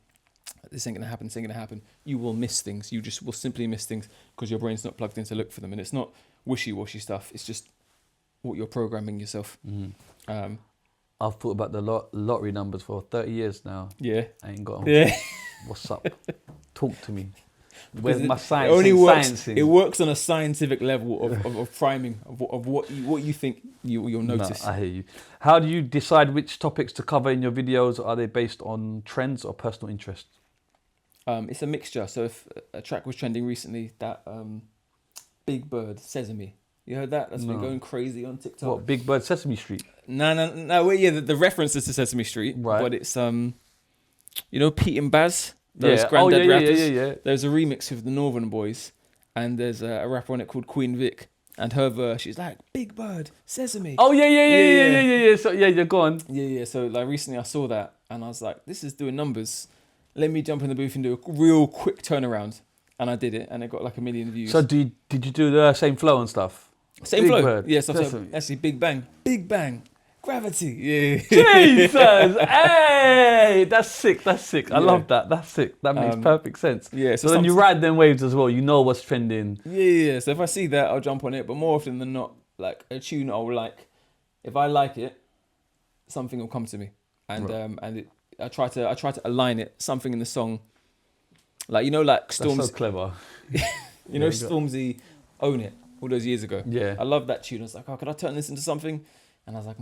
this ain't going to happen, you will miss things. You just will simply miss things because your brain's not plugged in to look for them. And it's not wishy-washy stuff. It's just what you're programming yourself. Mm-hmm. I've thought about the lottery numbers for 30 years now. Yeah. I ain't got them. Yeah. What's up? Talk to me. Where's my science? It works on a scientific level of priming of what you think you'll notice. No, I hear you. How do you decide which topics to cover in your videos? Are they based on trends or personal interest? It's a mixture. So if a track was trending recently, that Big Bird, Sesame, you heard that? That's been going crazy on TikTok. What, Big Bird, Sesame Street? No. Well, yeah, the reference is to Sesame Street, right? But it's Pete and Baz. Those granddad rappers. Yeah. There's a remix with the Northern Boys, and there's a rapper on it called Queen Vic, and her verse, she's like, Big Bird, Sesame. Oh, yeah. So, yeah, go on. Yeah. So, like, recently I saw that, and I was like, this is doing numbers. Let me jump in the booth and do a real quick turnaround. And I did it, and it got like 1 million views. So, did you do the same flow and stuff? Same Big flow? Bird, yeah, so Sesame. actually, Big Bang. Gravity, yeah. Jesus, hey, that's sick. I love that. That's sick. That makes perfect sense. Yeah. So then you ride them waves as well. You know what's trending. Yeah. So if I see that, I'll jump on it. But more often than not, like a tune I'll like. If I like it, something will come to me, and I try to align it. Something in the song, like Stormzy. That's so clever. Stormzy, Own It, all those years ago. Yeah. I love that tune. I was like, could I turn this into something? And I was like,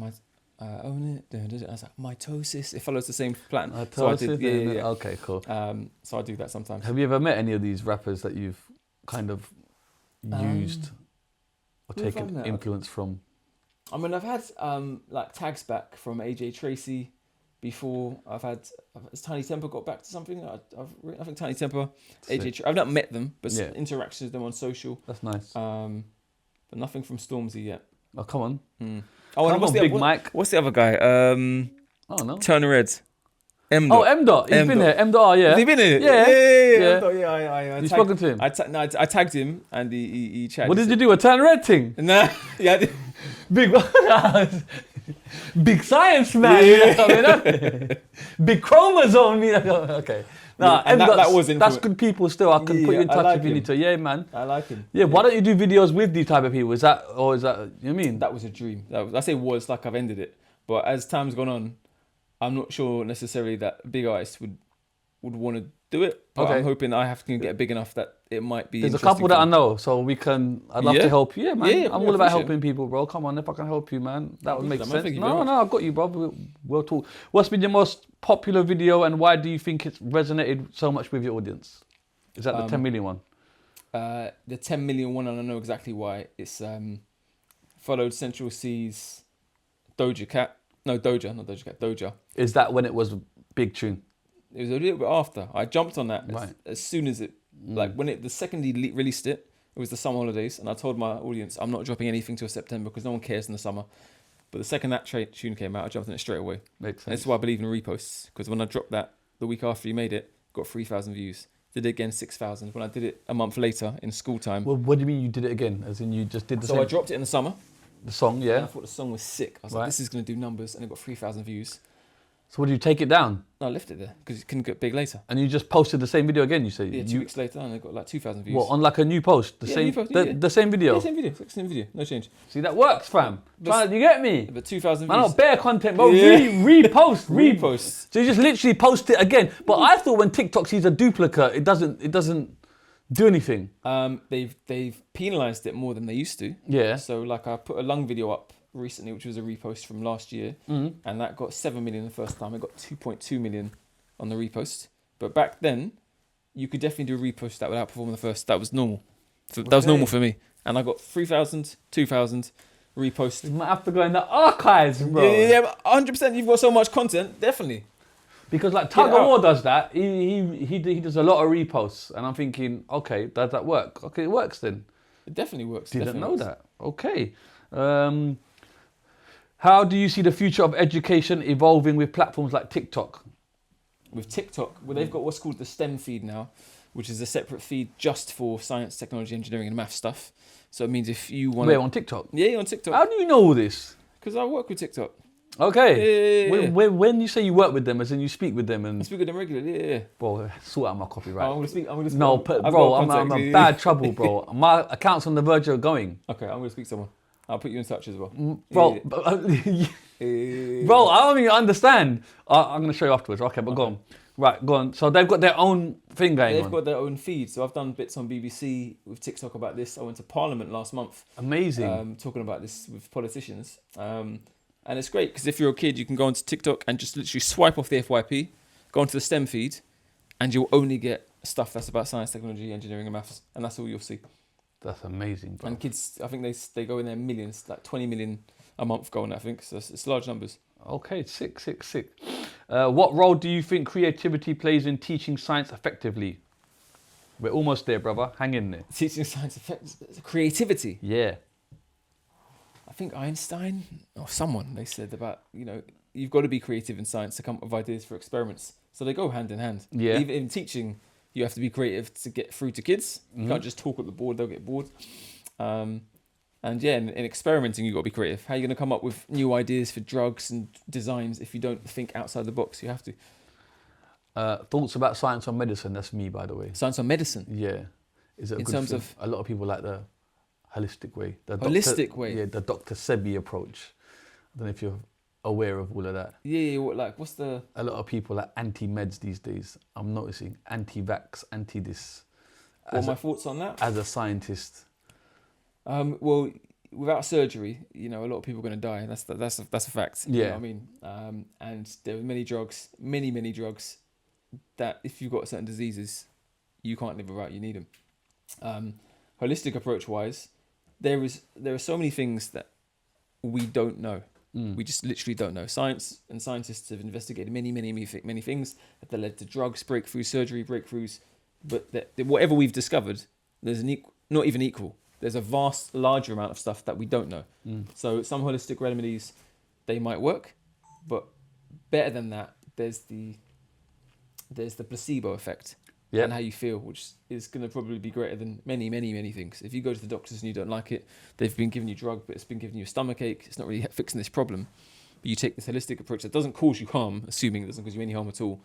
Own It. And I was like, mitosis. It follows the same plan. So I did. Yeah. Okay, cool. So I do that sometimes. Have you ever met any of these rappers that you've kind of used or taken influence from? I mean, I've had like tags back from AJ Tracy before. Has Tiny Temper got back to something? I think Tiny Temper, AJ. I've not met them, but interactions with them on social. That's nice. But nothing from Stormzy yet. Oh, come on. Oh, and Mike. What's the other guy? Oh no. Turner Red. M. Oh, M. Dot. He's been here. M. Dot. Yeah. Has he been here? Yeah. I You spoken to him? I tagged him and he chatted. What did you do? A Turner Red thing? Nah. Yeah. Big science, man. Yeah. Big chromosome. Okay. Nah, and that was that's good people still. I can put you in touch if you need to. Yeah, man. I like him. Yeah, why don't you do videos with these type of people? Is that you know what I mean? That was a dream. I say was like I've ended it. But as time's gone on, I'm not sure necessarily that big artists would want to do it. But Okay. I'm hoping I can get big enough that it might be. There's a interesting couple for that I them. know, so I'd love to help you. Yeah, man. Yeah, I'm yeah, all about appreciate helping people, bro. Come on, if I can help you, man, that would make that, man. sense. Thank you very No, much. no, I've got you, bro. We'll talk. What's been your most popular video, and why do you think it's resonated so much with your audience? Is that the 10 million one? The 10 million one, and I know exactly why. It's followed Central C's Doja Cat. No, Doja, not Doja Cat, Doja. Is that when it was a big tune? It was a little bit after. I jumped on that Right. as soon as it, like when the second he released it, it was the summer holidays, and I told my audience I'm not dropping anything till September because no one cares in the summer. But the second that tune came out, I jumped on it straight away. Makes sense. And that's why I believe in reposts, because when I dropped that the week after he made it, got 3,000 views. Did it again 6,000. When I did it a month later in school time. Well, what do you mean you did it again? As in you just did the same? So I dropped it in the summer. The song, And yeah. I thought the song was sick. I was Right. like, this is going to do numbers, and it got 3,000 views. So what, do you take it down? No, I left it there because it couldn't get big later. And you just posted the same video again, you say? Yeah, 2 weeks later, and it got like 2,000 views. What, on like a new post? The Yeah, same new post, the, yeah. the same video? Yeah, same video. It's like the same video. No change. See, that works, fam. You get me? But 2,000 Man, views. not bare content, bro. Yeah. Repost. Repost. So you just literally post it again. But I thought when TikTok sees a duplicate, it doesn't do anything. They've penalised it more than they used to. Yeah. So like I put a lung video up recently, which was a repost from last year, and that got 7 million the first time. It got 2.2 million on the repost. But back then, you could definitely do a repost that would outperform the first. That was normal. That was normal for me. And I got 3,000, 2,000 reposts. You might have to go in the archives, bro. Yeah, but 100%. You've got so much content, definitely. Because like Tug of War does that. He does a lot of reposts, and I'm thinking, okay, does that work? Okay, it works then. It definitely works. Didn't know that. Okay. How do you see the future of education evolving with platforms like TikTok? With TikTok, well, they've got what's called the STEM feed now, which is a separate feed just for science, technology, engineering, and math stuff. So it means if you want Wait, on TikTok? Yeah, you're on TikTok. How do you know all this? Because I work with TikTok. Okay. Yeah. When you say you work with them, as in you speak with them, I and speak with them regularly, yeah. bro, sort out my copyright. I'm going to speak. No, bro, I'm in bad trouble, bro. bro. My account's on the verge of going. Okay, I'm going to speak to someone. I'll put you in touch as well. Bro, Yeah. bro, I don't even understand. I'm going to show you afterwards. Okay, but go on. Right, go on. So they've got their own thing going on. They've got their own feed. So I've done bits on BBC with TikTok about this. I went to Parliament last month. Amazing. Talking about this with politicians. And it's great because if you're a kid, you can go onto TikTok and just literally swipe off the FYP, go onto the STEM feed, and you'll only get stuff that's about science, technology, engineering, and maths. And that's all you'll see. That's amazing, bro. And kids, I think they go in there millions, like 20 million a month going, I think. So it's large numbers. Okay, sick. What role do you think creativity plays in teaching science effectively? We're almost there, brother. Hang in there. Teaching science affects creativity. Yeah. I think Einstein or someone, they said about, you've got to be creative in science to come up with ideas for experiments. So they go hand in hand. Yeah. Even in teaching, you have to be creative to get through to kids. You can't just talk at the board, they'll get bored. And yeah, in experimenting, you've got to be creative. How are you going to come up with new ideas for drugs and designs if you don't think outside the box? You have to. Thoughts about science or medicine? That's me, by the way. Science or medicine? Yeah. Is it a In good terms thing? of- A lot of people like the holistic way. The Holistic way? Yeah, the Dr. Sebi approach. I don't know if you're aware of all of that. Yeah, what's the... A lot of people are anti-meds these days. I'm noticing anti-vax, anti-this. What are my thoughts on that? As a scientist. Well, without surgery, a lot of people are going to die. That's a fact. You know Yeah. what I mean? And there are many drugs that if you've got certain diseases, you can't live without. You need them. Holistic approach wise, there are so many things that we don't know. We just literally don't know. Science and scientists have investigated many things that led to drugs breakthroughs, surgery breakthroughs. But whatever we've discovered, there's not even equal. There's a larger amount of stuff that we don't know. So some holistic remedies, they might work, but better than that, there's the placebo effect and how you feel, which is going to probably be greater than many things. If you go to the doctors and you don't like it, they've been giving you drug, but it's been giving you a stomach ache. It's not really fixing this problem. But you take this holistic approach that doesn't cause you harm, assuming it doesn't cause you any harm at all,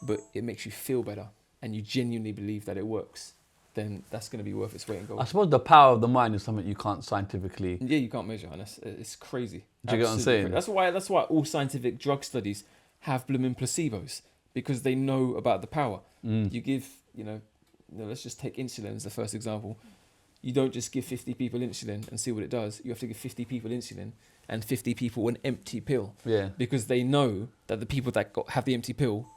but it makes you feel better, and you genuinely believe that it works. Then that's going to be worth its weight in gold. I suppose the power of the mind is something you can't scientifically... Yeah, you can't measure, and it's crazy. Do you get what I'm saying? Crazy. That's why all scientific drug studies have blooming placebos, because they know about the power. You give, let's just take insulin as the first example. You don't just give 50 people insulin and see what it does. You have to give 50 people insulin and 50 people an empty pill. Yeah. Because they know that the people that have the empty pill,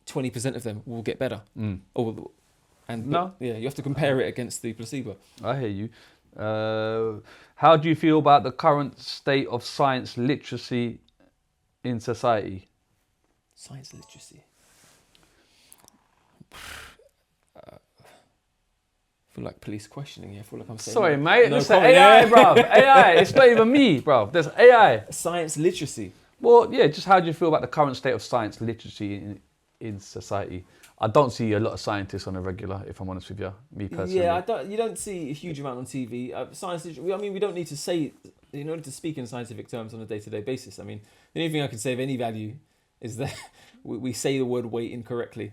20% of them will get better. You have to compare it against the placebo. I hear you. How do you feel about the current state of science literacy in society? Science literacy. I feel like police questioning you. I feel like I'm saying... Sorry, mate. No It's comment. AI, bruv. AI. It's not even me, bruv. There's AI. Science literacy. Well, yeah, just how do you feel about the current state of science literacy in society? I don't see a lot of scientists on a regular, if I'm honest with you, me personally. Yeah, you don't see a huge amount on TV. Science literacy, we don't need to say, in order to speak in scientific terms on a day-to-day basis. I mean, the only thing I can say of any value is that we say the word weight incorrectly.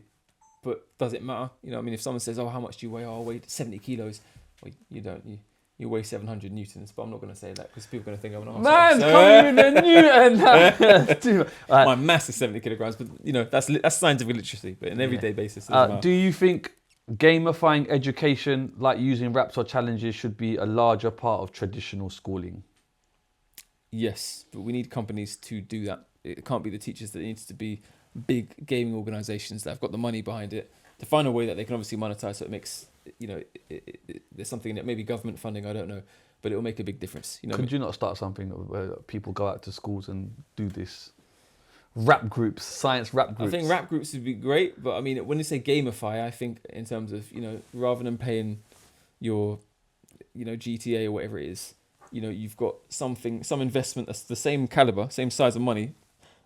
But does it matter? If someone says, "Oh, how much do you weigh?" "Oh, I weigh 70 kilos." Well, you don't. You weigh 700 newtons. But I'm not going to say that because people are going to think I'm an arsehole. Man, coming in a newton. My mass is 70 kilograms, but that's scientific literacy. But on everyday basis, it doesn't matter. Do you think gamifying education, like using raps or challenges, should be a larger part of traditional schooling? Yes, but we need companies to do that. It can't be the teachers. That it needs to be big gaming organizations that have got the money behind it to find a way that they can obviously monetize, so it makes there's something that maybe government funding, I don't know, but it will make a big difference. Could you not start something where people go out to schools and do this? Rap groups, science rap groups. I think rap groups would be great, but I mean, when you say gamify, I think in terms of rather than paying your GTA or whatever it is, you've got some investment that's the same caliber, same size of money,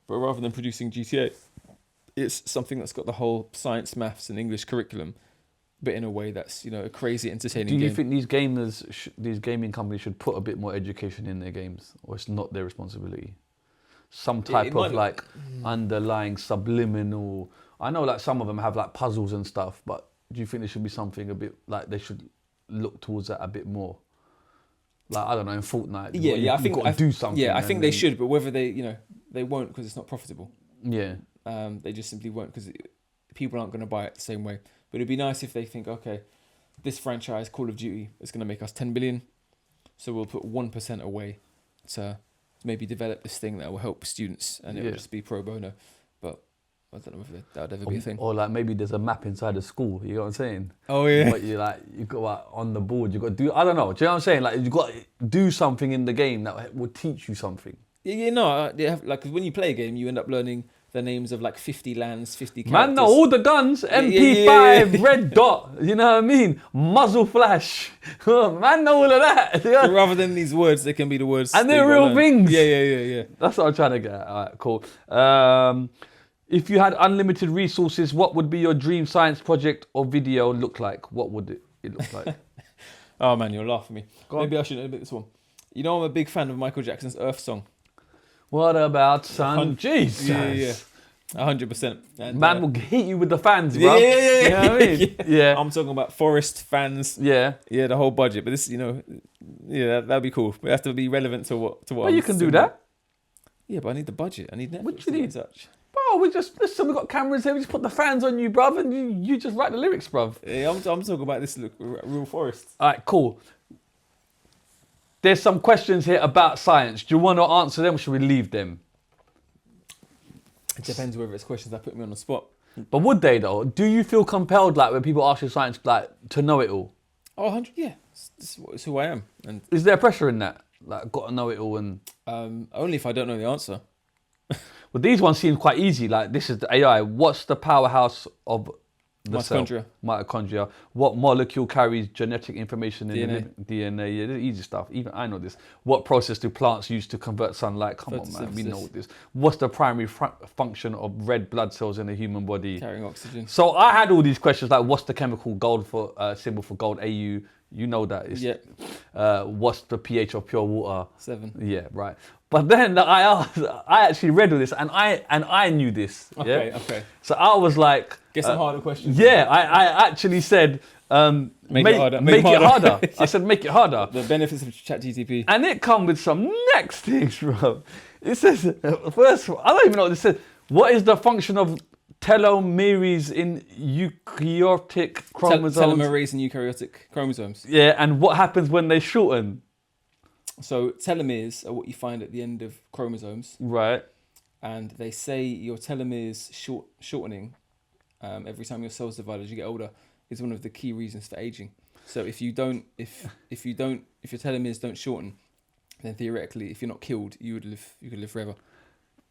but rather than producing GTA, it's something that's got the whole science, maths, and English curriculum, but in a way that's a crazy, entertaining. Do you think these these gaming companies should put a bit more education in their games, or it's not their responsibility? Some type of underlying subliminal. I know like some of them have like puzzles and stuff, but do you think there should be something a bit like they should look towards that a bit more? Like I don't know, in Fortnite. I think got to do something. Yeah, I think they should, but whether they they won't because it's not profitable. Yeah. They just simply won't because people aren't going to buy it the same way. But it'd be nice if they think, okay, this franchise, Call of Duty, is going to make us 10 billion. So we'll put 1% away to maybe develop this thing that will help students and it will just be pro bono. But I don't know if that would ever be a thing. Or like maybe there's a map inside the school, you know what I'm saying? Oh yeah. But you got like, on the board, you got to do, I don't know, do you know what I'm saying? Like you got to do something in the game that will teach you something. Like when you play a game, you end up learning the names of like 50 lands, 50 characters. Man, no, all the guns, MP5, red dot, you know what I mean? Muzzle flash. Man, know all of that. So rather than these words, they can be the words. And they're real things. Yeah. That's what I'm trying to get at. All right, cool. If you had unlimited resources, what would be your dream science project or video look like? What would it look like? Oh man, you'll laugh at me. Maybe I shouldn't admit this one. I'm a big fan of Michael Jackson's Earth song. What about sun? Jesus. Yeah. 100%. Man will hit you with the fans, bro. Yeah. You know what I mean? Yeah. I'm talking about forest fans. Yeah. Yeah, the whole budget. But this, that'd be cool. We have to be relevant to what. Well, you can do that. Yeah, but I need the budget. I need Netflix. What do you need? Such. Bro, we got cameras here. We just put the fans on you, bruv, and you just write the lyrics, bruv. Yeah, I'm talking about this real forest. All right, cool. There's some questions here about science. Do you want to answer them or should we leave them? It depends whether it's questions that put me on the spot. But would they though? Do you feel compelled, like when people ask you science, like to know it all? Oh, 100, yeah. It's who I am. And is there pressure in that? Like, got to know it all and... only if I don't know the answer. Well, these ones seem quite easy. Like, this is the AI. What's the powerhouse of the mitochondria. Cell? Mitochondria. What molecule carries genetic information in DNA. the DNA? Yeah, this is easy stuff. Even I know this. What process do plants use to convert sunlight? Come on, man. We know this. What's the primary function of red blood cells in the human body? Carrying oxygen. So I had all these questions like, what's the chemical gold for symbol for gold? AU. You know that. What's the pH of pure water? 7. Yeah, right. But then I actually read all this and I knew this. Okay, yeah? okay. So I was like... Get some harder questions. Yeah, I actually said... make it harder. Make it harder. I said make it harder. The benefits of ChatGPT. And it come with some next things, bro. It says, first, I don't even know what this says. What is the function of telomeres in eukaryotic chromosomes. Telomeres and eukaryotic chromosomes. Yeah, and what happens when they shorten? So telomeres are what you find at the end of chromosomes. Right. And they say your telomeres shortening every time your cells divide as you get older is one of the key reasons for aging. So if your telomeres don't shorten, then theoretically, if you're not killed, you could live forever.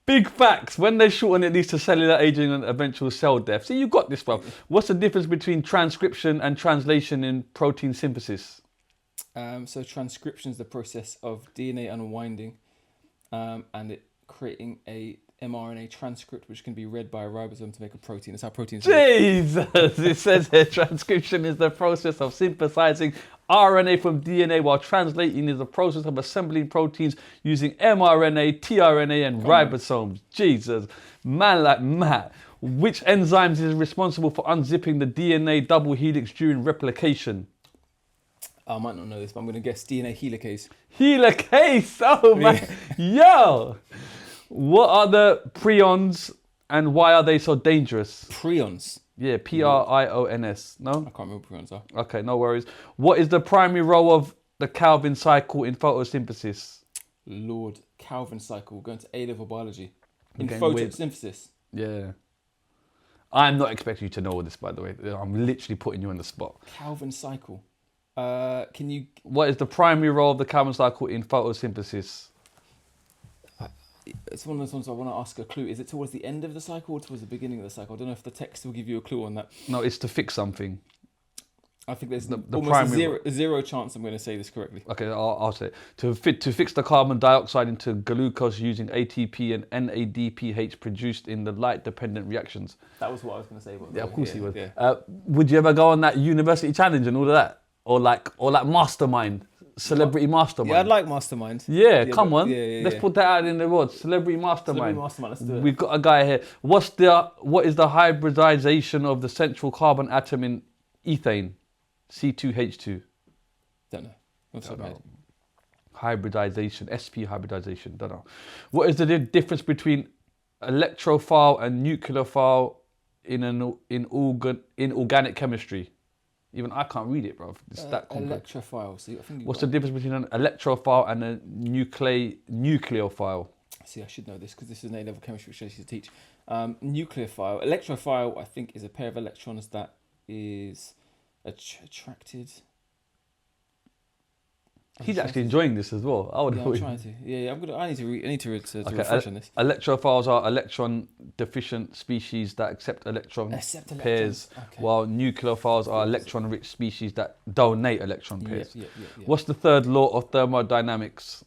Big facts. When they shorten, it leads to cellular aging and eventual cell death. See, you got this, bro. What's the difference between transcription and translation in protein synthesis? So transcription is the process of DNA unwinding and it creating a mRNA transcript which can be read by a ribosome to make a protein. That's how proteins Jesus! It says here transcription is the process of synthesizing RNA from DNA, while translating is the process of assembling proteins using mRNA, tRNA and ribosomes. Jesus. Man like Matt. Which enzymes is responsible for unzipping the DNA double helix during replication? I might not know this, but I'm going to guess DNA helicase. Helicase! Oh man! Yo! What are the prions and why are they so dangerous? Prions? Yeah, Prions. No? I can't remember what prions are. Okay, no worries. What is the primary role of the Calvin cycle in photosynthesis? Lord, Calvin cycle, going to A-level biology. In Okay, photosynthesis. Yeah. I'm not expecting you to know all this, by the way. I'm literally putting you on the spot. Calvin cycle. Can you... What is the primary role of the Calvin cycle in photosynthesis? It's one of those ones I want to ask a clue. Is it towards the end of the cycle or towards the beginning of the cycle? I don't know if the text will give you a clue on that. No, it's to fix something. I think there's The almost a zero chance I'm going to say this correctly. Okay, I'll say it. To fix the carbon dioxide into glucose using ATP and NADPH produced in the light-dependent reactions. That was what I was going to say. Yeah, of course you would. Yeah. Would you ever go on that university challenge and all of that? Or like mastermind? Celebrity mastermind. Yeah, I'd like mastermind. Yeah, come on. Yeah, Let's put that out in the world. Celebrity mastermind. Let's do it. We've got a guy here. What is the hybridization of the central carbon atom in ethane? C2H2. Don't know. What's Don't that know. Hybridization, SP hybridization. Don't know. What is the difference between electrophile and nucleophile in organic chemistry? Even I can't read it, bro. It's that complex. Electrophile. See, I think what's the difference between an electrophile and a nucleophile? See, I should know this because this is an A-level chemistry which I used to teach. Nucleophile. Electrophile, I think, is a pair of electrons that is attracted. He's actually enjoying this as well. I'm trying to. Yeah, I need to refresh on this. Electrophiles are electron deficient species that accept electron pairs, while nucleophiles are electron rich species that donate electron pairs. Yeah. What's the third law of thermodynamics?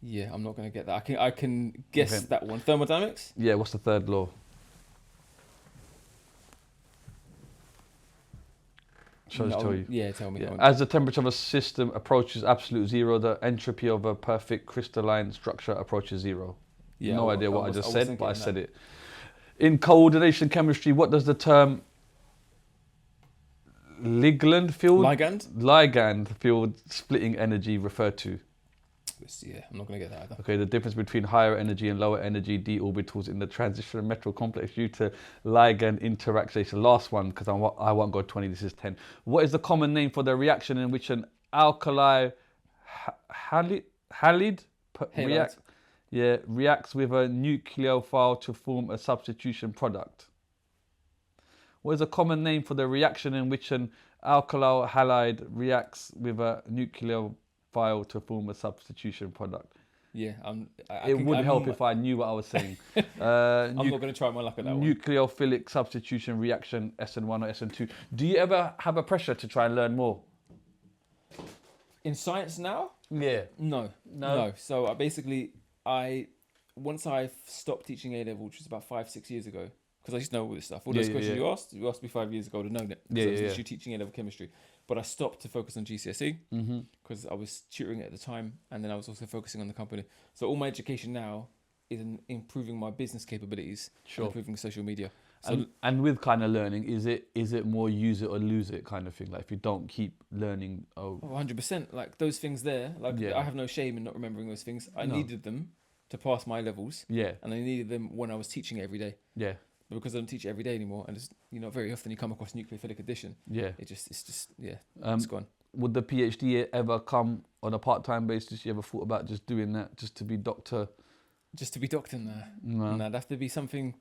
Yeah, I'm not going to get that. I can guess that one. Thermodynamics? Yeah, what's the third law? Shall I tell you? Yeah, tell me. Yeah. As the temperature of a system approaches absolute zero, the entropy of a perfect crystalline structure approaches zero. Yeah, no idea what I just said, but I said it. In coordination chemistry, what does the term ligand field splitting energy refer to? Yeah, I'm not going to get that either. Okay, the difference between higher energy and lower energy d orbitals in the transition metal complex due to ligand interaction. Last one, because I won't go 20, this is 10. What is the common name for the reaction in which an alkali halide reacts with a nucleophile to form a substitution product? What is a common name for the reaction in which an alkali halide reacts with a nucleophile to form a substitution product? Yeah, it would help if I knew what I was saying. I'm not going to try my luck at that one. Nucleophilic substitution reaction, SN1 or SN2. Do you ever have a pressure to try and learn more? In science now? Yeah. No. So once I stopped teaching A-level, which was about 5-6 years ago, because I used to know all this stuff. All those questions you asked me 5 years ago to know it. I was literally teaching A-level chemistry. But I stopped to focus on GCSE because I was tutoring at the time, and then I was also focusing on the company. So all my education now is in improving my business capabilities, and improving social media. So and with kind of learning, is it more use it or lose it kind of thing? Like if you don't keep learning, 100%. Like those things there, I have no shame in not remembering those things. I needed them to pass my levels. Yeah. And I needed them when I was teaching it every day. Yeah. But because I don't teach it every day anymore, and it's, very often you come across nucleophilic addition. Yeah. It's gone. Would the PhD ever come on a part-time basis? You ever thought about just doing that, just to be doctor? Just to be doctor? No. It'd have to be something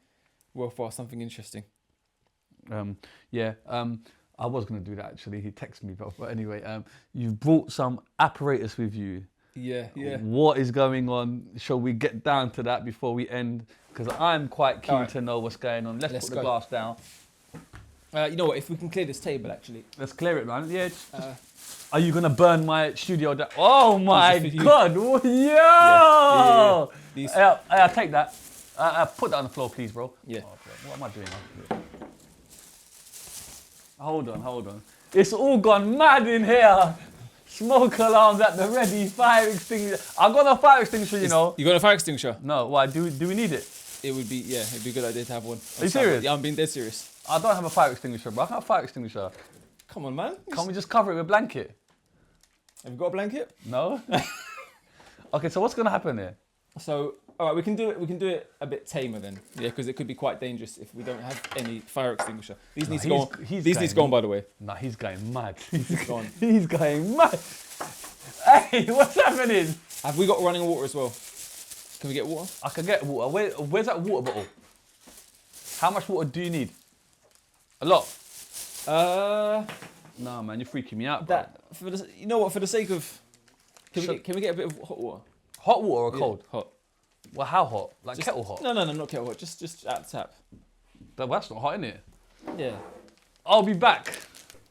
worthwhile, something interesting. I was going to do that actually. He texted me, but anyway, you've brought some apparatus with you. Yeah. What is going on? Shall we get down to that before we end? Because I'm quite keen to know what's going on. Let's put the glass down. You know what? If we can clear this table, actually. Let's clear it, man. Yeah. Are you going to burn my studio down? Oh my God. Yo! Yeah, take that. Put that on the floor, please, bro. Yeah. Oh, bro. What am I doing? Hold on. It's all gone mad in here. Smoke alarms at the ready, fire extinguisher. I've got a fire extinguisher, You got a fire extinguisher? No, why? Do we need it? It'd be a good idea to have one. Are you serious? Yeah, I'm being dead serious. I don't have a fire extinguisher, bro. I have a fire extinguisher. Come on, man. Can't we just cover it with a blanket? Have you got a blanket? No. Okay, so what's gonna happen here? So, all right, we can do it a bit tamer then. Yeah, because it could be quite dangerous if we don't have any fire extinguisher. These need to go on. These need to go on, by the way. Nah, he's going mad. He's gone. He's going mad. Hey, what's happening? Have we got running water as well? Can we get water? I can get water. Where's that water bottle? How much water do you need? A lot. No, man, you're freaking me out, bro. You know what? For the sake of, can we get a bit of hot water? Hot water or cold? Hot. Well, how hot? Like kettle hot? No, not kettle hot. Just at the tap. That's not hot, innit? Yeah. I'll be back.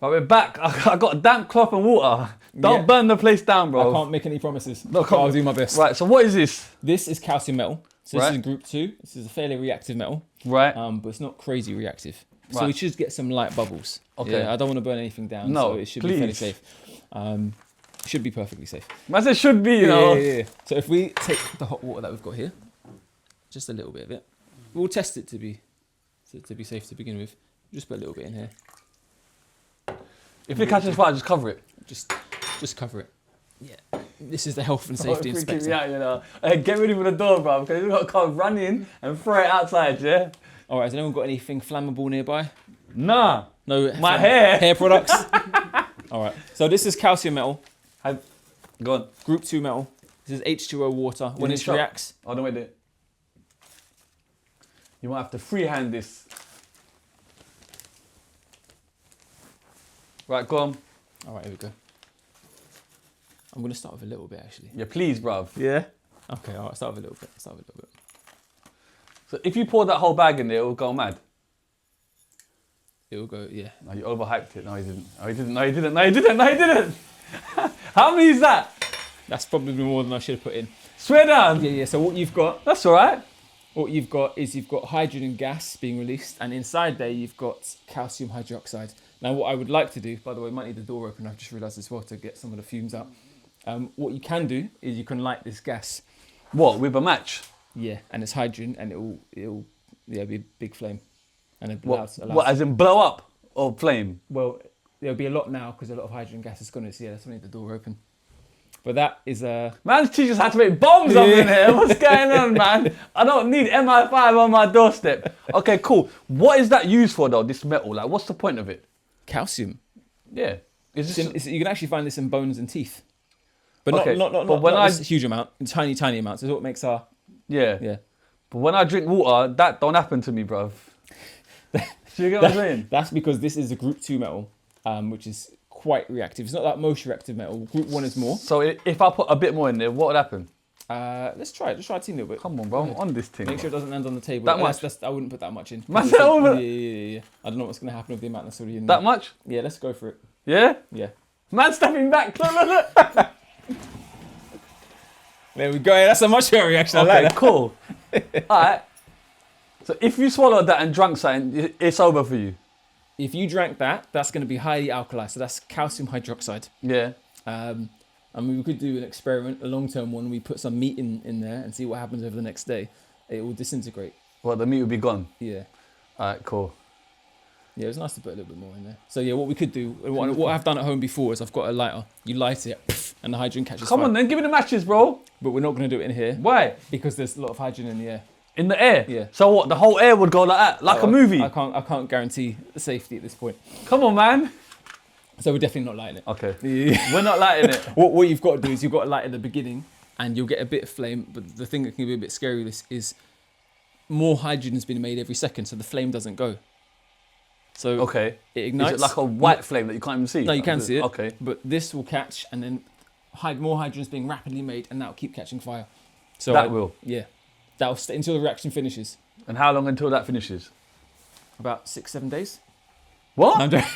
Right, we're back. I got a damp cloth and water. Don't burn the place down, bro. I can't make any promises. No, I'll do my best. Right, so what is this? This is calcium metal. So this is group 2. This is a fairly reactive metal. Right. But it's not crazy reactive. So Right. we should get some light bubbles. Okay. Yeah, I don't want to burn anything down. No, so it should please. be fairly safe. Should be perfectly safe. Man said should be, you know. Yeah. So if we take the hot water that we've got here, just a little bit of it, we'll test it to be safe to begin with. Just put a little bit in here. If it catches fire, just cover it. Just cover it. Yeah. This is the health and safety inspector. Yeah, you know. Hey, get ready for the door, bro, because you've got to come run in and throw it outside, yeah? All right, has anyone got anything flammable nearby? Nah. No. My hair. Hair products? All right. So this is calcium metal. Go on. Group 2 metal. This is H2O water. When it reacts. Oh, no, wait. You might have to freehand this. Right, go on. All right, here we go. I'm going to start with a little bit, actually. Yeah, please, bruv. Yeah? Okay, all right, start with a little bit. So if you pour that whole bag in there, it will go mad. It will go, yeah. No, you overhyped it. No, he didn't. How many is that? That's probably more than I should have put in. Swear down. Yeah. So what you've got... That's all right. What you've got hydrogen gas being released, and inside there you've got calcium hydroxide. Now what I would like to do, by the way, I might need the door open, I've just realised as well, to get some of the fumes out. What you can do is you can light this gas. What, with a match? Yeah, and it's hydrogen, and it'll be a big flame. And it What, allows as in blow up or flame? Well, there'll be a lot now because a lot of hydrogen gas is gone. So yeah, that's why I need the door open. But that is Man's teachers had to make bombs up in here. What's going on, man? I don't need MI5 on my doorstep. Okay, cool. What is that used for, though, this metal? Like, what's the point of it? calcium. Yeah. You can actually find this in bones and teeth. But okay. not this huge amount, in tiny amounts. Is what makes our... Yeah. But when I drink water, that don't happen to me, bruv. Do you get what I'm saying? That's because this is a group 2 metal, which is quite reactive. It's not that most reactive metal. Group 1 is more. So if I put a bit more in there, what would happen? Let's try it. Just try a teeny little bit. Come on, bro. I'm on this thing. Make sure it doesn't land on the table. That much? I wouldn't put that much in. Man, yeah. I don't know what's going to happen with the amount that's already in there. That much? Yeah, let's go for it. Yeah? Yeah. Man stepping back. Look. There we go. That's a much better reaction. Okay, I like that. Cool. All right. So if you swallowed that and drank something, it's over for you. If you drank that, that's going to be highly alkali. So that's calcium hydroxide. Yeah. I mean, we could do an experiment, a long-term one. We put some meat in there and see what happens over the next day. It will disintegrate. Well, the meat will be gone. Yeah. All right, cool. Yeah, it was nice to put a little bit more in there. So yeah, what we could do, what I've done at home before is I've got a lighter. You light it, and the hydrogen catches fire. Come on then, give me the matches, bro. But we're not going to do it in here. Why? Because there's a lot of hydrogen in the air. In the air? Yeah. So what, the whole air would go like that? Like a movie? I can't guarantee the safety at this point. Come on, man. So we're definitely not lighting it. Okay. Yeah. We're not lighting it. What you've got to do is you've got to light at the beginning and you'll get a bit of flame, but the thing that can be a bit scary with this is more hydrogen is being made every second, so the flame doesn't go. So Okay. it ignites. Is it like a white flame that you can't even see? No, you can see it. Okay. But this will catch, and then more hydrogen is being rapidly made, and that will keep catching fire. So That will? Yeah. That will stay until the reaction finishes. And how long until that finishes? About 6-7 days. What? I'm joking.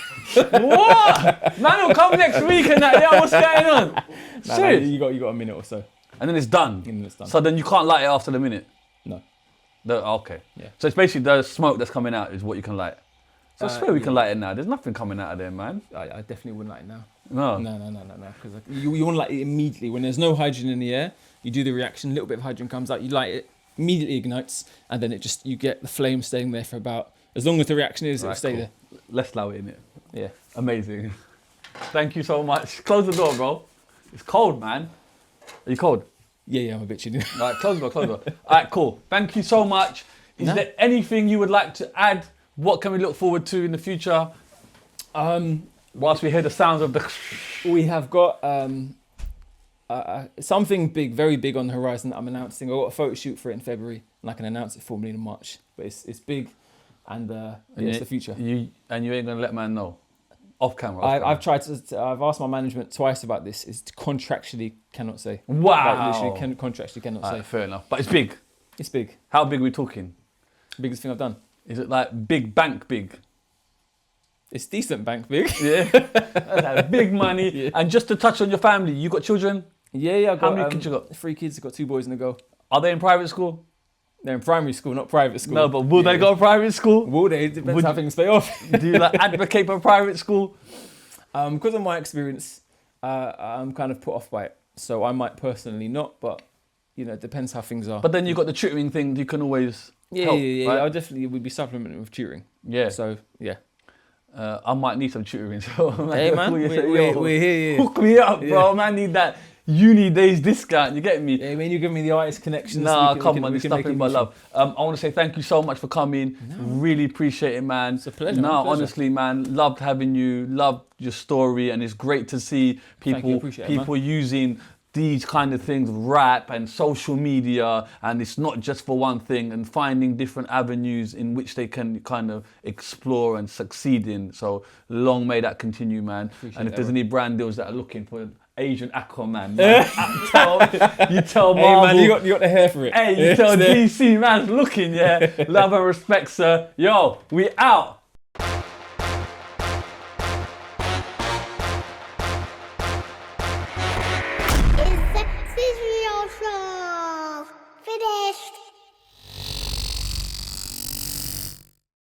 What? Man will come next week and that, yeah, what's going on? No, Serious? you got a minute or so. And then it's done? And then it's done. So then you can't light it after the minute? No. Okay. Yeah. So it's basically the smoke that's coming out is what you can light. So I swear we yeah. can light it now. There's nothing coming out of there, man. I definitely wouldn't light it now. No. No. Because you want to light it immediately. When there's no hydrogen in the air, you do the reaction, a little bit of hydrogen comes out, you light it, immediately ignites, and then you get the flame staying there for about, as long as the reaction is, it'll stay there. Let's allow it in it. Yeah. Amazing. Thank you so much. Close the door, bro. It's cold, man. Are you cold? Yeah, I'm a bit chilly. All right, close the door. All right, cool. Thank you so much. Is there anything you would like to add? What can we look forward to in the future? Whilst we hear the sounds of the... We have got something big, very big on the horizon that I'm announcing. I've got a photo shoot for it in February, and I can announce it formally in March. But it's big, and it's the future. You ain't gonna let man know? Off camera. I've tried to. I've asked my management twice about this. Is contractually cannot say. Wow. Like, literally contractually cannot say. Fair enough. But it's big. It's big. How big are we talking? Biggest thing I've done. Is it like big bank big? It's decent bank big. Yeah. That's like big money. Yeah. And just to touch on your family, you got children? Yeah. I've got, How many kids you got? 3 kids. I've got 2 boys and a girl. Are they in private school? They're in primary school, not private school. No, but will they go to private school? Will they? It depends how things pay off. Do you like advocate for private school? Because of my experience, I'm kind of put off by it. So I might personally not, but it depends how things are. But then you've got the tutoring thing. You can always yeah, help, yeah. right? I definitely would be supplementing with tutoring. Yeah. So yeah. I might need some tutoring. So Hey man, we're here. Hook me up, bro. Man, need that uni days discount. You get me? Yeah, man, you give me the artist connections. Nah, come on, this stuff in my love. I want to say thank you so much for coming. Really appreciate it, man. It's a pleasure. No, honestly, man, loved having you. Loved your story, and it's great to see people using these kind of things, rap and social media, and it's not just for one thing, and finding different avenues in which they can kind of explore and succeed in. So long may that continue, man. And if there's any brand deals that are looking for an Asian Aquaman, man, you tell Marvel. Hey man, you got the hair for it. Hey, you tell DC, man's looking, yeah. Love and respect, sir. Yo, we out.